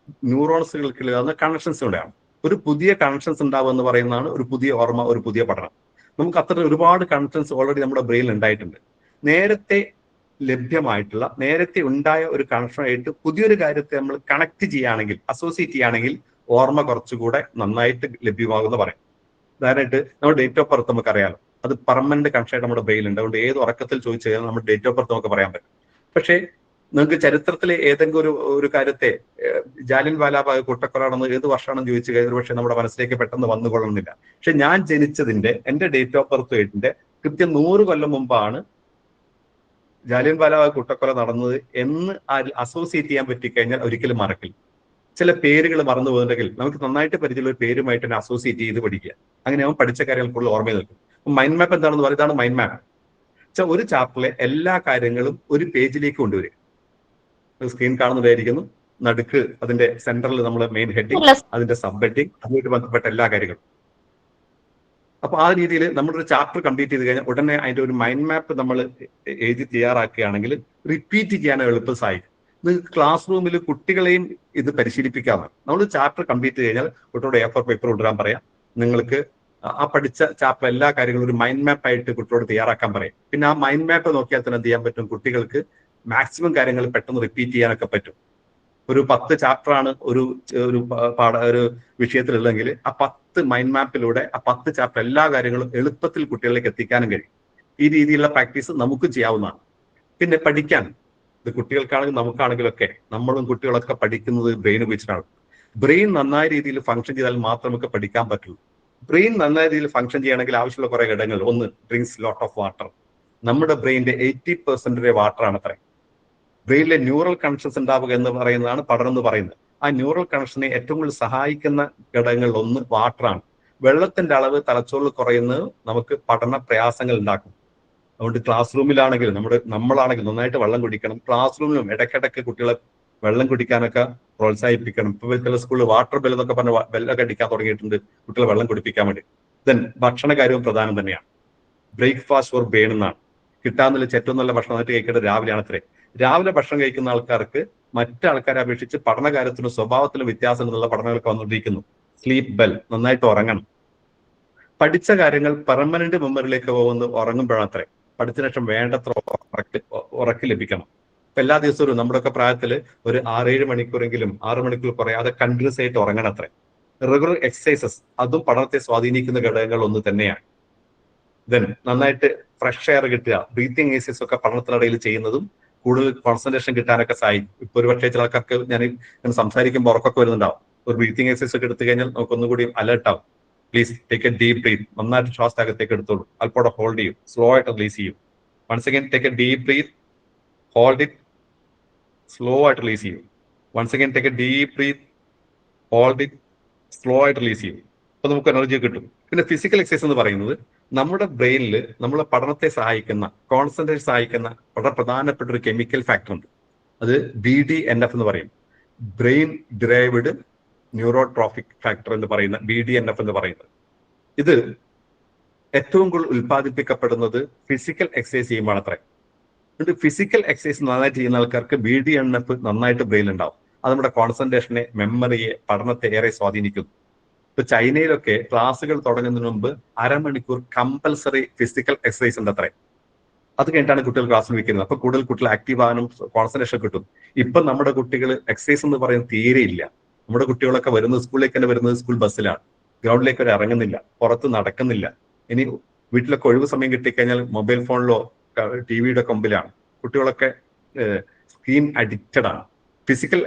ന്യൂറോൺസുകൾക്കുള്ള കണക്ഷൻസിലൂടെയാണ്. ഒരു പുതിയ കണക്ഷൻസ് ഉണ്ടാവുക എന്ന് പറയുന്നതാണ് ഒരു പുതിയ ഓർമ്മ, ഒരു പുതിയ പഠനം. നമുക്ക് അത്ര ഒരുപാട് കണക്ഷൻസ് ഓൾറെഡി നമ്മുടെ ബ്രെയിനിൽ ഉണ്ടായിട്ടുണ്ട്. നേരത്തെ ലഭ്യമായിട്ടുള്ള നേരത്തെ ഉണ്ടായ ഒരു കണക്ഷനായിട്ട് പുതിയൊരു കാര്യത്തെ നമ്മൾ കണക്ട് ചെയ്യുകയാണെങ്കിൽ, അസോസിയേറ്റ് ചെയ്യുകയാണെങ്കിൽ ഓർമ്മ കുറച്ചുകൂടെ നന്നായിട്ട് ലഭ്യമാകുമെന്ന് പറയും. ഉദാഹരണമായിട്ട് നമ്മുടെ ഡേറ്റ് ഓഫ് ബർത്ത് നമുക്ക് അറിയാലോ, അത് പെർമനന്റ് കണക്ഷനായിട്ട് നമ്മുടെ ബ്രെയിനുണ്ട്. അതുകൊണ്ട് ഏത് ഉറക്കത്തിൽ ചോദിച്ചു കഴിഞ്ഞാൽ നമ്മുടെ ഡേറ്റ് ഓഫ് ബർത്ത് നമുക്ക് പറയാൻ പറ്റും. പക്ഷേ നിങ്ങൾക്ക് ചരിത്രത്തിലെ ഏതെങ്കിലും ഒരു കാര്യത്തെ ജാലിയൻ വാലാബാഗ് കൂട്ടക്കൊലയാണെന്ന് ഏത് വർഷമാണെന്ന് ചോദിച്ചു കഴിഞ്ഞാൽ പക്ഷെ നമ്മുടെ മനസ്സിലേക്ക് പെട്ടെന്ന് വന്നുകൊള്ളുന്നില്ല. പക്ഷെ ഞാൻ ജനിച്ചതിന്റെ എന്റെ ഡേറ്റ് ഓഫ് ബർത്ത് ഡേറ്റിന്റെ കൃത്യം 100 കൊല്ലം മുമ്പാണ് ജാലിയൻ വാലാബാഗ് കൂട്ടക്കൊല നടന്നത് എന്ന് അസോസിയേറ്റ് ചെയ്യാൻ പറ്റിക്കഴിഞ്ഞാൽ ഒരിക്കലും മറക്കില്ല. ചില പേരുകൾ മറന്നു പോകുന്നുണ്ടെങ്കിൽ നമുക്ക് നന്നായിട്ട് പരിചയമുള്ള ഒരു പേരുമായിട്ട് തന്നെ അസോസിയേറ്റ് ചെയ്ത് പഠിക്കുക. അങ്ങനെ അവൻ പഠിച്ച കാര്യങ്ങൾ കൂടുതൽ ഓർമ്മയിൽ നിൽക്കും. മൈൻഡ് മാപ്പ് എന്താണെന്ന് പറയുന്നത്, ഇതാണ് മൈൻഡ് മാപ്പ്. ഒരു ചാപ്റ്ററിലെ എല്ലാ കാര്യങ്ങളും ഒരു പേജിലേക്ക് കൊണ്ടുവരിക. സ്ക്രീൻ കാണുന്നതായിരിക്കുന്നു. നടുക്ക് അതിന്റെ സെന്ററിൽ നമ്മൾ മെയിൻ ഹെഡിങ്, അതിന്റെ സബ് ഹെഡിങ്, അതുമായിട്ട് ബന്ധപ്പെട്ട എല്ലാ കാര്യങ്ങളും. അപ്പൊ ആ രീതിയിൽ നമ്മളൊരു ചാപ്റ്റർ കംപ്ലീറ്റ് ചെയ്ത് കഴിഞ്ഞാൽ ഉടനെ അതിന്റെ ഒരു മൈൻഡ് മാപ്പ് നമ്മൾ എഴുതി തയ്യാറാക്കുകയാണെങ്കിൽ റിപ്പീറ്റ് ചെയ്യാൻ എളുപ്പം സഹായിക്കും. നിങ്ങൾക്ക് ക്ലാസ് റൂമിൽ കുട്ടികളെയും ഇത് പരിശീലിപ്പിക്കാവുന്നതാണ്. നമ്മൾ ചാപ്റ്റർ കംപ്ലീറ്റ് കഴിഞ്ഞാൽ കുട്ടിയോട് A4 പേപ്പർ കൊണ്ടുവരാൻ പറയാം. നിങ്ങൾക്ക് ആ പഠിച്ച ചാപ്റ്റർ എല്ലാ കാര്യങ്ങളും ഒരു മൈൻഡ് മാപ്പ് ആയിട്ട് കുട്ടിയോട് തയ്യാറാക്കാൻ പറയും. പിന്നെ ആ മൈൻഡ് മാപ്പ് നോക്കിയാൽ തന്നെ എന്ത് ചെയ്യാൻ പറ്റും, കുട്ടികൾക്ക് മാക്സിമം കാര്യങ്ങൾ പെട്ടെന്ന് റിപ്പീറ്റ് ചെയ്യാനൊക്കെ പറ്റും. ഒരു 10 ചാപ്റ്ററാണ് ഒരു വിഷയത്തിലുള്ളതെങ്കിൽ ആ 10 മൈൻഡ് മാപ്പിലൂടെ ആ 10 ചാപ്റ്റർ എല്ലാ കാര്യങ്ങളും എളുപ്പത്തിൽ കുട്ടികളിലേക്ക് എത്തിക്കാനും കഴിയും. ഈ രീതിയിലുള്ള പ്രാക്ടീസ് നമുക്ക് ചെയ്യാവുന്നതാണ്. പിന്നെ പഠിക്കാൻ, ഇത് കുട്ടികൾക്കാണെങ്കിലും നമുക്കാണെങ്കിലും ഒക്കെ, നമ്മളും കുട്ടികളൊക്കെ പഠിക്കുന്നത് ബ്രെയിൻ ഉപയോഗിച്ചിട്ടാണ്. ബ്രെയിൻ നന്നായ രീതിയിൽ ഫംഗ്ഷൻ ചെയ്താൽ മാത്രം നമുക്ക് പഠിക്കാൻ പറ്റുള്ളൂ. ബ്രെയിൻ നന്നായ രീതിയിൽ ഫംഗ്ഷൻ ചെയ്യണമെങ്കിൽ ആവശ്യമുള്ള കുറെ ഘടകങ്ങൾ. ഒന്ന്, ഡ്രിങ്ക്സ് ലോട്ട് ഓഫ് വാട്ടർ. നമ്മുടെ ബ്രെയിനിന്റെ 80% വാട്ടർ ആണ് അത്രയും. ബ്രെയിനിലെ ന്യൂറൽ കണക്ഷൻസ് ഉണ്ടാവുക എന്ന് പറയുന്നതാണ് പഠനം എന്ന് പറയുന്നത്. ആ ന്യൂറൽ കണക്ഷനെ ഏറ്റവും കൂടുതൽ സഹായിക്കുന്ന ഘടകങ്ങളിൽ ഒന്ന് വാട്ടറാണ്. വെള്ളത്തിന്റെ അളവ് തലച്ചോറിൽ കുറയുന്നത് നമുക്ക് പഠന പ്രയാസങ്ങൾ ഉണ്ടാക്കും. അതുകൊണ്ട് ക്ലാസ് റൂമിലാണെങ്കിലും നമ്മളാണെങ്കിലും നന്നായിട്ട് വെള്ളം കുടിക്കണം. ക്ലാസ് റൂമിലും ഇടയ്ക്കിടയ്ക്ക് കുട്ടികളെ വെള്ളം കുടിക്കാനൊക്കെ പ്രോത്സാഹിപ്പിക്കണം. ഇപ്പൊ ചില സ്കൂളിൽ വാട്ടർ ബെൽ എന്നൊക്കെ പറഞ്ഞ ബെല്ലൊക്കെ അടിക്കാൻ തുടങ്ങിയിട്ടുണ്ട് കുട്ടികളെ വെള്ളം കുടിപ്പിക്കാൻ വേണ്ടി. ദെൻ ഭക്ഷണ കാര്യവും പ്രധാനം തന്നെയാണ്. ബ്രേക്ക്ഫാസ്റ്റ് ഫോർ ബ്രെയിൻ എന്നാണ്. കിട്ടാവുന്ന ഏറ്റവും നല്ല ഭക്ഷണമായിട്ട് കഴിക്കേണ്ടത് രാവിലെയാണ് അത്രേ. രാവിലെ ഭക്ഷണം കഴിക്കുന്ന ആൾക്കാർക്ക് മറ്റു ആൾക്കാരെ അപേക്ഷിച്ച് പഠന കാര്യത്തിലും സ്വഭാവത്തിലും വ്യത്യാസം എന്നുള്ള പഠനങ്ങളൊക്കെ വന്നുകൊണ്ടിരിക്കുന്നു. സ്ലീപ്പ് വെൽ, നന്നായിട്ട് ഉറങ്ങണം. പഠിച്ച കാര്യങ്ങൾ പെർമനന്റ് മെമ്മറിയിലേക്ക് പോകുന്നത് ഉറങ്ങുമ്പോഴാത്രേ. പഠിച്ചതിന് ശേഷം വേണ്ടത്ര ഉറക്ക് ലഭിക്കണം. ഇപ്പൊ എല്ലാ ദിവസവും നമ്മുടെയൊക്കെ പ്രായത്തിൽ ഒരു 6-7 മണിക്കൂറെങ്കിലും 6 മണിക്കൂർ കുറയാതെ കണ്ടിന്യൂസ് ആയിട്ട് ഉറങ്ങണം അത്രേ. റെഗുലർ എക്സസൈസസ് അതും പഠനത്തെ സ്വാധീനിക്കുന്ന ഘടകങ്ങൾ ഒന്ന് തന്നെയാണ്. ദെൻ നന്നായിട്ട് ഫ്രഷ് എയർ കിട്ടുക, ബ്രീത്തിങ് എക്സസൈസ് ഒക്കെ പഠനത്തിനിടയിൽ ചെയ്യുന്നതും കൂടുതൽ കോൺസെൻട്രേഷൻ കിട്ടാനൊക്കെ സഹായിക്കും. ഇപ്പൊ ഒരു പക്ഷേ ചില ആൾക്കാർക്ക് ഞാൻ സംസാരിക്കുമ്പോൾ ഉറക്കൊക്കെ വരുന്നുണ്ടാവും. ഒരു ബ്രീത്തിങ് എക്സസൈസ് ഒക്കെ എടുത്തു കഴിഞ്ഞാൽ നമുക്ക് ഒന്നുകൂടി അലേർട്ട് ആവും. Please take a deep breath. നന്നായിട്ട് ശ്വാസത്തേക്ക് എടുത്തോളൂ. അല്പോടെ ഹോൾഡ് ചെയ്യും, സ്ലോ ആയിട്ട് റിലീസ് ചെയ്യും. Once again take a deep breath, hold it, slow ആയിട്ട് റിലീസ് ചെയ്യും. Once again take a deep breath, hold it, slow ആയിട്ട് റിലീസ് ചെയ്യും. അപ്പൊ നമുക്ക് എനർജി കിട്ടും. പിന്നെ ഫിസിക്കൽ എക്സസൈസ് എന്ന് പറയുന്നത് നമ്മുടെ ബ്രെയിനിൽ നമ്മളെ പഠനത്തെ സഹായിക്കുന്ന, കോൺസെൻട്രേഷൻ സഹായിക്കുന്ന വളരെ പ്രധാനപ്പെട്ട ഒരു കെമിക്കൽ ഫാക്ടർ ഉണ്ട്. അത് BDNF എന്ന് പറയും. ബ്രെയിൻ ഡിറൈവ്ഡ് ന്യൂറോട്രോഫിക് ഫാക്ടർ എന്ന് പറയുന്ന BDNF എന്ന് പറയുന്നത്. ഇത് ഏറ്റവും കൂടുതൽ ഉൽപ്പാദിപ്പിക്കപ്പെടുന്നത് ഫിസിക്കൽ എക്സസൈസ് ചെയ്യുമ്പോൾ അത്രേ. എന്നിട്ട് ഫിസിക്കൽ എക്സസൈസ് നന്നായിട്ട് ചെയ്യുന്ന ആൾക്കാർക്ക് BDNF നന്നായിട്ട് ബ്രെയിൻ ഉണ്ടാവും. അത് നമ്മുടെ കോൺസെൻട്രേഷനെ, മെമ്മറിയെ, പഠനത്തെ ഏറെ സ്വാധീനിക്കുന്നു. ഇപ്പൊ ചൈനയിലൊക്കെ ക്ലാസ്സുകൾ തുടങ്ങുന്നതിന് മുമ്പ് അരമണിക്കൂർ കമ്പൽസറി ഫിസിക്കൽ എക്സസൈസ് ഉണ്ട് അത്രേ. അത് കഴിഞ്ഞിട്ടാണ് കുട്ടികൾ ക്ലാസ്സിൽ വെക്കുന്നത്. അപ്പൊ കൂടുതൽ കുട്ടികൾ ആക്റ്റീവ് ആകാനും കോൺസെൻട്രേഷൻ കിട്ടും. ഇപ്പൊ നമ്മുടെ കുട്ടികൾ എക്സസൈസ് എന്ന് പറയുന്നത് തീരെയില്ല. നമ്മുടെ കുട്ടികളൊക്കെ സ്കൂളിലേക്ക് തന്നെ വരുന്നത് സ്കൂൾ ബസ്സിലാണ്. ഗ്രൗണ്ടിലേക്ക് വരെ ഇറങ്ങുന്നില്ല, പുറത്ത് നടക്കുന്നില്ല. ഇനി വീട്ടിലൊക്കെ ഒഴിവ് സമയം കിട്ടിക്കഴിഞ്ഞാൽ മൊബൈൽ ഫോണിലോ TV-യുടെ കൊമ്പിലാണ്. കുട്ടികളൊക്കെ സ്ക്രീൻ അഡിക്റ്റഡ് ആണ്. ഫിസിക്കൽ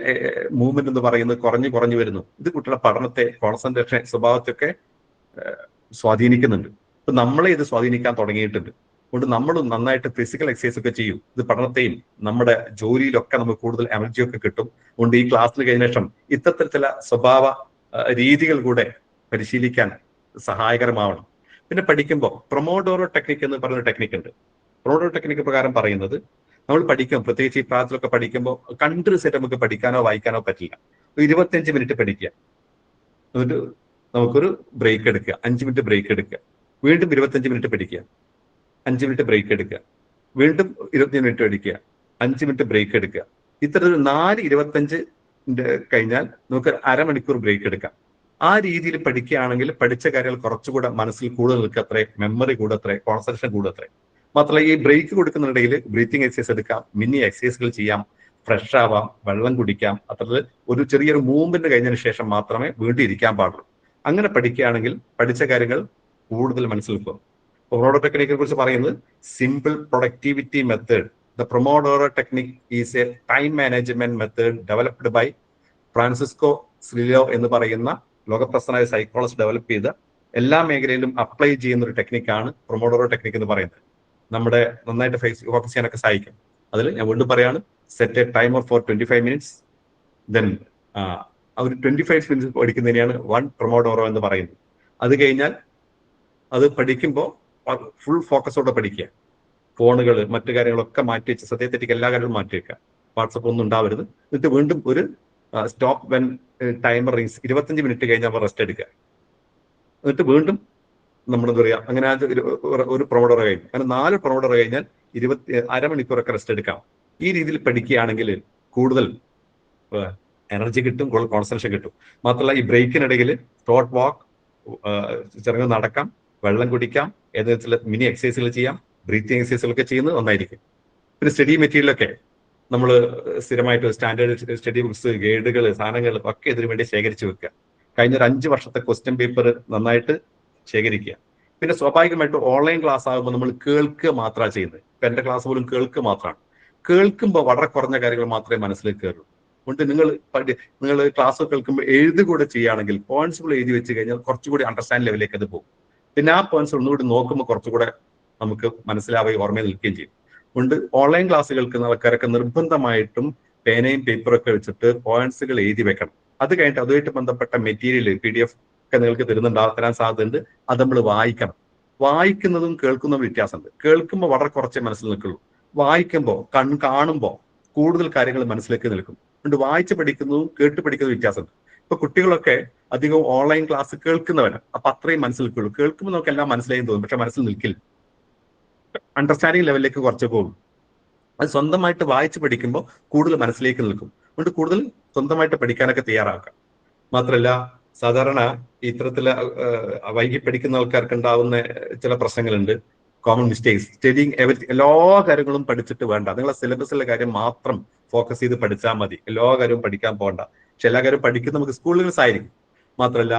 മൂവ്മെന്റ് എന്ന് പറയുന്നത് കുറഞ്ഞു വരുന്നു. ഇത് കുട്ടികളുടെ പഠനത്തെ, കോൺസെൻട്രേഷൻ, സ്വഭാവത്തെയൊക്കെ സ്വാധീനിക്കുന്നുണ്ട്. ഇപ്പൊ നമ്മളെ ഇത് സ്വാധീനിക്കാൻ തുടങ്ങിയിട്ടുണ്ട്. അതുകൊണ്ട് നമ്മളും നന്നായിട്ട് ഫിസിക്കൽ എക്സസൈസ് ഒക്കെ ചെയ്യും. ഇത് പഠനത്തെയും നമ്മുടെ ജോലിയിലൊക്കെ നമുക്ക് കൂടുതൽ എനർജിയൊക്കെ കിട്ടും. അതുകൊണ്ട് ഈ ക്ലാസ്സിൽ കഴിഞ്ഞ ശേഷം ഇത്തരത്തിൽ ചില സ്വഭാവ രീതികൾ കൂടെ പരിശീലിക്കാൻ സഹായകരമാവണം. പിന്നെ പഠിക്കുമ്പോൾ പ്രൊമോഡോറോ ടെക്നിക്ക് എന്ന് പറയുന്ന ടെക്നിക്ക് ഉണ്ട്. പ്രൊമോഡോറോ ടെക്നിക്ക് പ്രകാരം പറയുന്നത് നമ്മൾ പഠിക്കും, പ്രത്യേകിച്ച് ഈ പ്രായത്തിലൊക്കെ പഠിക്കുമ്പോൾ കണ്ടിന്യൂസ് ആയിട്ട് നമുക്ക് പഠിക്കാനോ വായിക്കാനോ പറ്റില്ല. 25 മിനിറ്റ് പഠിക്കുക, എന്നിട്ട് നമുക്കൊരു ബ്രേക്ക് എടുക്കുക, 5 മിനിറ്റ് ബ്രേക്ക് എടുക്കുക, വീണ്ടും 25 മിനിറ്റ് പഠിക്കുക, 5 മിനിറ്റ് ബ്രേക്ക് എടുക്കുക, വീണ്ടും 25 മിനിറ്റ് പഠിക്കുക, 5 മിനിറ്റ് ബ്രേക്ക് എടുക്കുക. ഇത്തരത്തിൽ 4-25 കഴിഞ്ഞാൽ നമുക്ക് അരമണിക്കൂർ ബ്രേക്ക് എടുക്കാം. ആ രീതിയിൽ പഠിക്കുകയാണെങ്കിൽ പഠിച്ച കാര്യങ്ങൾ കുറച്ചുകൂടെ മനസ്സിൽ കൂടുതൽ നിൽക്കത്രേ, മെമ്മറി കൂടത്രേ, കോൺസെൻട്രേഷൻ കൂടത്രേ. മാത്രമല്ല ഈ ബ്രേക്ക് കൊടുക്കുന്നിടയിൽ ബ്രീത്തിങ് എക്സസൈസ് എടുക്കാം, മിനി എക്സസൈസുകൾ ചെയ്യാം, ഫ്രഷ് ആവാം, വെള്ളം കുടിക്കാം. അത്രത്തിൽ ഒരു ചെറിയൊരു മൂവ്മെന്റ് കഴിഞ്ഞതിന് ശേഷം മാത്രമേ വീണ്ടും ഇരിക്കാൻ പാടുള്ളൂ. അങ്ങനെ പഠിക്കുകയാണെങ്കിൽ പഠിച്ച കാര്യങ്ങൾ കൂടുതൽ മനസ്സിലാക്കും. പ്രൊമോഡോറോ ടെക്നിക്കിനെ കുറിച്ച് പറയുന്നത് simple productivity method. The pomodoro technique is a time management method developed by Francesco Cirillo എന്ന് പറയുന്ന ലോകപ്രശസ്തനായ സൈക്കോളജിസ്റ്റ് ഡെവലപ്പ് ചെയ്ത എല്ലാ മേഖലയിലും അപ്ലൈ ചെയ്യുന്ന ഒരു ടെക്നിക്കാണ് പ്രൊമോഡോറോ ടെക്നിക് എന്ന് പറയുന്നത്. നമ്മുടെ നന്നായിട്ട് ഫോക്കസ് ചെയ്യാനൊക്കെ സഹായിക്കും. അതിൽ ഞാൻ വീണ്ടും പറയാണ്, set a timer for 25 minutes. Then ഒരു 25 മിനിറ്റ്സ് പഠിക്കുന്നതിനെയാണ് 1 പ്രൊമോഡോറോ എന്ന് പറയുന്നത്. അത് കഴിഞ്ഞാൽ അത് പഠിക്കുമ്പോൾ ഫുൾ ഫോക്കസോടെ പഠിക്കുക. ഫോണുകൾ മറ്റു കാര്യങ്ങളൊക്കെ മാറ്റി വെച്ച് ശ്രദ്ധയെത്തേക്ക് എല്ലാ കാര്യങ്ങളും മാറ്റി വെക്കുക. വാട്സപ്പ് ഒന്നും ഉണ്ടാവരുത്. എന്നിട്ട് വീണ്ടും ഒരു stop when timer reaches 25 minute കഴിഞ്ഞാൽ റെസ്റ്റ് എടുക്കുക. എന്നിട്ട് വീണ്ടും നമ്മളെന്താ പറയുക, അങ്ങനെ ഒരു പ്രൊമോഡോറോ കഴിഞ്ഞു. അങ്ങനെ 4 പ്രൊമോഡോറോ കഴിഞ്ഞാൽ അരമണിക്കൂറൊക്കെ റെസ്റ്റ് എടുക്കാം. ഈ രീതിയിൽ പഠിക്കുകയാണെങ്കിൽ കൂടുതൽ എനർജി കിട്ടും, കൂടുതൽ കോൺസെൻട്രേഷൻ കിട്ടും. മാത്രമല്ല ഈ ബ്രേക്കിനിടയിൽ ഷോർട്ട് വാക്ക്, ചെറുങ്ങനെ നടക്കാം, വെള്ളം കുടിക്കാം, ഏതെങ്കിലും മിനി എക്സസൈസുകൾ ചെയ്യാം, ബ്രീത്തിങ് എക്സസൈസുകളൊക്കെ ചെയ്യുന്നത് നന്നായിരിക്കും. പിന്നെ സ്റ്റഡി മെറ്റീരിയലൊക്കെ നമ്മൾ സ്ഥിരമായിട്ട് സ്റ്റാൻഡേർഡ് സ്റ്റഡി ബുക്സ്, ഗൈഡുകൾ, സാധനങ്ങൾ ഒക്കെ ഇതിനു വേണ്ടി ശേഖരിച്ചു വെക്കുക. കഴിഞ്ഞ ഒരു 5 വർഷത്തെ ക്വസ്റ്റ്യൻ പേപ്പർ നന്നായിട്ട് ശേഖരിക്കുക. പിന്നെ സ്വാഭാവികമായിട്ട് ഓൺലൈൻ ക്ലാസ് ആകുമ്പോൾ നമ്മൾ കേൾക്കുക മാത്രമാണ് ചെയ്യുന്നത്. ഇപ്പൊ എന്റെ ക്ലാസ് പോലും കേൾക്കുക മാത്രമാണ്. കേൾക്കുമ്പോൾ വളരെ കുറഞ്ഞ കാര്യങ്ങൾ മാത്രമേ മനസ്സിലേക്ക് കയറുള്ളൂ. അതുകൊണ്ട് നിങ്ങൾ ക്ലാസ് കേൾക്കുമ്പോൾ എഴുതുകൂടെ ചെയ്യുകയാണെങ്കിൽ പോയിന്റ്സുകൾ എഴുതി വെച്ച് കഴിഞ്ഞാൽ കുറച്ചുകൂടി അണ്ടർസ്റ്റാൻഡ് ലെവലിലേക്ക് അത് പോകും. പിന്നെ ആ പോയിന്റ്സ് ഒന്നുകൂടി നോക്കുമ്പോൾ കുറച്ചുകൂടെ നമുക്ക് മനസ്സിലാവുകയും ഓർമ്മയിൽ നിൽക്കുകയും ചെയ്യും. അതുകൊണ്ട് ഓൺലൈൻ ക്ലാസ് കേൾക്കുന്ന ആൾക്കാരൊക്കെ നിർബന്ധമായിട്ടും പേനയും പേപ്പറൊക്കെ വെച്ചിട്ട് പോയിന്റ്സുകൾ എഴുതി വെക്കണം. അത് കഴിഞ്ഞിട്ട് അതുമായിട്ട് ബന്ധപ്പെട്ട മെറ്റീരിയൽ PDF ഒക്കെ നിങ്ങൾക്ക് തരാൻ സാധ്യതയുണ്ട്. അത് നമ്മൾ വായിക്കണം. വായിക്കുന്നതും കേൾക്കുന്നതും വ്യത്യാസമുണ്ട്. കേൾക്കുമ്പോൾ വളരെ കുറച്ചേ മനസ്സിൽ നിൽക്കുള്ളൂ. വായിക്കുമ്പോൾ കാണുമ്പോൾ കൂടുതൽ കാര്യങ്ങൾ മനസ്സിലേക്ക് നിൽക്കും. അതുകൊണ്ട് വായിച്ച് പഠിക്കുന്നതും കേട്ട് പഠിക്കുന്നതും വ്യത്യാസമുണ്ട്. ഇപ്പൊ കുട്ടികളൊക്കെ അധികം ഓൺലൈൻ ക്ലാസ് കേൾക്കുന്നവരാണ്. അപ്പൊ അത്രയും മനസ്സിൽ നിൽക്കുള്ളൂ. കേൾക്കുമ്പോൾ നമുക്ക് എല്ലാം മനസ്സിലായി തോന്നും, പക്ഷെ മനസ്സിൽ നിൽക്കില്ല. അണ്ടർസ്റ്റാൻഡിങ് ലെവലിലേക്ക് കുറച്ച് പോകും. അത് സ്വന്തമായിട്ട് വായിച്ച് പഠിക്കുമ്പോൾ കൂടുതൽ മനസ്സിലേക്ക് നിൽക്കും. അതുകൊണ്ട് കൂടുതൽ സ്വന്തമായിട്ട് പഠിക്കാനൊക്കെ തയ്യാറാക്കാം. മാത്രമല്ല, സാധാരണ ഇത്തരത്തില് വൈകി പഠിക്കുന്ന ആൾക്കാർക്ക് ഉണ്ടാവുന്ന ചില പ്രശ്നങ്ങളുണ്ട്. Common mistakes. സ്റ്റഡിങ് എല്ലാ കാര്യങ്ങളും പഠിച്ചിട്ട് വേണ്ട. നിങ്ങളെ സിലബസിലെ കാര്യം മാത്രം ഫോക്കസ് ചെയ്ത് പഠിച്ചാൽ മതി. എല്ലാ കാര്യവും പഠിക്കാൻ പോകണ്ട. പക്ഷെ എല്ലാ കാര്യവും പഠിക്കുന്ന നമുക്ക് സ്കൂളുകളിൽ ആയിരിക്കും. മാത്രമല്ല,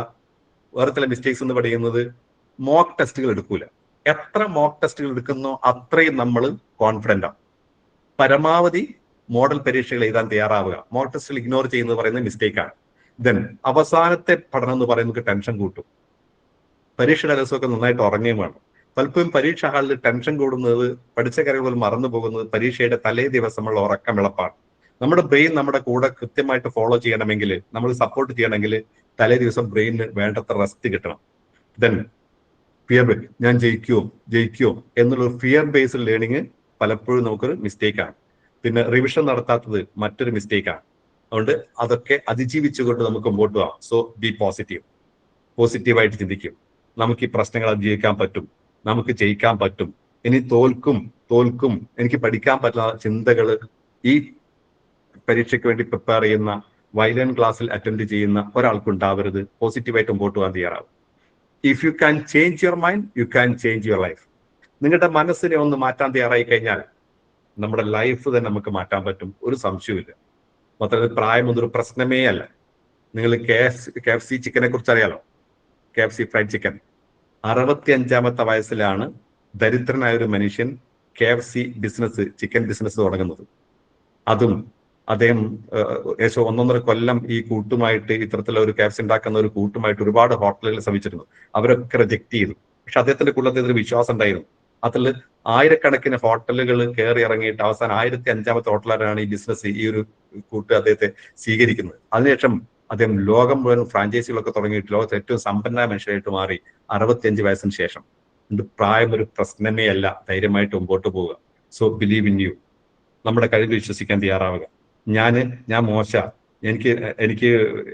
വേറെ ചില മിസ്റ്റേക്സ് എന്ന് പറയുന്നത് മോക്ക് ടെസ്റ്റുകൾ എടുക്കൂല. എത്ര മോക്ക് ടെസ്റ്റുകൾ എടുക്കുന്നോ അത്രയും നമ്മൾ കോൺഫിഡന്റ് ആണ്. പരമാവധി മോഡൽ പരീക്ഷകൾ എഴുതാൻ തയ്യാറാവുക. മോക്ക് ടെസ്റ്റുകൾ ഇഗ്നോർ ചെയ്യുന്നത് പറയുന്നത് മിസ്റ്റേക്കാണ്. ദെൻ അവസാനത്തെ പഠനം എന്ന് പറയുന്നത് ടെൻഷൻ കൂട്ടും. പരീക്ഷയുടെ ദിവസമൊക്കെ നന്നായിട്ട് ഉറങ്ങുകയും വേണം. പലപ്പോഴും പരീക്ഷ ഹാളിൽ ടെൻഷൻ കൂടുന്നത്, പഠിച്ച കാര്യങ്ങൾ മറന്നു പോകുന്നത് പരീക്ഷയുടെ തലേ ദിവസമുള്ള ഉറക്കമിളപ്പാണ്. നമ്മുടെ ബ്രെയിൻ നമ്മുടെ കൂടെ കൃത്യമായിട്ട് ഫോളോ ചെയ്യണമെങ്കിൽ, നമ്മൾ സപ്പോർട്ട് ചെയ്യണമെങ്കിൽ തലേ ദിവസം ബ്രെയിനിന് വേണ്ടത്ര റെസ്റ്റ് കിട്ടണം. ദെൻ ഫിയർ, ഞാൻ ജയിക്കുമോ എന്നുള്ള ഫിയർ ബേസ്ഡ് ലേണിംഗ് പലപ്പോഴും നമുക്കൊരു മിസ്റ്റേക്കാണ്. പിന്നെ റിവിഷൻ നടത്താത്തത് മറ്റൊരു മിസ്റ്റേക്കാണ്. അതുകൊണ്ട് അതൊക്കെ അതിജീവിച്ചുകൊണ്ട് നമുക്ക് മുമ്പോട്ട് പോകാം. സോ ബി പോസിറ്റീവായിട്ട് ചിന്തിക്കും. നമുക്ക് ഈ പ്രശ്നങ്ങൾ അതിജീവിക്കാൻ പറ്റും, നമുക്ക് ജയിക്കാൻ പറ്റും, ഇനി തോൽക്കും, എനിക്ക് പഠിക്കാൻ പറ്റുന്ന ചിന്തകൾ ഈ പരീക്ഷയ്ക്ക് വേണ്ടി പ്രിപ്പയർ ചെയ്യുന്ന വയലിൻ ക്ലാസ്സിൽ അറ്റൻഡ് ചെയ്യുന്ന ഒരാൾക്ക് ഉണ്ടാവരുത്. പോസിറ്റീവായിട്ട് മുമ്പോട്ട് പോകാൻ തയ്യാറാവും. If you can change your mind, you can change your life. നിങ്ങളുടെ മനസ്സിനെ ഒന്ന് മാറ്റാൻ തയ്യാറായി കഴിഞ്ഞാൽ നമ്മുടെ ലൈഫ് തന്നെ നമുക്ക് മാറ്റാൻ പറ്റും, ഒരു സംശയവുമില്ല. മാത്രമല്ല, പ്രായമൊന്നൊരു പ്രശ്നമേ അല്ല. നിങ്ങൾ KFC ചിക്കനെ കുറിച്ച് അറിയാലോ. KFC fried chicken. 65-ാമത്തെ വയസ്സിലാണ് ദരിദ്രനായ ഒരു മനുഷ്യൻ KFC ബിസിനസ്, ചിക്കൻ ബിസിനസ് തുടങ്ങുന്നത്. അതും അദ്ദേഹം ഏകദേശം 1.5 കൊല്ലം ഈ കൂട്ടുമായിട്ട്, ഇത്തരത്തിലുള്ള ഒരു KFC ഉണ്ടാക്കുന്ന ഒരു കൂട്ടുമായിട്ട് ഒരുപാട് ഹോട്ടലുകൾ ശ്രമിച്ചിരുന്നു. അവരൊക്കെ റിജക്ട് ചെയ്തു. പക്ഷെ അദ്ദേഹത്തിന്റെ കൂട്ടത്തിൽ ഒരു വിശ്വാസം ഉണ്ടായിരുന്നു. അതിൽ ആയിരക്കണക്കിന് ഹോട്ടലുകൾ കയറി ഇറങ്ങിയിട്ട് അവസാനം 1005-ാമത്തെ ഹോട്ടലാണ് ഈ ബിസിനസ്, ഈ ഒരു കൂട്ട് അദ്ദേഹത്തെ സ്വീകരിക്കുന്നത്. അതിനുശേഷം അദ്ദേഹം ലോകം മുഴുവൻ ഫ്രാഞ്ചൈസികളൊക്കെ തുടങ്ങിയിട്ട് ലോകത്തെ ഏറ്റവും സമ്പന്നമായ മനുഷ്യരായിട്ട് മാറി 65 വയസ്സിന് ശേഷം. പ്രായം ഒരു പ്രശ്നമേ അല്ല. ധൈര്യമായിട്ട് മുമ്പോട്ട് പോവുക. So believe in you. നമ്മുടെ കഴിവ് വിശ്വസിക്കാൻ തയ്യാറാവുക. ഞാൻ മോശമാണ്, എനിക്ക്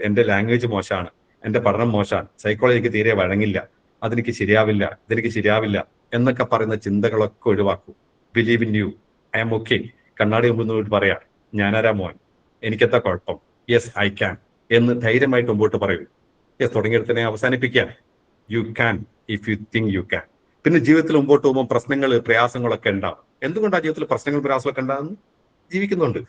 എന്റെ ലാംഗ്വേജ് മോശമാണ്, എന്റെ പഠനം മോശമാണ്, സൈക്കോളജി എനിക്ക് തീരെ വഴങ്ങില്ല, ഇതെനിക്ക് ശരിയാവില്ല എന്നൊക്കെ പറയുന്ന ചിന്തകളൊക്കെ ഒഴിവാക്കൂ. Believe in you. I am okay. കണ്ണാടി മുമ്പ് പറയാം, ഞാനാരാ മോൻ, എനിക്കെന്താ കുഴപ്പം, യെസ് ഐ ക്യാൻ എന്ന് ധൈര്യമായിട്ട് മുമ്പോട്ട് പറയൂ. യെസ്, തുടങ്ങിയെടുത്തതിനെ അവസാനിപ്പിക്കാൻ. You can if you think you can. പിന്നെ ജീവിതത്തിൽ മുമ്പോട്ട് പോകുമ്പോൾ പ്രശ്നങ്ങൾ, പ്രയാസങ്ങളൊക്കെ ഉണ്ടാവും. എന്തുകൊണ്ടാണ് ജീവിതത്തിൽ പ്രശ്നങ്ങൾ, പ്രയാസങ്ങളൊക്കെ ഉണ്ടാകുന്നത്? ജീവിക്കുന്നുണ്ട്.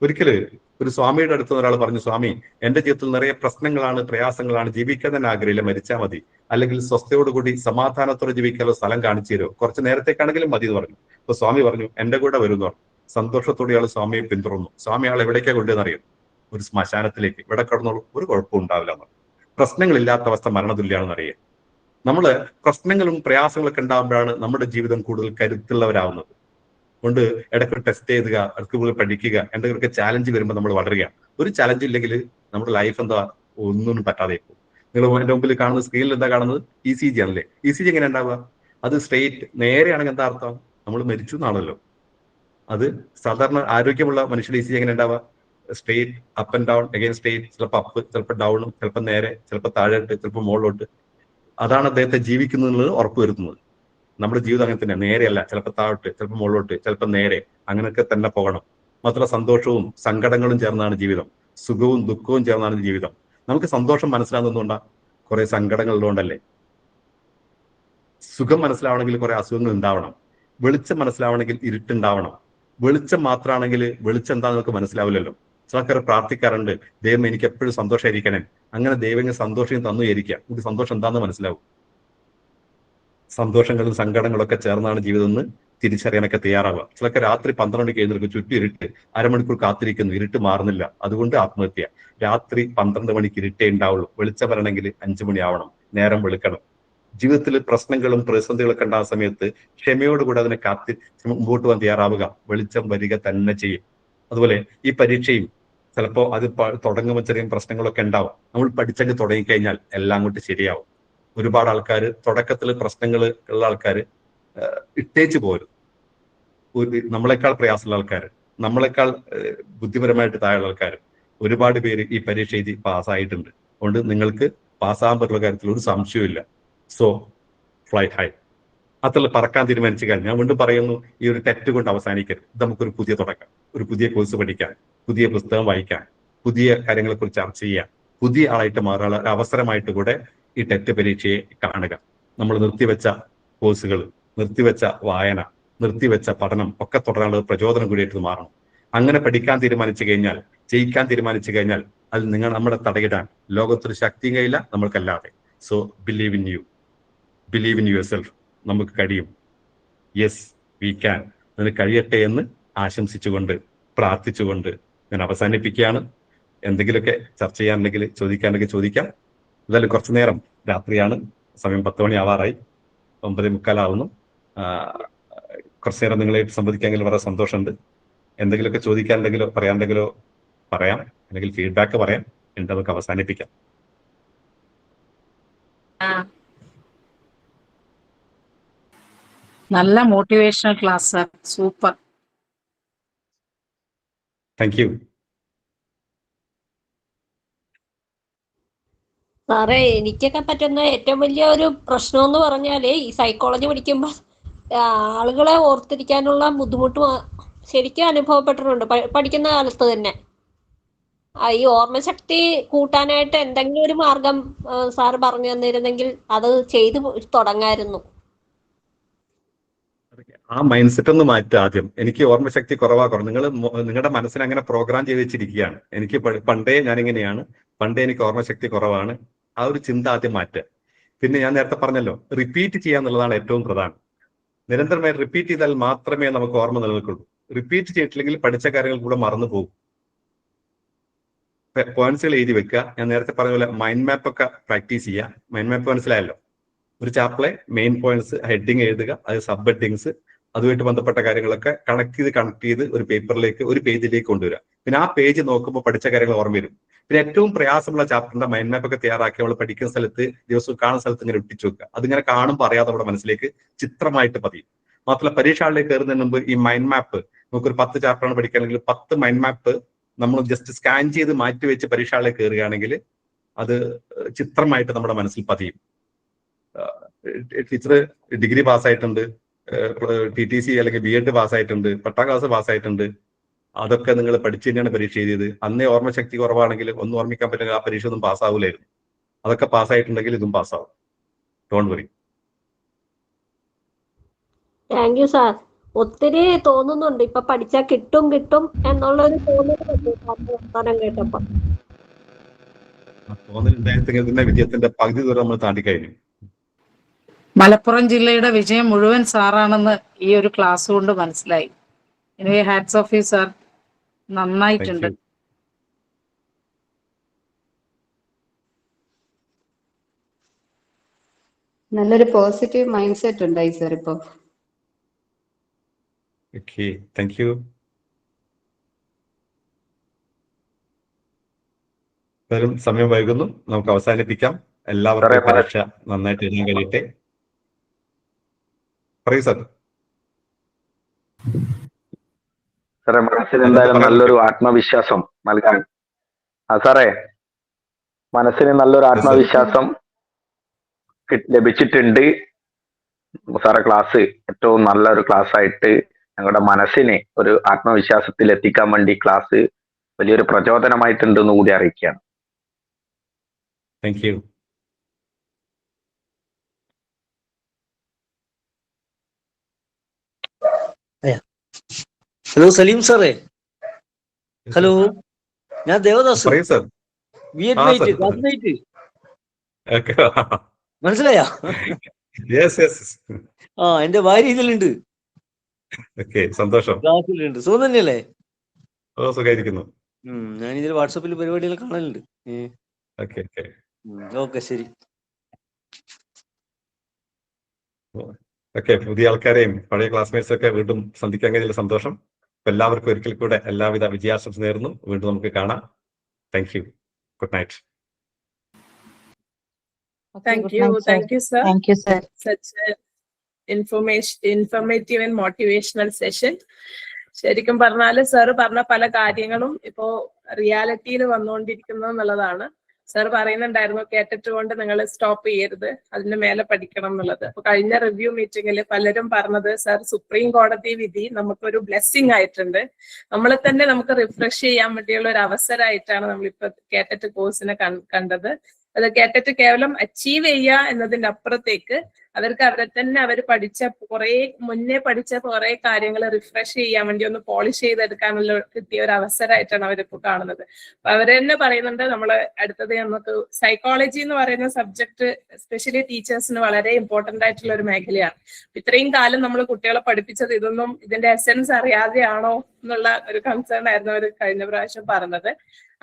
ഒരിക്കല് ഒരു സ്വാമിയുടെ അടുത്ത് ഒരാൾ പറഞ്ഞു, സ്വാമി, എന്റെ ജീവിതത്തിൽ നിറയെ പ്രശ്നങ്ങളാണ്, പ്രയാസങ്ങളാണ്, ജീവിക്കാൻ തന്നെ ആഗ്രഹമില്ല, മരിച്ചാൽ മതി, അല്ലെങ്കിൽ സ്വസ്ഥയോടുകൂടി സമാധാനത്തോടെ ജീവിക്കാനുള്ള സ്ഥലം കാണിച്ചു തരുമോ, കുറച്ച് നേരത്തേക്കാണെങ്കിലും മതി എന്ന് പറഞ്ഞു. അപ്പൊ സ്വാമി പറഞ്ഞു, എന്റെ കൂടെ വരും എന്ന് പറഞ്ഞു. സന്തോഷത്തോടെ ഇയാൾ സ്വാമിയെ പിന്തുടർന്നു. സ്വാമി ആൾ എവിടേക്കാ കൊണ്ടുവന്നറിയും? ഒരു ശ്മശാനത്തിലേക്ക്. ഇവിടെ കിടന്നോളൂ, ഒരു കുഴപ്പവും ഉണ്ടാവില്ല എന്ന്. പ്രശ്നങ്ങളില്ലാത്ത അവസ്ഥ മരണതുല്യാണെന്ന് അറിയാം. നമ്മള് പ്രശ്നങ്ങളും പ്രയാസങ്ങളൊക്കെ ഉണ്ടാകുമ്പോഴാണ് നമ്മുടെ ജീവിതം കൂടുതൽ കരുത്തുള്ളവരാവുന്നത്. കൊണ്ട് ഇടയ്ക്ക് ടെസ്റ്റ് ചെയ്യുക, ഇടയ്ക്ക് പഠിക്കുക, എന്തെങ്കിലുമൊക്കെ ചാലഞ്ച് വരുമ്പോൾ നമ്മൾ വളരുക. ഒരു ചാലഞ്ച് ഇല്ലെങ്കിൽ നമ്മുടെ ലൈഫ് എന്താ, ഒന്നും പറ്റാതെ പോകും. നിങ്ങൾ എന്റെ മുമ്പിൽ കാണുന്ന സ്ക്രീനിൽ എന്താ കാണുന്നത്? ECG ആണല്ലേ. ECG എങ്ങനെ ഉണ്ടാവുക? അത് സ്ട്രെയിറ്റ് നേരെയാണെങ്കിൽ എന്താ അർത്ഥം? നമ്മൾ മരിച്ചു എന്നാണല്ലോ. അത് സാധാരണ ആരോഗ്യമുള്ള മനുഷ്യരുടെ ECG എങ്ങനെ ഉണ്ടാവുക? Straight, up and down, again straight, ചിലപ്പോൾ അപ്പ്, ചിലപ്പോൾ ഡൗണും, ചിലപ്പോൾ നേരെ, ചിലപ്പോൾ താഴോട്ട്, ചിലപ്പോൾ മുകളിലോട്ട്. അതാണ് അദ്ദേഹത്തെ ജീവിക്കുന്നത് ഉറപ്പ് വരുത്തുന്നത്. നമ്മുടെ ജീവിതം അങ്ങനെ തന്നെ, നേരെയല്ല, ചിലപ്പോൾ താഴോട്ട്, ചിലപ്പോൾ മുകളിലോട്ട്, ചിലപ്പോൾ നേരെ, അങ്ങനെയൊക്കെ തന്നെ പോകണം. മാത്രമല്ല, സന്തോഷവും സങ്കടങ്ങളും ചേർന്നാണ് ജീവിതം, സുഖവും ദുഃഖവും ചേർന്നാണ് ജീവിതം. നമുക്ക് സന്തോഷം മനസ്സിലാകുന്നതുകൊണ്ടാ, കുറെ സങ്കടങ്ങൾ ഉള്ളതുകൊണ്ടല്ലേ. സുഖം മനസ്സിലാവണമെങ്കിൽ കുറെ അസുഖങ്ങൾ ഉണ്ടാവണം. വെളിച്ചം മനസ്സിലാവണമെങ്കിൽ ഇരുട്ടുണ്ടാവണം. വെളിച്ചം മാത്രമാണെങ്കിൽ വെളിച്ചം എന്താണെന്ന് നമുക്ക് മനസ്സിലാവില്ലല്ലോ. ചിലക്കാർ പ്രാർത്ഥിക്കാറുണ്ട്, ദൈവം എനിക്ക് എപ്പോഴും സന്തോഷമായിരിക്കണേ. അങ്ങനെ ദൈവങ്ങൾ സന്തോഷം തന്നു ഇരിക്കുക, ഇത് സന്തോഷം എന്താണെന്ന് മനസ്സിലാവും. സന്തോഷങ്ങളും സങ്കടങ്ങളൊക്കെ ചേർന്നാണ് ജീവിതം എന്ന് തിരിച്ചറിയാനൊക്കെ തയ്യാറാവുക. ചിലക്ക് രാത്രി 12 മണിക്ക് എഴുന്നേൽക്കും, ചുറ്റും ഇരുട്ട്, അരമണിക്കൂർ കാത്തിരിക്കുന്നു, ഇരുട്ട് മാറുന്നില്ല, അതുകൊണ്ട് ആത്മഹത്യ. രാത്രി 12 മണിക്ക് ഇരുട്ടേ ഉണ്ടാവുള്ളൂ. വെളിച്ചം വരണമെങ്കിൽ 5 മണി ആവണം, നേരം വെളുക്കണം. ജീവിതത്തിൽ പ്രശ്നങ്ങളും പ്രതിസന്ധികളൊക്കെ ഉണ്ടാകുന്ന സമയത്ത് ക്ഷമയോടുകൂടി അതിനെ മുമ്പോട്ട് പോകാൻ തയ്യാറാവുക. വെളിച്ചം വരിക തന്നെ ചെയ്യും. അതുപോലെ ഈ പരീക്ഷയും ചിലപ്പോൾ അത് തുടങ്ങുമ്പോൾ ചെറിയ പ്രശ്നങ്ങളൊക്കെ ഉണ്ടാവും. നമ്മൾ പഠിച്ചങ്ങ് തുടങ്ങിക്കഴിഞ്ഞാൽ എല്ലാം അങ്ങോട്ട് ശരിയാവും. ഒരുപാട് ആൾക്കാർ തുടക്കത്തിൽ പ്രശ്നങ്ങൾ ഉള്ള ആൾക്കാർ ഇട്ടേച്ച് പോരും. നമ്മളെക്കാൾ പ്രയാസമുള്ള ആൾക്കാർ, നമ്മളെക്കാൾ ബുദ്ധിപരമായിട്ട് താഴെയുള്ള ആൾക്കാർ ഒരുപാട് പേര് ഈ പരീക്ഷ എഴുതി പാസ്സായിട്ടുണ്ട്. അതുകൊണ്ട് നിങ്ങൾക്ക് പാസ്സാകാൻ പറ്റുള്ള കാര്യത്തിൽ ഒരു സംശയമില്ല. So fly high. അത്ര പറക്കാൻ തീരുമാനിച്ചു കഴിഞ്ഞാൽ ഞാൻ വീണ്ടും പറയുന്നു, ഈ ഒരു ടെറ്റ് കൊണ്ട് അവസാനിക്കരുത്. ഇത് നമുക്കൊരു പുതിയ തുടക്കം, ഒരു പുതിയ കോഴ്സ് പഠിക്കാൻ, പുതിയ പുസ്തകം വായിക്കാൻ, പുതിയ കാര്യങ്ങളെക്കുറിച്ച് ചർച്ച ചെയ്യാൻ, പുതിയ ആളായിട്ട് മാറാനുള്ള ഒരു അവസരമായിട്ട് കൂടെ ഈ ടെറ്റ് പരീക്ഷയെ കാണുക. നമ്മൾ നിർത്തിവെച്ച കോഴ്സുകൾ, നിർത്തിവെച്ച വായന, നിർത്തിവെച്ച പഠനം ഒക്കെ തുടരാനുള്ള പ്രചോദനം കൂടിയിട്ട് മാറണം. അങ്ങനെ പഠിക്കാൻ തീരുമാനിച്ചു കഴിഞ്ഞാൽ, ജയിക്കാൻ തീരുമാനിച്ചു കഴിഞ്ഞാൽ അത് നമ്മളെ തടയിടാൻ ലോകത്തൊരു ശക്തിയും കഴിയില്ല നമ്മൾക്കല്ലാതെ. So believe in you, believe in yourself. നമുക്ക് കഴിയും. Yes we can. അതിന് കഴിയട്ടെ എന്ന് ആശംസിച്ചുകൊണ്ട് പ്രാർത്ഥിച്ചുകൊണ്ട് ഞാൻ അവസാനിപ്പിക്കുകയാണ്. എന്തെങ്കിലുമൊക്കെ ചർച്ച ചെയ്യാനുണ്ടെങ്കിൽ ചോദിക്കാനുണ്ടെങ്കിൽ ചോദിക്കാം. എന്തായാലും കുറച്ചു നേരം, രാത്രിയാണ്, സമയം 10 മണി ആവാറായി, 9:45 ആവുന്നു. കുറച്ചു നേരം നിങ്ങളായിട്ട് സംവദിക്കാമെങ്കിൽ വളരെ സന്തോഷമുണ്ട്. എന്തെങ്കിലുമൊക്കെ ചോദിക്കാനുണ്ടെങ്കിലോ പറയാനുണ്ടെങ്കിലോ പറയാം, അല്ലെങ്കിൽ ഫീഡ്ബാക്ക് പറയാം. എന്നിട്ട് നമുക്ക് അവസാനിപ്പിക്കാം. നല്ല motivational class sir, super. Thank you. സാറേ, എനിക്കൊക്കെ പറ്റുന്ന ഏറ്റവും വലിയ ഒരു പ്രശ്നം എന്ന് പറഞ്ഞാല് ഈ സൈക്കോളജി പഠിക്കുമ്പോൾ ആളുകളെ ഓർത്തിരിക്കാനുള്ള ബുദ്ധിമുട്ട് ശരിക്കും അനുഭവപ്പെട്ടിട്ടുണ്ട് പഠിക്കുന്ന കാലത്ത് തന്നെ. ഈ ഓർമ്മശക്തി കൂട്ടാനായിട്ട് എന്തെങ്കിലും ഒരു മാർഗം സാറ് പറഞ്ഞു തന്നിരുന്നെങ്കിൽ അത് ചെയ്തു തുടങ്ങായിരുന്നു. ആ മൈൻഡ് സെറ്റ് ഒന്ന് മാറ്റുക ആദ്യം. എനിക്ക് ഓർമ്മശക്തി കുറവാക്കണം. നിങ്ങളുടെ മനസ്സിനെ അങ്ങനെ പ്രോഗ്രാം ചെയ്ത് വെച്ചിരിക്കുകയാണ്. എനിക്ക് പണ്ടേ ഞാനിങ്ങനെയാണ്, പണ്ടേ എനിക്ക് ഓർമ്മശക്തി കുറവാണ്. ആ ഒരു ചിന്ത ആദ്യം മാറ്റുക. പിന്നെ ഞാൻ നേരത്തെ പറഞ്ഞല്ലോ, റിപ്പീറ്റ് ചെയ്യുക എന്നുള്ളതാണ് ഏറ്റവും പ്രധാനം. നിരന്തരമായി റിപ്പീറ്റ് ചെയ്താൽ മാത്രമേ നമുക്ക് ഓർമ്മ നിലനിൽക്കുള്ളൂ. റിപ്പീറ്റ് ചെയ്തിട്ടില്ലെങ്കിൽ പഠിച്ച കാര്യങ്ങൾ കൂടെ മറന്നു പോകും. പോയിന്റ്സുകൾ എഴുതി വെക്കുക. ഞാൻ നേരത്തെ പറഞ്ഞ പോലെ മൈൻഡ് മാപ്പ് ഒക്കെ പ്രാക്ടീസ് ചെയ്യുക. മൈൻഡ് മാപ്പ് മനസ്സിലായല്ലോ. ഒരു ചാപ്റ്ററിലെ മെയിൻ പോയിന്റ്സ് ഹെഡിങ് എഴുതുക, അത് സബ് ഹെഡിങ്സ്, അതുമായിട്ട് ബന്ധപ്പെട്ട കാര്യങ്ങളൊക്കെ കണക്ട് ചെയ്ത് ഒരു പേപ്പറിലേക്ക്, ഒരു പേജിലേക്ക് കൊണ്ടുവരിക. പിന്നെ ആ പേജ് നോക്കുമ്പോൾ പഠിച്ച കാര്യങ്ങൾ ഓർമ്മ വരും. പിന്നെ ഏറ്റവും പ്രയാസമുള്ള ചാപ്റ്ററിന്റെ മൈൻഡ് മാപ്പ് ഒക്കെ തയ്യാറാക്കി നമ്മൾ പഠിക്കുന്ന സ്ഥലത്ത്, ദിവസവും കാണുന്ന സ്ഥലത്ത് ഇങ്ങനെ ഒട്ടിച്ചു വെക്കുക. അതിങ്ങനെ കാണുമ്പോൾ അറിയാതെ നമ്മുടെ മനസ്സിലേക്ക് ചിത്രമായിട്ട് പതിയും. മാത്രമല്ല, പരീക്ഷകളിലേക്ക് കയറുന്നതിന് മുമ്പ് ഈ മൈൻഡ് മാപ്പ്, നമുക്കൊരു 10 ചാപ്റ്ററാണ് പഠിക്കുകയാണെങ്കിൽ 10 മൈൻഡ് മാപ്പ് നമ്മൾ ജസ്റ്റ് സ്കാൻ ചെയ്ത് മാറ്റി വെച്ച് പരീക്ഷകളിലേക്ക് കയറുകയാണെങ്കിൽ അത് ചിത്രമായിട്ട് നമ്മുടെ മനസ്സിൽ പതിയും. ടീച്ചർ ഡിഗ്രി പാസ്സായിട്ടുണ്ട്, TTC അല്ലെങ്കിൽ B.Ed പാസ്സായിട്ടുണ്ട്, 10ാം ക്ലാസ് പാസ്സായിട്ടുണ്ട്. അതൊക്കെ നിങ്ങൾ പഠിച്ചു തന്നെയാണ് പരീക്ഷ എഴുതിയത്. അന്നേ ഓർമ്മശക്തി കുറവാണെങ്കിൽ, ഒന്നും ഓർമ്മിക്കാൻ പറ്റില്ല, ആ പരീക്ഷ ഒന്നും പാസ്സാവൂലായിരുന്നു. അതൊക്കെ പാസ്സായിട്ടുണ്ടെങ്കിൽ ഇതും പാസ്സാവും. Don't worry. Thank you sir. ഒത്തിരി തോന്നുന്നുണ്ട്, ഇപ്പൊ പഠിച്ചാൽ കിട്ടും എന്നുള്ളൊരു തോന്നൽ കേട്ടപ്പോ. തോന്നലുണ്ടായിരുന്നെങ്കിൽ വിജയത്തിന്റെ പകുതി ദൂരം നമ്മൾ താണ്ടിക്കഴിഞ്ഞു. മലപ്പുറം ജില്ലയുടെ വിജയം മുഴുവൻ സാറാണെന്ന് ഈ ഒരു ക്ലാസ് കൊണ്ട് മനസ്സിലായി. എനിക്ക് ഹാറ്റ്സ് ഓഫ് യു സാർ, നന്നായിട്ടുണ്ട്. നല്ലൊരു പോസിറ്റീവ് മൈൻഡ് സെറ്റ് ഉണ്ടായി സാർ ഇപ്പൊ. Okay, thank you. സമയം വൈകുന്നു, നമുക്ക് അവസാനിപ്പിക്കാം. എല്ലാവർക്കും പരീക്ഷ നന്നായിട്ട് എഴുതാൻ കഴിയട്ടെ. പറയൂ സാർ. സാറേ, മനസ്സിന് എന്തായാലും നല്ലൊരു ആത്മവിശ്വാസം നൽകാൻ. സാറേ, മനസ്സിന് നല്ലൊരു ആത്മവിശ്വാസം ലഭിച്ചിട്ടുണ്ട് സാറേ. ക്ലാസ് ഏറ്റവും നല്ലൊരു ക്ലാസ് ആയിട്ട് ഞങ്ങളുടെ മനസ്സിനെ ഒരു ആത്മവിശ്വാസത്തിൽ എത്തിക്കാൻ വേണ്ടി ക്ലാസ് വലിയൊരു പ്രചോദനമായിട്ടുണ്ടെന്ന് കൂടി അറിയിക്കുകയാണ്. Thank you. ഹലോ സലീം സാറേ. ഹലോ, ഞാൻ ദേവദാസ്. മനസ്സിലായ? എന്റെ ഭാര്യ ഇതിലുണ്ട്. സന്തോഷം. ക്ലാസ്സിലുണ്ട്. സുഖം തന്നെയല്ലേ? സുഖമായിരിക്കുന്നു. ഞാൻ ഇതിൽ വാട്സാപ്പിൽ പരിപാടികൾ കാണലുണ്ട്. ഓക്കെ, ശരി. പുതിയ ആൾക്കാരെയും പഴയ ക്ലാസ്മേറ്റ്സ് ഒക്കെ വീണ്ടും സന്ധിക്കാൻ കഴിഞ്ഞതിൽ സന്തോഷം. എല്ലാവർക്കും ഒരിക്കൽ കൂടെ എല്ലാവിധ വിജയാശംസ നേരുന്നു. വീണ്ടും നമുക്ക് കാണാം. Thank you. Good night. Thank you, sir. Thank you, sir. Such a informative and motivational session. ശരിക്കും പറഞ്ഞാല് സാറ് പറഞ്ഞ പല കാര്യങ്ങളും ഇപ്പോ റിയാലിറ്റിയിൽ വന്നുകൊണ്ടിരിക്കുന്നു എന്നുള്ളതാണ്. സാർ പറയുന്നുണ്ടായിരുന്നു കേട്ടിട്ട് കൊണ്ട് നിങ്ങൾ സ്റ്റോപ്പ് ചെയ്യരുത്, അതിന്റെ മേലെ പഠിക്കണം എന്നുള്ളത്. അപ്പൊ കഴിഞ്ഞ റിവ്യൂ മീറ്റിംഗിൽ പലരും പറഞ്ഞത് സാർ സുപ്രീം കോടതി വിധി നമുക്കൊരു ബ്ലെസ്സിങ് ആയിട്ടുണ്ട്, നമ്മളെ തന്നെ നമുക്ക് റിഫ്രഷ് ചെയ്യാൻ വേണ്ടിയുള്ള ഒരു അവസരമായിട്ടാണ് നമ്മളിപ്പോ കേട്ടറ്റ് കോഴ്സിനെ കണ്ടത്. അത് കേട്ടിട്ട് കേവലം അച്ചീവ് ചെയ്യുക എന്നതിന്റെ അപ്പുറത്തേക്ക് അവർക്ക് അവരെ തന്നെ അവർ മുന്നേ പഠിച്ച കുറെ കാര്യങ്ങൾ റിഫ്രഷ് ചെയ്യാൻ വേണ്ടി ഒന്ന് പോളിഷ് ചെയ്തെടുക്കാനുള്ള കിട്ടിയ ഒരു അവസരമായിട്ടാണ് അവരിപ്പോ കാണുന്നത്. അപ്പൊ അവര് തന്നെ പറയുന്നുണ്ട് നമ്മള് അടുത്തത് നമുക്ക് സൈക്കോളജി എന്ന് പറയുന്ന സബ്ജക്ട് എസ്പെഷ്യലി ടീച്ചേഴ്സിന് വളരെ ഇമ്പോർട്ടന്റ് ആയിട്ടുള്ള ഒരു മേഖലയാണ്. ഇത്രയും കാലം നമ്മൾ കുട്ടികളെ പഠിപ്പിച്ചത് ഇതൊന്നും ഇതിന്റെ എസെൻസ് അറിയാതെയാണോ എന്നുള്ള ഒരു കൺസേൺ ആയിരുന്നു അവർ കഴിഞ്ഞ പ്രാവശ്യം പറഞ്ഞത്.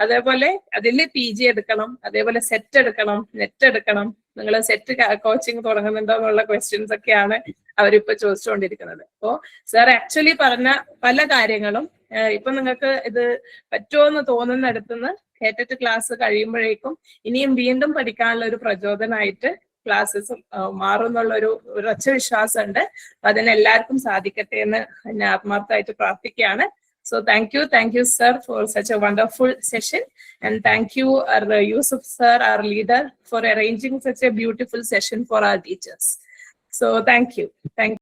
അതേപോലെ അതിൽ PG എടുക്കണം, അതേപോലെ സെറ്റ് എടുക്കണം, നെറ്റ് എടുക്കണം, നിങ്ങൾ സെറ്റ് കോച്ചിങ് തുടങ്ങുന്നുണ്ടോ എന്നുള്ള ക്വസ്റ്റ്യൻസ് ഒക്കെയാണ് അവരിപ്പോ ചോദിച്ചുകൊണ്ടിരിക്കുന്നത്. അപ്പോ സാർ ആക്ച്വലി പറഞ്ഞ പല കാര്യങ്ങളും ഇപ്പൊ നിങ്ങൾക്ക് ഇത് പറ്റുമോ എന്ന് തോന്നുന്നിടത്തുനിന്ന് കേട്ടിട്ട് ക്ലാസ് കഴിയുമ്പോഴേക്കും ഇനിയും വീണ്ടും പഠിക്കാനുള്ള ഒരു പ്രചോദനമായിട്ട് ക്ലാസ്സസ് മാറും എന്നുള്ള ഒരു ഉറച്ച വിശ്വാസമുണ്ട്. അപ്പൊ അതിനെല്ലാവർക്കും സാധിക്കട്ടെ എന്ന് ഞാൻ ആത്മാർത്ഥമായിട്ട് പ്രാർത്ഥിക്കുകയാണ്. So thank you sir for such a wonderful session, and thank you Yusuf sir, our leader, for arranging such a beautiful session for our teachers. So thank you.